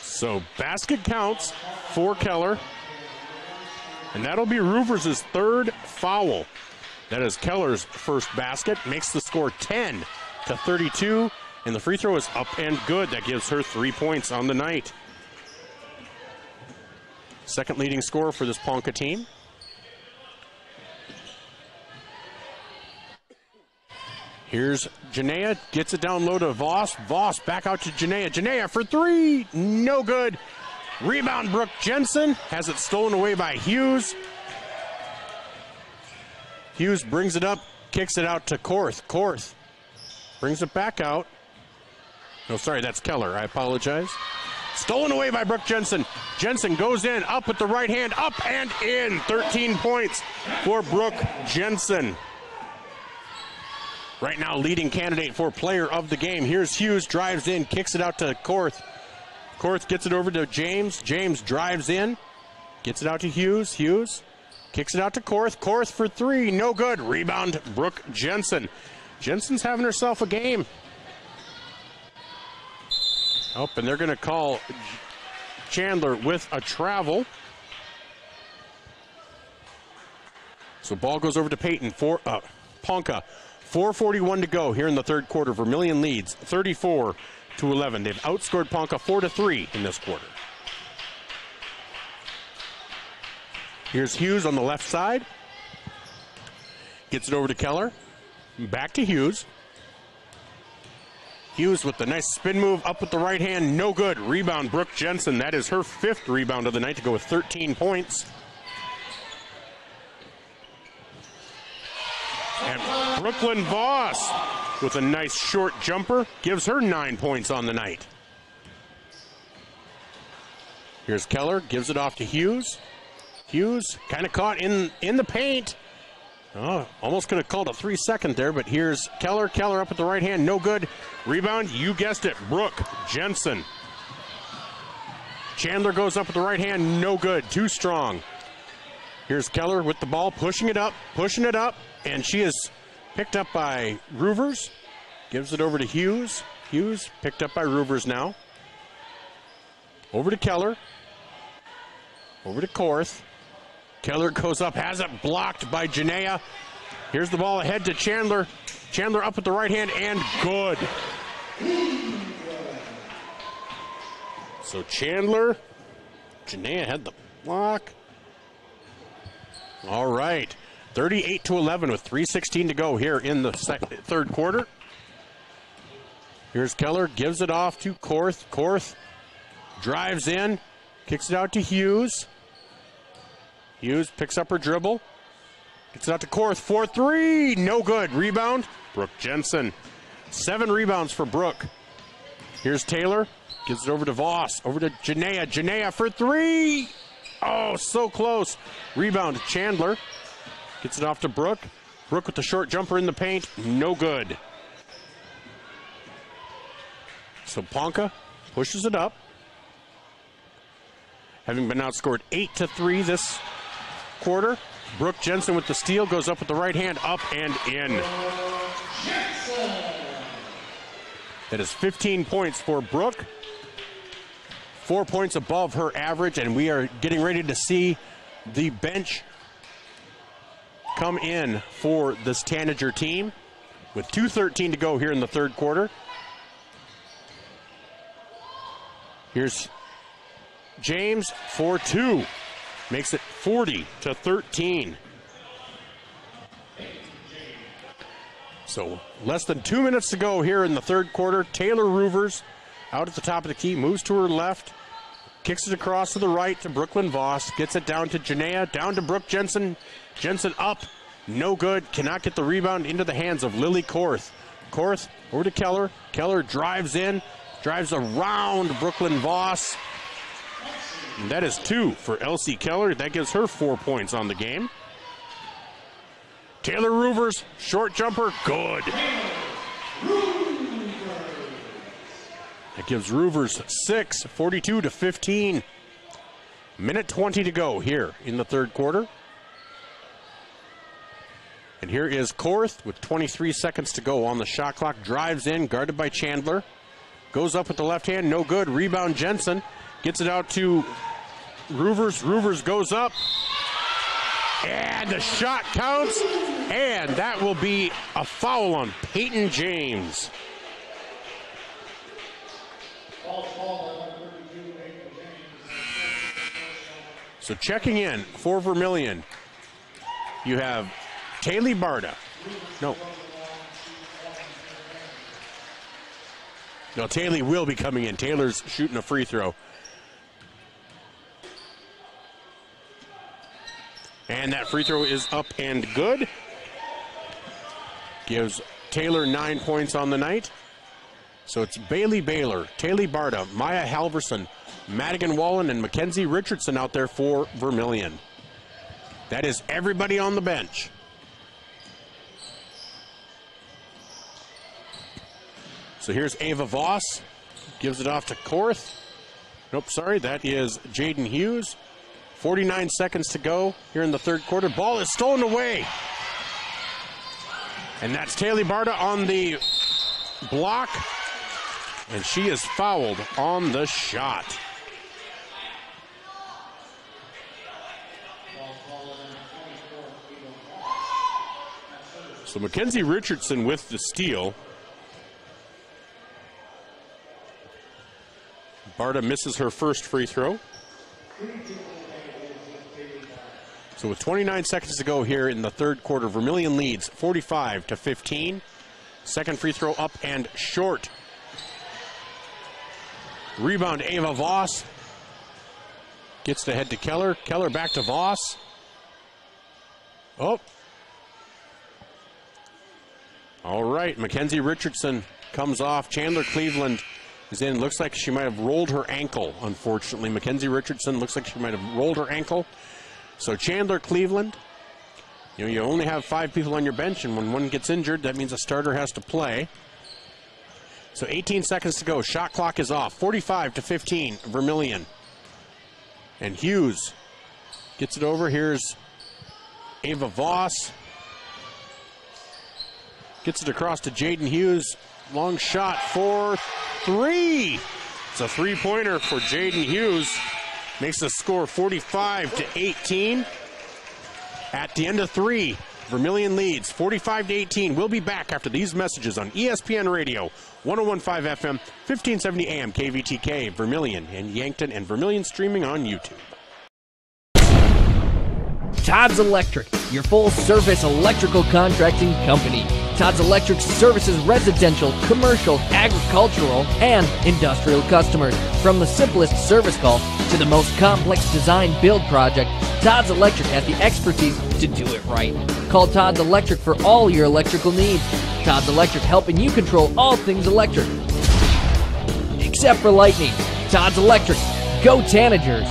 So basket counts for Keller. And that'll be Rivers' third foul. That is Keller's first basket. Makes the score 10-32. And the free throw is up and good. That gives her 3 points on the night. Second leading scorer for this Ponca team. Here's Janaea, gets it down low to Voss. Voss back out to Janaea. Janaea for three, no good. Rebound, Brook Jensen, has it stolen away by Hughes. Hughes brings it up, kicks it out to Korth. Korth brings it back out. No, sorry, that's Keller, I apologize. Stolen away by Brook Jensen. Jensen goes in, up with the right hand, up and in. 13 points for Brook Jensen. Right now, leading candidate for player of the game. Here's Hughes, drives in, kicks it out to Korth. Korth gets it over to James. James drives in, gets it out to Hughes. Hughes kicks it out to Korth. Korth for three, no good. Rebound, Brook Jensen. Jensen's having herself a game. Oh, and they're going to call Chandler with a travel. So ball goes over to Peyton for Ponca. 4:41 to go here in the third quarter. Vermilion leads 34-11. They've outscored Ponca 4-3 in this quarter. Here's Hughes on the left side. Gets it over to Keller. Back to Hughes. Hughes with the nice spin move up with the right hand. No good. Rebound, Brook Jensen. That is her fifth rebound of the night to go with 13 points. And Brooklyn Voss with a nice short jumper gives her 9 points on the night. Here's Keller, gives it off to Hughes. Hughes kind of caught in the paint. Oh, almost could have called a 3-second there, but here's Keller. Keller up at the right hand, no good. Rebound, you guessed it, Brook Jensen. Chandler goes up with the right hand, no good, too strong. Here's Keller with the ball, pushing it up, and she is picked up by Rivers. Gives it over to Hughes. Hughes picked up by Rivers now. Over to Keller. Over to Korth. Keller goes up, has it blocked by Janaea. Here's the ball ahead to Chandler. Chandler up with the right hand, and good. So Chandler Janaea had the block. All right. 38-11 with 3:16 to go here in the third quarter. Here's Keller, gives it off to Korth. Korth drives in, kicks it out to Hughes. Hughes picks up her dribble, gets it out to Korth. 4-3, no good. Rebound, Brook Jensen. 7 rebounds for Brook. Here's Taylor, gives it over to Voss, over to Janaea. Janaea for 3. Oh, so close. Rebound, Chandler. Gets it off to Brook. Brook with the short jumper in the paint. No good. So Ponca pushes it up. Having been outscored 8-3 this quarter. Brook Jensen with the steal. Goes up with the right hand. Up and in. That is 15 points for Brook. 4 points above her average. And we are getting ready to see the bench come in for this Tanager team with 2:13 to go here in the third quarter. Here's James for 2. Makes it 40-13. So less than 2 minutes to go here in the third quarter. Taylor Roovers out at the top of the key, moves to her left, kicks it across to the right to Brooklyn Voss, gets it down to Janaea, down to Brook Jensen. Jensen up, no good, cannot get the rebound into the hands of Lily Korth. Korth over to Keller. Keller drives in, drives around Brooklyn Voss. And that is 2 for Elsie Keller. That gives her 4 points on the game. Taylor Roovers, short jumper, good. That gives Roovers 6, 42-15. Minute 20 to go here in the third quarter. And here is Korth with 23 seconds to go on the shot clock. Drives in, guarded by Chandler. Goes up with the left hand, no good. Rebound Jensen. Gets it out to Roovers. Roovers goes up. And the shot counts. And that will be a foul on Peyton James. So checking in for Vermilion, you have Taylor Barta. No, Taylor will be coming in. Taylor's shooting a free throw. And that free throw is up and good. Gives Taylor 9 points on the night. So it's Bailey Baylor, Taylor Barta, Maya Halverson, Madigan Wallen, and Mackenzie Richardson out there for Vermilion. That is everybody on the bench. So here's Ava Voss. Gives it off to Korth. Nope, sorry, that is Jaden Hughes. 49 seconds to go here in the third quarter. Ball is stolen away. And that's Taylor Barta on the block. And she is fouled on the shot. So Mackenzie Richardson with the steal. Barta misses her first free throw. So with 29 seconds to go here in the third quarter, Vermilion leads 45-15. Second free throw up and short. Rebound, Ava Voss. Gets the head to Keller. Keller back to Voss. Oh. All right, Mackenzie Richardson comes off. Chandler Cleveland is in. Looks like she might have rolled her ankle, unfortunately. Mackenzie Richardson looks like she might have rolled her ankle. So Chandler Cleveland, you only have 5 people on your bench, and when one gets injured, that means a starter has to play. So 18 seconds to go. Shot clock is off. 45-15, Vermilion. And Hughes gets it over. Here's Ava Voss. Gets it across to Jaden Hughes. Long shot for 3. It's a three-pointer for Jaden Hughes. Makes the score 45-18. At the end of 3, Vermilion leads 45-18. We'll be back after these messages on ESPN Radio, 101.5 FM, 1570 AM, KVTK, Vermilion and Yankton, and Vermilion streaming on YouTube. Todd's Electric, your full-service electrical contracting company. Todd's Electric services residential, commercial, agricultural, and industrial customers. From the simplest service call to the most complex design build project, Todd's Electric has the expertise to do it right. Call Todd's Electric for all your electrical needs. Todd's Electric, helping you control all things electric. Except for lightning. Todd's Electric. Go Tanagers.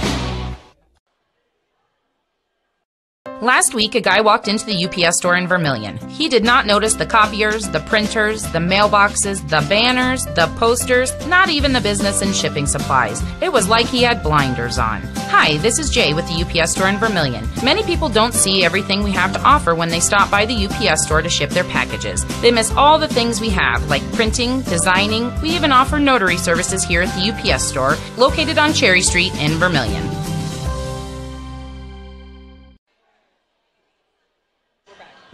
Last week, a guy walked into the UPS store in Vermilion. He did not notice the copiers, the printers, the mailboxes, the banners, the posters, not even the business and shipping supplies. It was like he had blinders on. Hi, this is Jay with the UPS store in Vermilion. Many people don't see everything we have to offer when they stop by the UPS store to ship their packages. They miss all the things we have, like printing, designing. We even offer notary services here at the UPS store, located on Cherry Street in Vermilion.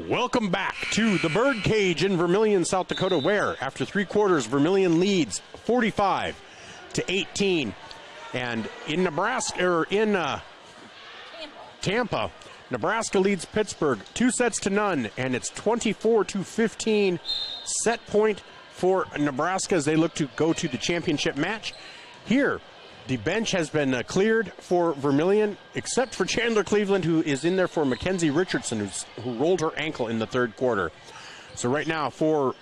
Welcome back to the Birdcage in Vermilion, South Dakota, where after 3 quarters, Vermilion leads 45-18. And in Tampa, Nebraska leads Pittsburgh 2-0, and it's 24-15. Set point for Nebraska as they look to go to the championship match. Here, the bench has been cleared for Vermilion, except for Chandler Cleveland, who is in there for Mackenzie Richardson, who rolled her ankle in the 3rd quarter. So right now for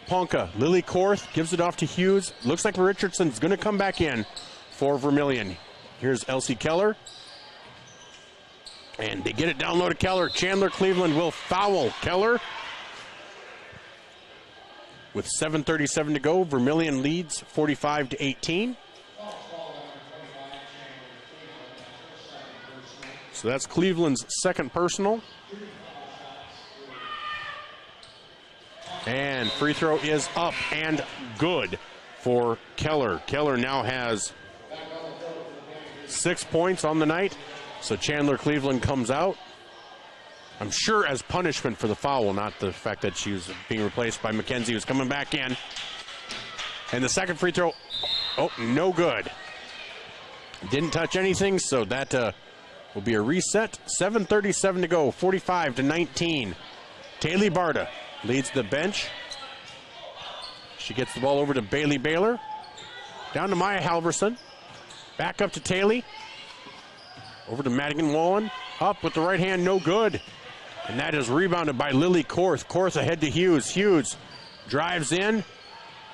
Ponca, Lily Korth gives it off to Hughes. Looks like Richardson's going to come back in for Vermilion. Here's Elsie Keller. And they get it down low to Keller. Chandler Cleveland will foul Keller. With 7:37 to go, Vermilion leads 45-18. So that's Cleveland's 2nd personal. And free throw is up and good for Keller. Keller now has 6 points on the night. So Chandler Cleveland comes out. I'm sure as punishment for the foul, not the fact that she was being replaced by Mackenzie, who's coming back in. And the 2nd free throw, no good. Didn't touch anything, so that will be a reset. 7:37 to go, 45-19. Taylor Barta leads the bench. She gets the ball over to Bailey Baylor. Down to Maya Halverson. Back up to Taylor. Over to Madigan Wallen. Up with the right hand, no good. And that is rebounded by Lily Korth. Korth ahead to Hughes. Hughes drives in.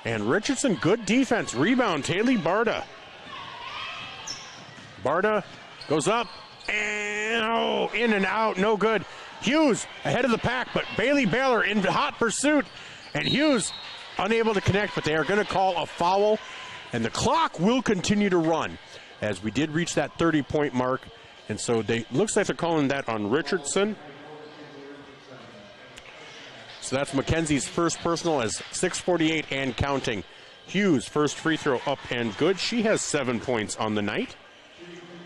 And Richardson, good defense. Rebound, Taylor Barta. Barta goes up. And in and out, no good. Hughes ahead of the pack, but Bailey Baylor in hot pursuit. And Hughes unable to connect, but they are going to call a foul. And the clock will continue to run as we did reach that 30-point mark. And so looks like they're calling that on Richardson. So that's Mackenzie's first personal as 6:48 and counting. Hughes, first free throw up and good. She has 7 points on the night.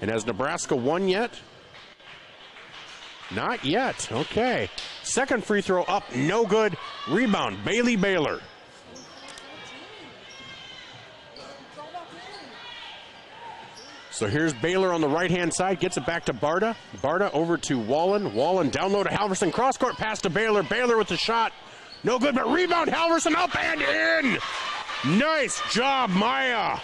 And has Nebraska won yet? Not yet. Okay. 2nd free throw up, no good. Rebound, Bailey Baylor. So here's Baylor on the right-hand side, gets it back to Barta. Barta over to Wallen. Wallen down low to Halverson. Cross-court pass to Baylor. Baylor with the shot. No good, but rebound, Halverson up and in. Nice job, Maya.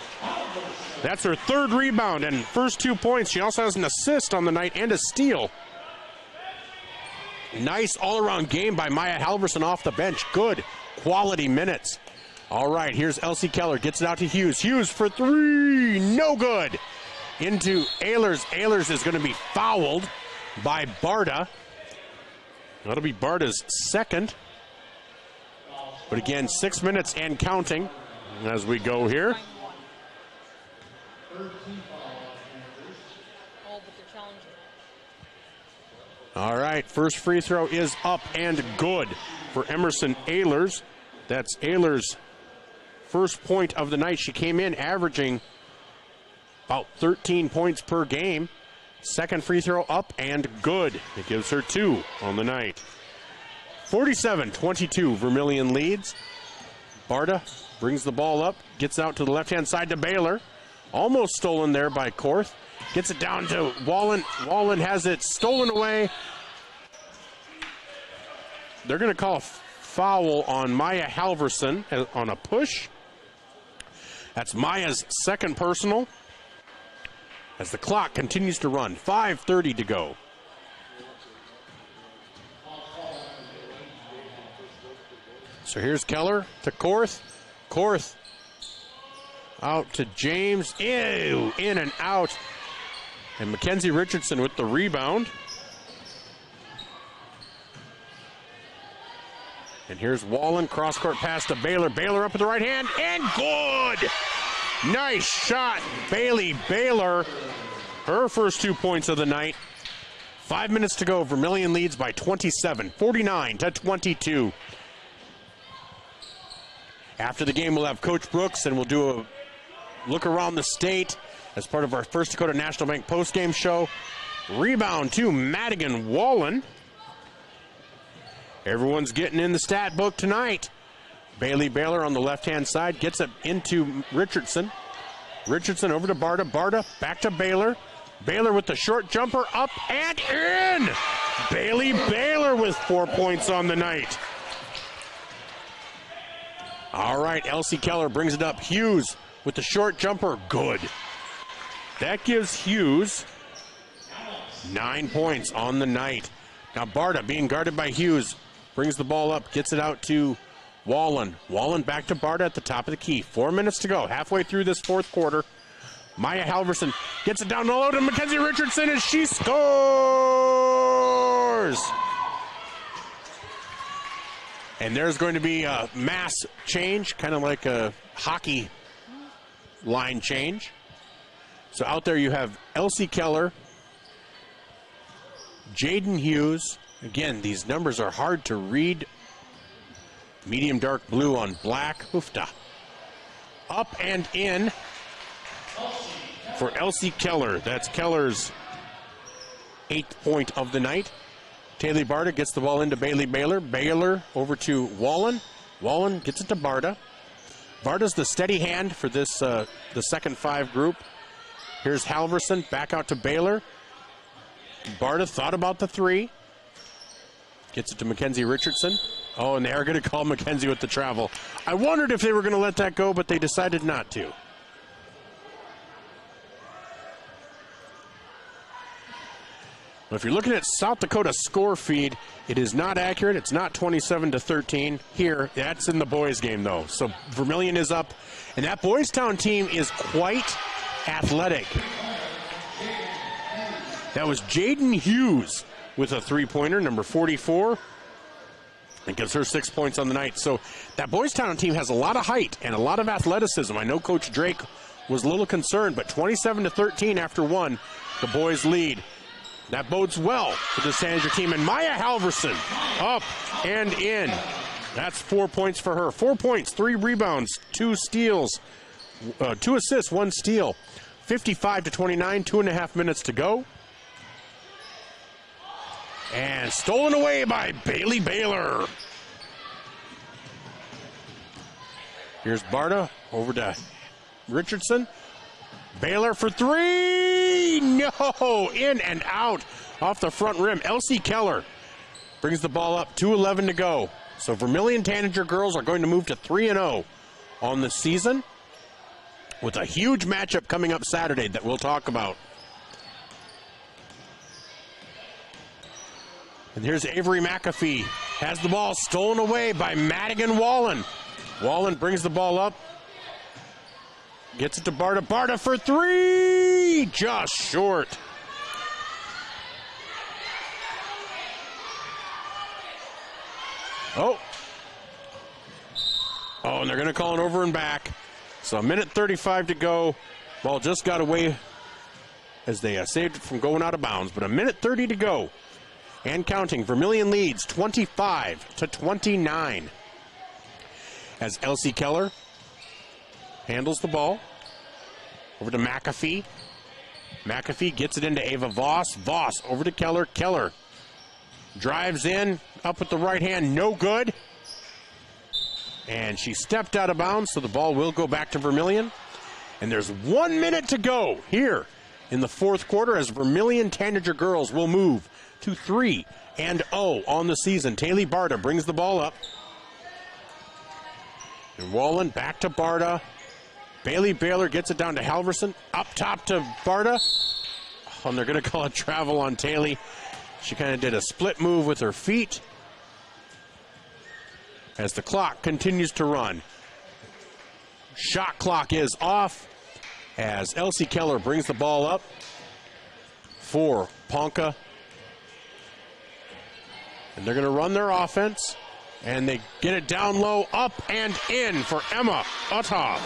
That's her 3rd rebound and first 2 points. She also has an assist on the night and a steal. Nice all-around game by Maya Halverson off the bench. Good quality minutes. All right, here's Elsie Keller. Gets it out to Hughes. Hughes for 3. No good. Into Ehlers. Ehlers is going to be fouled by Barta. That'll be Barta's 2nd. But again, 6 minutes and counting as we go here. All right, first free throw is up and good for Emerson Ehlers. That's Ehlers' first point of the night. She came in averaging about 13 points per game. Second free throw up and good. It gives her 2 on the night. 47-22, Vermilion leads. Barta brings the ball up, gets out to the left-hand side to Baylor. Almost stolen there by Korth. Gets it down to Wallen. Wallen has it stolen away. They're going to call a foul on Maya Halverson on a push. That's Maya's second personal. As the clock continues to run, 5:30 to go. So here's Keller to Korth. Korth out to James. Ew, in and out. And Mackenzie Richardson with the rebound. And here's Wallen, cross-court pass to Baylor. Baylor up with the right hand, and good! Nice shot, Bailey Baylor. Her first 2 points of the night. 5 minutes to go. Vermilion leads by 27, 49-22. After the game, we'll have Coach Brooks, and we'll do a look around the state as part of our First Dakota National Bank postgame show. Rebound to Madigan Wallen. Everyone's getting in the stat book tonight. Bailey Baylor on the left-hand side gets it into Richardson. Richardson over to Barta. Barta back to Baylor. Baylor with the short jumper up and in. Bailey Baylor with 4 points on the night. All right, Elsie Keller brings it up. Hughes with the short jumper. Good. That gives Hughes 9 points on the night. Now Barta being guarded by Hughes. Brings the ball up, gets it out to Wallen. Wallen back to Barta at the top of the key. 4 minutes to go, halfway through this fourth quarter. Maya Halverson gets it down low to Mackenzie Richardson as she scores! And there's going to be a mass change, kind of like a hockey line change. So out there you have Elsie Keller, Jaden Hughes. Again, these numbers are hard to read. Medium dark blue on black. Hoofda. Up and in for Elsie Keller. That's Keller's 8th point of the night. Taylor Barta gets the ball into Bailey Baylor. Baylor over to Wallen. Wallen gets it to Barta. Barta's the steady hand for this the second 5 group. Here's Halverson back out to Baylor. Barta thought about the 3. Gets it to Mackenzie Richardson. Oh, and they are going to call Mackenzie with the travel. I wondered if they were going to let that go, but they decided not to. Well, if you're looking at South Dakota score feed, it is not accurate. It's not 27-13. Here, that's in the boys' game, though. So Vermilion is up, and that Boys Town team is quite athletic. That was Jaden Hughes with a 3-pointer, number 44. It gives her 6 points on the night. So that Boys Town team has a lot of height and a lot of athleticism. I know Coach Drake was a little concerned, but 27-13 after 1, the boys lead. That bodes well for the Tanager team. And Maya Halverson up and in. That's 4 points for her. 4 points, 3 rebounds, 2 steals, 2 assists, 1 steal. 55-29, 2.5 minutes to go. And stolen away by Bailey Baylor. Here's Barta over to Richardson. Baylor for 3. No, in and out off the front rim. Elsie Keller brings the ball up. 2:11 to go. So Vermilion Tanager Girls are going to move to 3-0 on the season with a huge matchup coming up Saturday that we'll talk about. And here's Avery McAfee. Has the ball stolen away by Madigan Wallen. Wallen brings the ball up. Gets it to Barta. Barta for 3! Just short. Oh, and they're going to call it over and back. So 1:35 to go. Ball just got away as they saved it from going out of bounds. But 1:30 to go. And counting. Vermilion leads 25-29. As Elsie Keller handles the ball. Over to McAfee. McAfee gets it into Ava Voss. Voss over to Keller. Keller drives in, up with the right hand, no good. And she stepped out of bounds, so the ball will go back to Vermilion. And there's 1 minute to go here in the fourth quarter as Vermilion Tanager Girls will move to 3-0 on the season. Taylor Barta brings the ball up. And Wallen back to Barta. Bailey Baylor gets it down to Halverson. Up top to Barta. Oh, and they're going to call it travel on Taylor. She kind of did a split move with her feet as the clock continues to run. Shot clock is off as Elsie Keller brings the ball up for Ponca. And they're going to run their offense. And they get it down low, up and in for Emma Uthoff.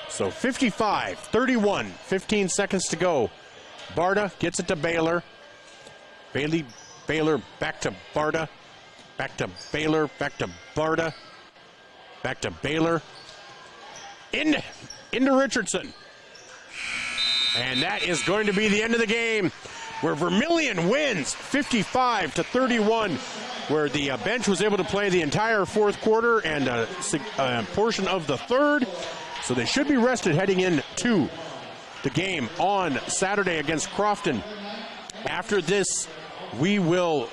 So 55-31, 15 seconds to go. Barta gets it to Baylor. Baylor back to Barta. Back to Baylor, back to Barta. Back to Baylor. Into Richardson. And that is going to be the end of the game, where Vermilion wins 55-31, where the bench was able to play the entire fourth quarter and a portion of the third. So they should be rested heading into the game on Saturday against Crofton. After this, we'll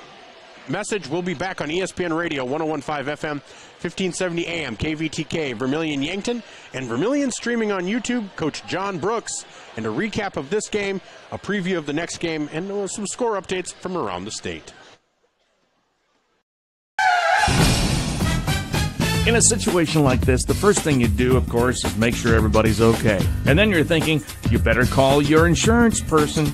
be back on ESPN Radio, 101.5 FM, 1570 AM, KVTK, Vermilion Yankton, and Vermilion streaming on YouTube, Coach John Brooks, and a recap of this game, a preview of the next game, and some score updates from around the state. In a situation like this, the first thing you do, of course, is make sure everybody's okay. And then you're thinking, you better call your insurance person.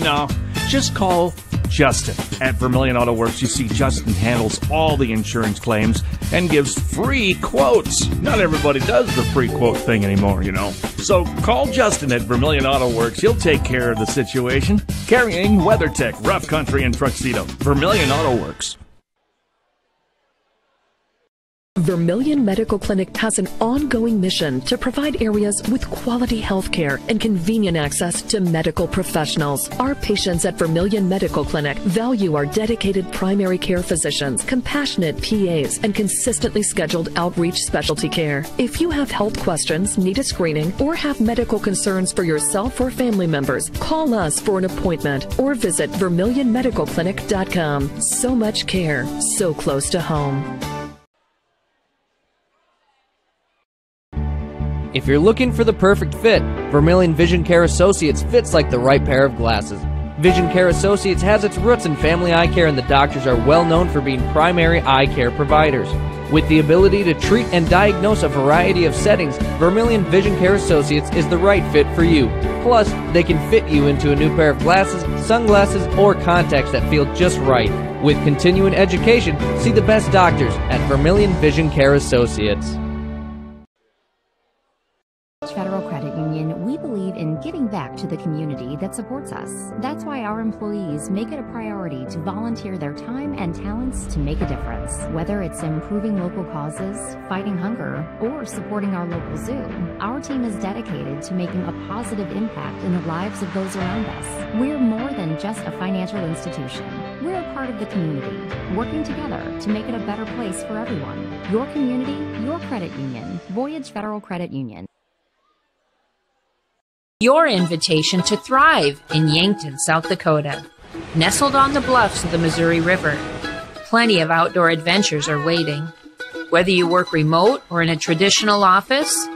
No, just call Justin. At Vermilion Auto Works, you see Justin handles all the insurance claims and gives free quotes. Not everybody does the free quote thing anymore, you know. So call Justin at Vermilion Auto Works. He'll take care of the situation. Carrying WeatherTech, Rough Country, and Tuxedo. Vermilion Auto Works. Vermilion Medical Clinic has an ongoing mission to provide areas with quality health care and convenient access to medical professionals. Our patients at Vermilion Medical Clinic value our dedicated primary care physicians, compassionate PAs, and consistently scheduled outreach specialty care. If you have health questions, need a screening, or have medical concerns for yourself or family members, call us for an appointment or visit VermilionMedicalClinic.com. So much care, so close to home. If you're looking for the perfect fit, Vermilion Vision Care Associates fits like the right pair of glasses. Vision Care Associates has its roots in family eye care, and the doctors are well known for being primary eye care providers. With the ability to treat and diagnose a variety of settings, Vermilion Vision Care Associates is the right fit for you. Plus, they can fit you into a new pair of glasses, sunglasses, or contacts that feel just right. With continuing education, see the best doctors at Vermilion Vision Care Associates. Federal Credit Union, we believe in giving back to the community that supports us. That's why our employees make it a priority to volunteer their time and talents to make a difference. Whether it's improving local causes, fighting hunger, or supporting our local zoo, our team is dedicated to making a positive impact in the lives of those around us. We're more than just a financial institution. We're a part of the community, working together to make it a better place for everyone. Your community, your credit union. Voyage Federal Credit Union. Your invitation to thrive in Yankton, South Dakota. Nestled on the bluffs of the Missouri River, plenty of outdoor adventures are waiting. Whether you work remote or in a traditional office,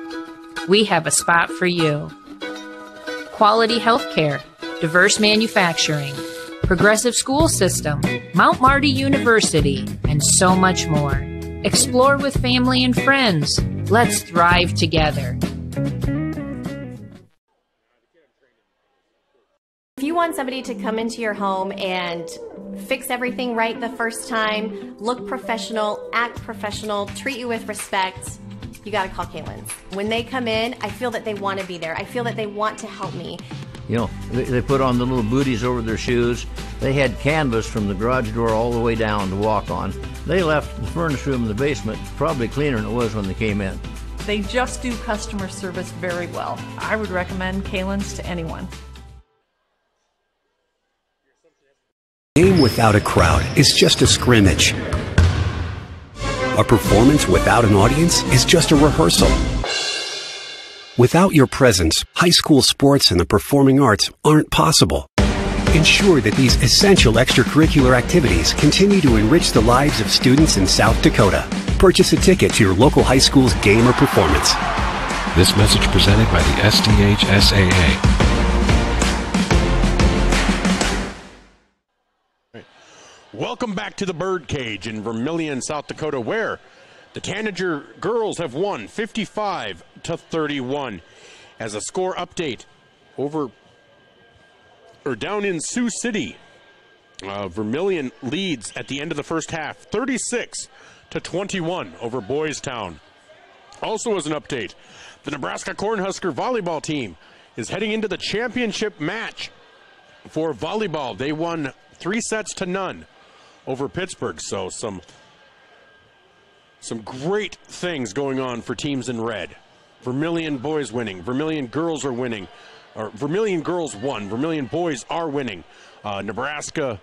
we have a spot for you. Quality health care, diverse manufacturing, progressive school system, Mount Marty University, and so much more. Explore with family and friends. Let's thrive together. If you want somebody to come into your home and fix everything right the first time, look professional, act professional, treat you with respect, you got to call Kaylin's. When they come in, I feel that they want to be there. I feel that they want to help me. You know, they put on the little booties over their shoes. They had canvas from the garage door all the way down to walk on. They left the furnace room in the basement probably cleaner than it was when they came in. They just do customer service very well. I would recommend Kalen's to anyone. A game without a crowd is just a scrimmage. A performance without an audience is just a rehearsal. Without your presence, high school sports and the performing arts aren't possible. Ensure that these essential extracurricular activities continue to enrich the lives of students in South Dakota. Purchase a ticket to your local high school's game or performance. This message presented by the SDHSAA. Welcome back to the Birdcage in Vermilion, South Dakota, where the Tanager Girls have won 55-31. As a score update, down in Sioux City, Vermilion leads at the end of the first half, 36-21 over Boys Town. Also as an update, the Nebraska Cornhusker volleyball team is heading into the championship match for volleyball. They won 3-0 over Pittsburgh, so some great things going on for teams in red. Vermilion boys winning, Vermilion girls are winning, or Vermilion girls won, Vermilion boys are winning. Nebraska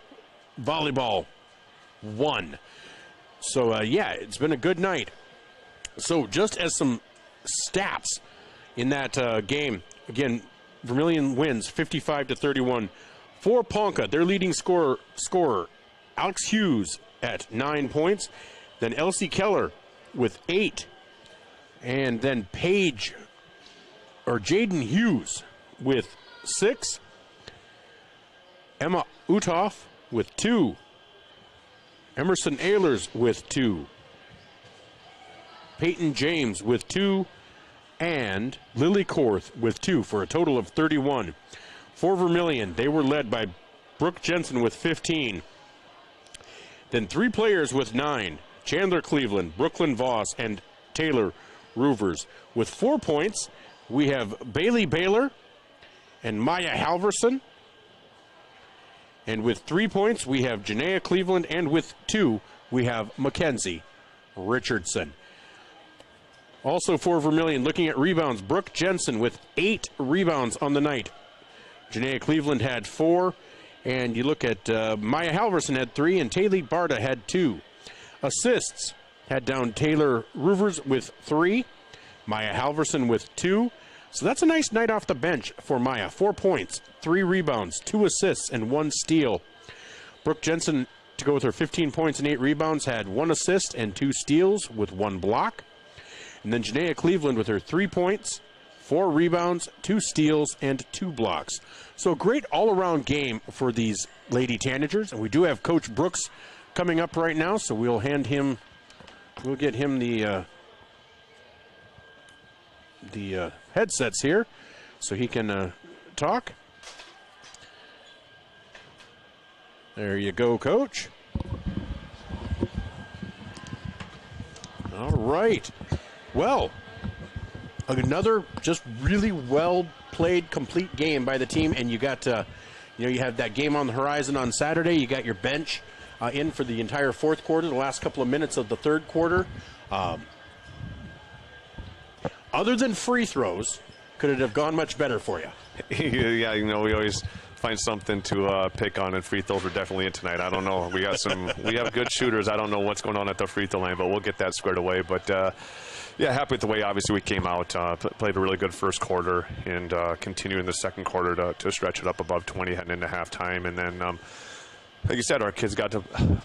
volleyball won. So yeah, it's been a good night. So just as some stats in that game, again, Vermilion wins 55-31. For Ponca, their leading scorer Alex Hughes at 9 points, then Elsie Keller with 8, and then Jaden Hughes with 6, Emma Utoff with 2, Emerson Ehlers with 2, Peyton James with 2, and Lily Korth with 2 for a total of 31. For Vermilion, they were led by Brook Jensen with 15. Then 3 players with 9, Chandler Cleveland, Brooklyn Voss, and Taylor Roovers. With 4 points, we have Bailey Baylor and Maya Halverson. And with 3 points, we have Janaea Cleveland, and with 2, we have Mackenzie Richardson. Also for Vermilion, looking at rebounds, Brook Jensen with 8 rebounds on the night. Janaea Cleveland had 4. And you look at Maya Halverson had 3, and Taylor Barta had 2. Assists had down Taylor Roovers with 3, Maya Halverson with 2. So that's a nice night off the bench for Maya. 4 points, 3 rebounds, 2 assists, and 1 steal. Brook Jensen, to go with her 15 points and 8 rebounds, had 1 assist and 2 steals with 1 block. And then Janaea Cleveland with her 3 points, 4 rebounds, 2 steals, and 2 blocks. So a great all-around game for these Lady Tanagers. And we do have Coach Brooks coming up right now, so we'll get him the headsets here so he can talk. There you go, Coach. All right. Well, another just really well played, complete game by the team, and you got you have that game on the horizon on Saturday. You got your bench in for the entire fourth quarter, the last couple of minutes of the third quarter. Other than free throws, could it have gone much better for you? Yeah, we always find something to pick on, and free throws are definitely in tonight. I don't know. We have good shooters. I don't know what's going on at the free throw line, but we'll get that squared away. But yeah, happy with the way, obviously, we came out, played a really good first quarter, and continue in the second quarter to stretch it up above 20 heading into halftime. And then, like you said, our kids got to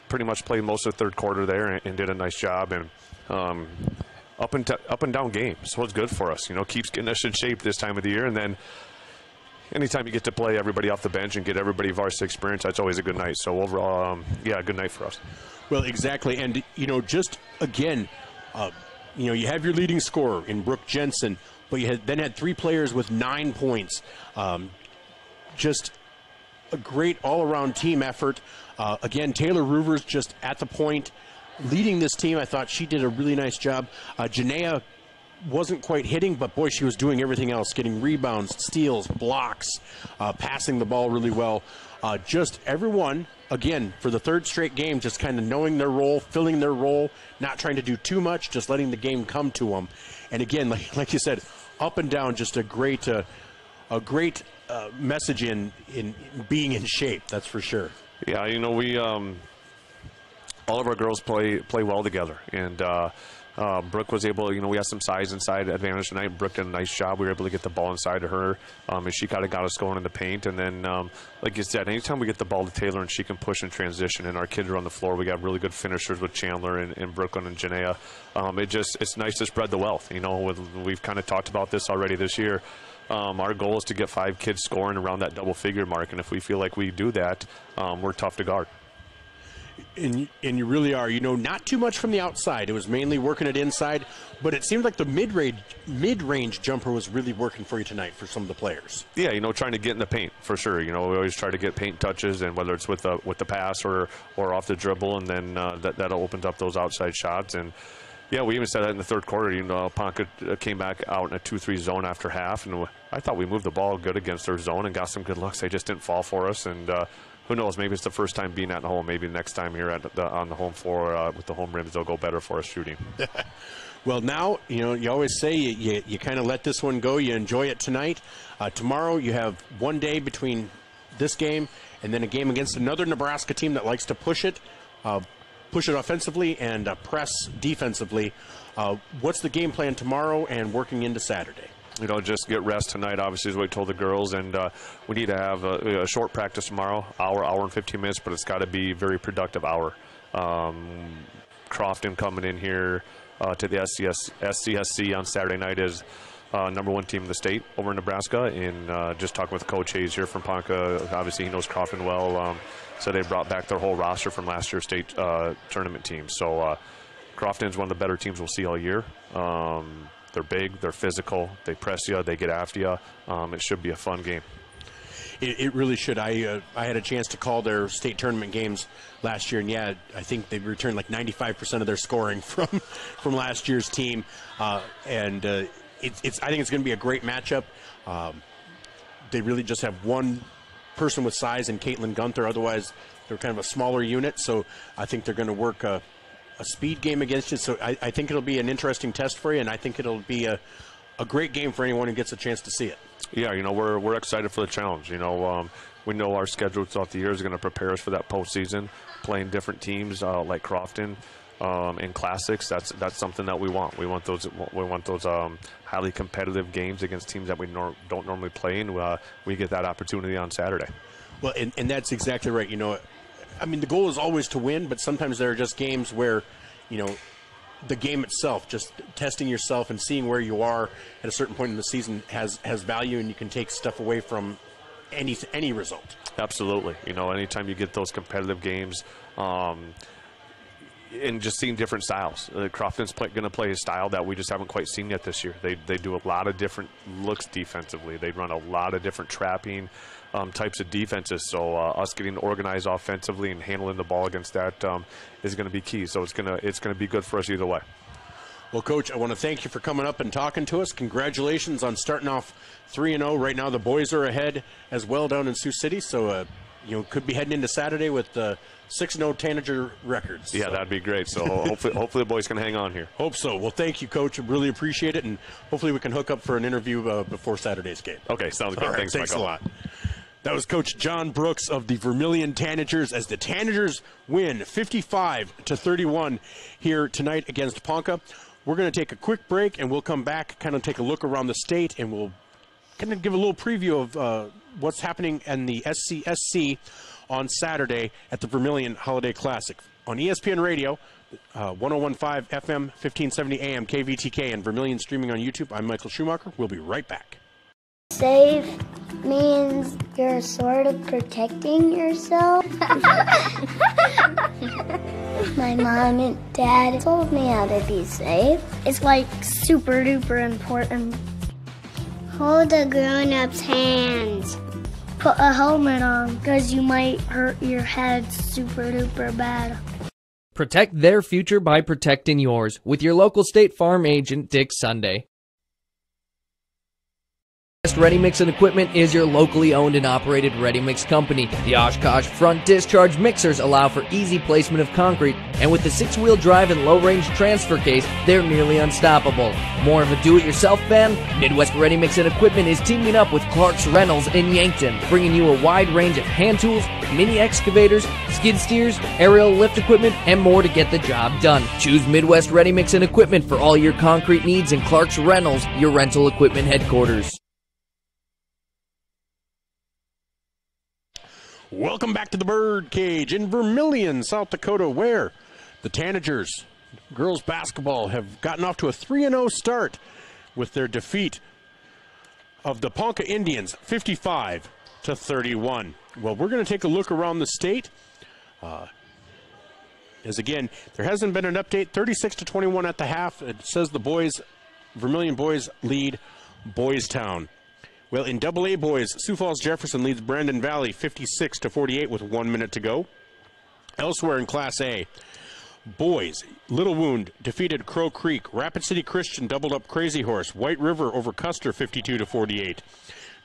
pretty much play most of the third quarter there and did a nice job. And up and down game, so it's good for us. Keeps getting us in shape this time of the year. And then anytime you get to play everybody off the bench and get everybody varsity experience, that's always a good night. So overall, yeah, good night for us. Well, exactly. And, just again, you have your leading scorer in Brook Jensen, but you then had 3 players with 9 points. Just a great all-around team effort. Again, Taylor Roovers just at the point leading this team. I thought she did a really nice job. Janaea wasn't quite hitting, but boy, she was doing everything else, getting rebounds, steals, blocks, passing the ball really well. Just everyone, again, for the third straight game, just kind of knowing their role, filling their role, not trying to do too much, just letting the game come to them. And again, like you said, up and down, just a great message in being in shape, that's for sure. Yeah, you know, we all of our girls play well together, and Brooke was able, you know, we had some size inside advantage tonight. Brooke did a nice job. We were able to get the ball inside to her, and she kind of got us going in the paint. And then, like you said, anytime we get the ball to Taylor and she can push in transition, and our kids are on the floor, we got really good finishers with Chandler and Brooklyn and Janaea. It's nice to spread the wealth. You know, we've kind of talked about this already this year. Our goal is to get 5 kids scoring around that double-figure mark, and if we feel like we do that, we're tough to guard. And you really are. You know, not too much from the outside. It was mainly working it inside, but it seemed like the mid-range jumper was really working for you tonight for some of the players. Yeah, you know, trying to get in the paint for sure. You know, we always try to get paint touches, and whether it's with the pass or off the dribble, and then that opens up those outside shots. And yeah, we even said that in the third quarter. You know, Ponca came back out in a 2-3 zone after half, and I thought we moved the ball good against their zone and got some good looks. They just didn't fall for us, and who knows, maybe it's the first time being at home. Maybe next time here on the home floor with the home rims, they'll go better for us shooting. Well, now, you know, you always say you kind of let this one go. You enjoy it tonight. Tomorrow you have one day between this game and then a game against another Nebraska team that likes to push it offensively and press defensively. What's the game plan tomorrow and working into Saturday? You know, just get rest tonight, obviously, is what we told the girls, and we need to have a short practice tomorrow, hour and 15 minutes, but it's got to be a very productive hour. Crofton coming in here to the SCSC on Saturday night is #1 team in the state over in Nebraska, and just talking with Coach Hayes here from Ponca, obviously he knows Crofton well, so they brought back their whole roster from last year's state tournament team. So Crofton's one of the better teams we'll see all year. They're big, they're physical, they press you, they get after you. It should be a fun game. It really should. I had a chance to call their state tournament games last year, and yeah, I think they returned like 95% of their scoring from last year's team. I think it's going to be a great matchup. They really just have one person with size in Caitlin Gunther. Otherwise, they're kind of a smaller unit, so I think they're going to work a speed game against you. So I think it'll be an interesting test for you, and I think it'll be a great game for anyone who gets a chance to see it. Yeah, you know, we're excited for the challenge. You know, we know our schedule throughout the year is going to prepare us for that postseason, playing different teams like Crofton and classics. That's something that we want. We want those highly competitive games against teams that we don't normally play, and we get that opportunity on Saturday. Well, and that's exactly right. You know, I mean, the goal is always to win, but sometimes there are just games where, you know, the game itself, just testing yourself and seeing where you are at a certain point in the season has value, and you can take stuff away from any result. Absolutely. You know, anytime you get those competitive games, and just seeing different styles. Crofton's going to play a style that we just haven't quite seen yet this year. They do a lot of different looks defensively. They run a lot of different trapping types of defenses. So us getting organized offensively and handling the ball against that is going to be key. So it's going to be good for us either way. Well, Coach, I want to thank you for coming up and talking to us. Congratulations on starting off 3-0. Right now the boys are ahead as well down in Sioux City. So, you know, could be heading into Saturday with 6-0 Tanager records. Yeah, so that'd be great. So hopefully the boys can hang on here. Hope so. Well, thank you, Coach. I really appreciate it, and hopefully we can hook up for an interview before Saturday's game. Okay, sounds good. All right, thanks Michael. a lot. That was Coach John Brooks of the Vermilion Tanagers as the Tanagers win 55-31 here tonight against Ponca. We're going to take a quick break, and we'll come back, kind of take a look around the state, and we'll kind of give a little preview of what's happening in the SCSC on Saturday at the Vermilion Holiday Classic. On ESPN Radio, 101.5 FM, 1570 AM, KVTK, and Vermilion streaming on YouTube. I'm Michael Schumacher. We'll be right back. Safe means you're sort of protecting yourself. My mom and dad told me how to be safe. It's like super duper important. Hold a grown-up's hands. Put a helmet on because you might hurt your head super duper bad. Protect their future by protecting yours with your local State Farm agent, Dick Sunday. Ready Mix and Equipment is your locally owned and operated ready mix company. The Oshkosh front discharge mixers allow for easy placement of concrete, and with the 6-wheel drive and low-range transfer case, they're nearly unstoppable. More of a do-it-yourself fan? Midwest Ready Mix and Equipment is teaming up with Clark's Rentals in Yankton, bringing you a wide range of hand tools, mini excavators, skid steers, aerial lift equipment, and more to get the job done. Choose Midwest Ready Mix and Equipment for all your concrete needs, and Clark's Rentals, your rental equipment headquarters. Welcome back to the Birdcage in Vermilion, South Dakota, where the Tanagers girls basketball have gotten off to a 3-0 start with their defeat of the Ponca Indians, 55-31. Well, we're going to take a look around the state. As again, there hasn't been an update. 36-21 at the half. It says the boys, Vermilion boys, lead Boys Town. Well, in AA boys, Sioux Falls Jefferson leads Brandon Valley 56-48 with 1 minute to go. Elsewhere in Class A, boys, Little Wound defeated Crow Creek. Rapid City Christian doubled up Crazy Horse. White River over Custer 52-48.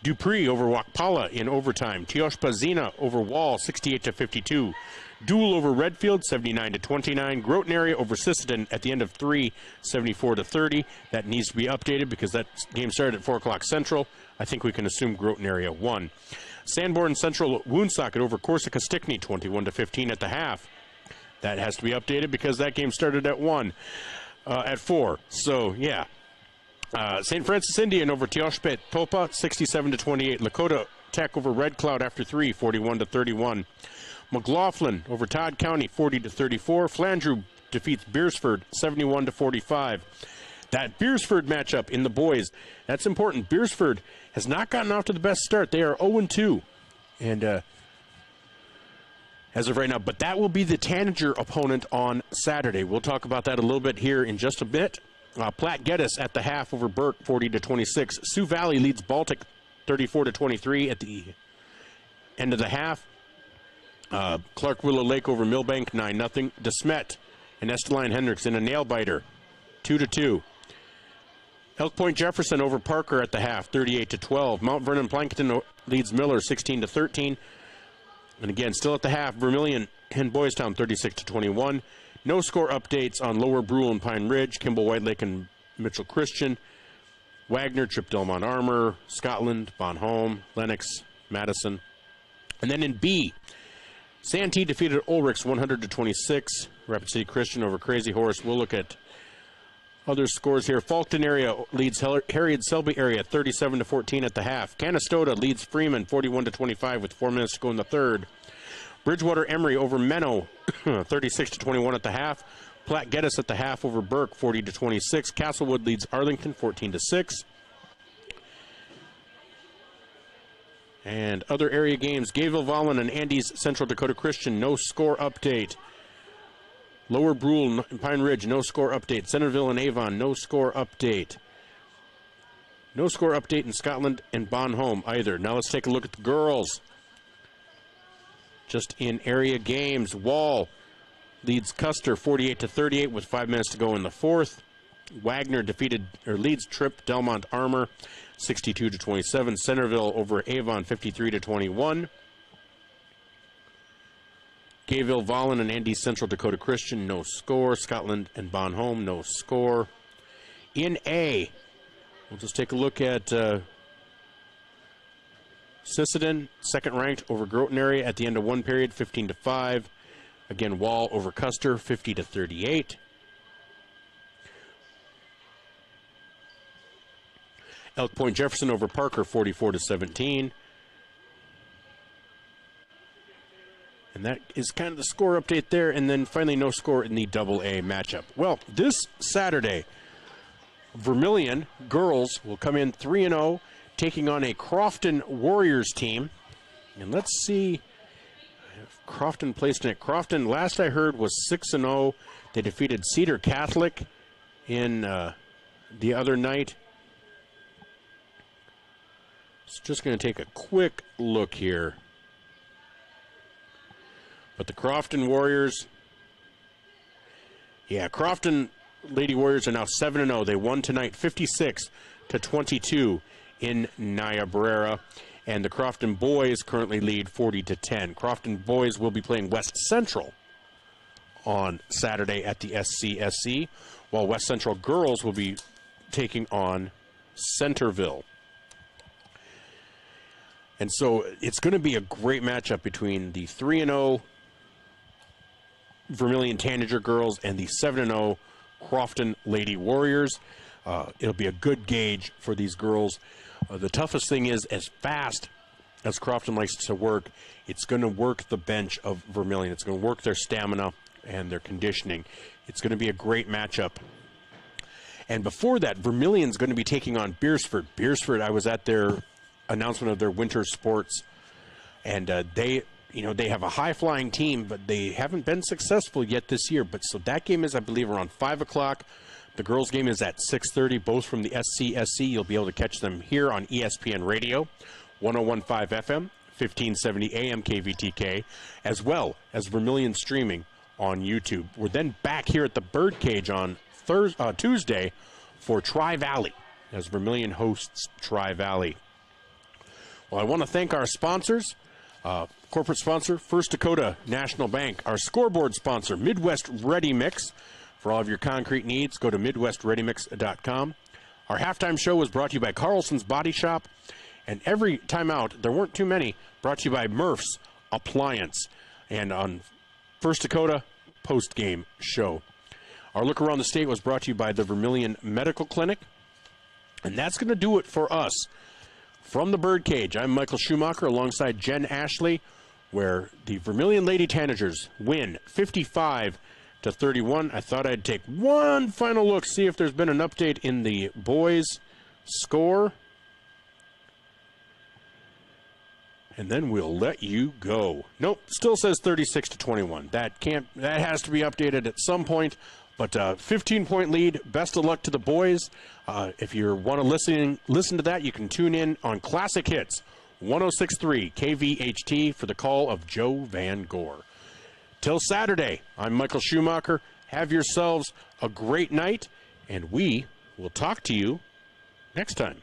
Dupree over Wakpala in overtime. Teoshpazina over Wall 68-52. Duel over Redfield 79-29. Groton area over Sisseton at the end of 3, 74-30. That needs to be updated because that game started at 4 o'clock Central. I think we can assume Groton area won. Sanborn Central Woonsocket over Corsica Stickney 21-15 at the half. That has to be updated because that game started at 4. So yeah. St. Francis Indian over Teoshpet Topa 67-28. Lakota Tech over Red Cloud after 3, 41-31. McLaughlin over Todd County 40-34. Flandreau defeats Beersford 71-45. That Beersford matchup in the boys, that's important. Beersford has not gotten off to the best start. They are 0-2. And as of right now, but that will be the Tanager opponent on Saturday. We'll talk about that a little bit here in just a bit. Platte Geddes at the half over Burke 40-26. Sioux Valley leads Baltic 34-23 at the end of the half. Clark Willow Lake over Millbank 9-0. DeSmet and Esteline Hendricks in a nail biter 2-2. Elk Point Jefferson over Parker at the half 38-12. Mount Vernon Plankton leads Miller 16-13. And again, still at the half, Vermilion and Boys Town 36-21. No score updates on Lower Brule and Pine Ridge, Kimball White Lake and Mitchell Christian, Wagner, Trip Delmont Armor, Scotland, Bonhomme, Lennox, Madison. And then in B, Santee defeated Ulrichs 100-26. Rapid City Christian over Crazy Horse. We'll look at other scores here. Falkton area leads Harriet Selby area 37-14 at the half. Canastota leads Freeman 41-25 with 4 minutes to go in the third. Bridgewater Emory over Menno 36-21 at the half. Platte Geddes at the half over Burke 40-26. Castlewood leads Arlington 14-6. And other area games, Gayville Vollen and Andes Central Dakota Christian, no score update. Lower Brule and Pine Ridge, no score update. Centerville and Avon, no score update. No score update in Scotland and Bonhomme either. Now let's take a look at the girls. Just in area games, Wall leads Custer 48-38 with 5 minutes to go in the fourth. Wagner leads Trip Delmont Armor 62-27. Centerville over Avon 53-21. Gayville Vollen and Andes Central Dakota Christian, no score. Scotland and Bonhomme, no score. In A, we'll just take a look at Sisseton, second ranked over Groton area at the end of one period, 15-5. Again, Wall over Custer, 50-38. Elk Point Jefferson over Parker, 44-17. And that is kind of the score update there. And then finally, no score in the AA matchup. Well, this Saturday, Vermilion girls will come in 3-0, taking on a Crofton Warriors team. And let's see if Crofton placed in it. Crofton, last I heard, was 6-0. They defeated Cedar Catholic in the other night. So just going to take a quick look here. But the Crofton Warriors Yeah, Crofton Lady Warriors are now 7-0. They won tonight 56-22 in Niobrara. And the Crofton boys currently lead 40-10. Crofton boys will be playing West Central on Saturday at the SCSC, while West Central girls will be taking on Centerville. And so it's going to be a great matchup between the 3-0 Vermilion Tanager Girls and the 7-0 Crofton Lady Warriors. It'll be a good gauge for these girls. The toughest thing is, as fast as Crofton likes to work, it's going to work the bench of Vermilion. It's going to work their stamina and their conditioning. It's going to be a great matchup. And before that, Vermilion's going to be taking on Beersford. Beersford, I was at their announcement of their winter sports, and they have a high-flying team, but they haven't been successful yet this year. But so that game is, I believe, around 5 o'clock. The girls' game is at 6:30, both from the SCSC. You'll be able to catch them here on ESPN Radio, 101.5 FM, 1570 AM KVTK, as well as Vermilion streaming on YouTube. We're then back here at the Birdcage on Tuesday for Tri-Valley, as Vermilion hosts Tri-Valley. Well, I want to thank our sponsors. Corporate sponsor, First Dakota National Bank. Our scoreboard sponsor, Midwest Ready Mix. For all of your concrete needs, go to MidwestReadyMix.com. Our halftime show was brought to you by Carlson's Body Shop. And every time out, there weren't too many, brought to you by Murph's Appliance. And on First Dakota, Postgame show. Our look around the state was brought to you by the Vermilion Medical Clinic. And that's going to do it for us. From the Birdcage, I'm Michael Schumacher alongside Jen Ashley, where the Vermilion Lady Tanagers win 55-31. I thought I'd take one final look, see if there's been an update in the boys' score. And then we'll let you go. Nope, still says 36-21. That has to be updated at some point. But 15-point lead. Best of luck to the boys. If you want to listen to that, you can tune in on Classic Hits 106.3 KVHT for the call of Joe Van Gore. Till Saturday, I'm Michael Schumacher. Have yourselves a great night, and we will talk to you next time.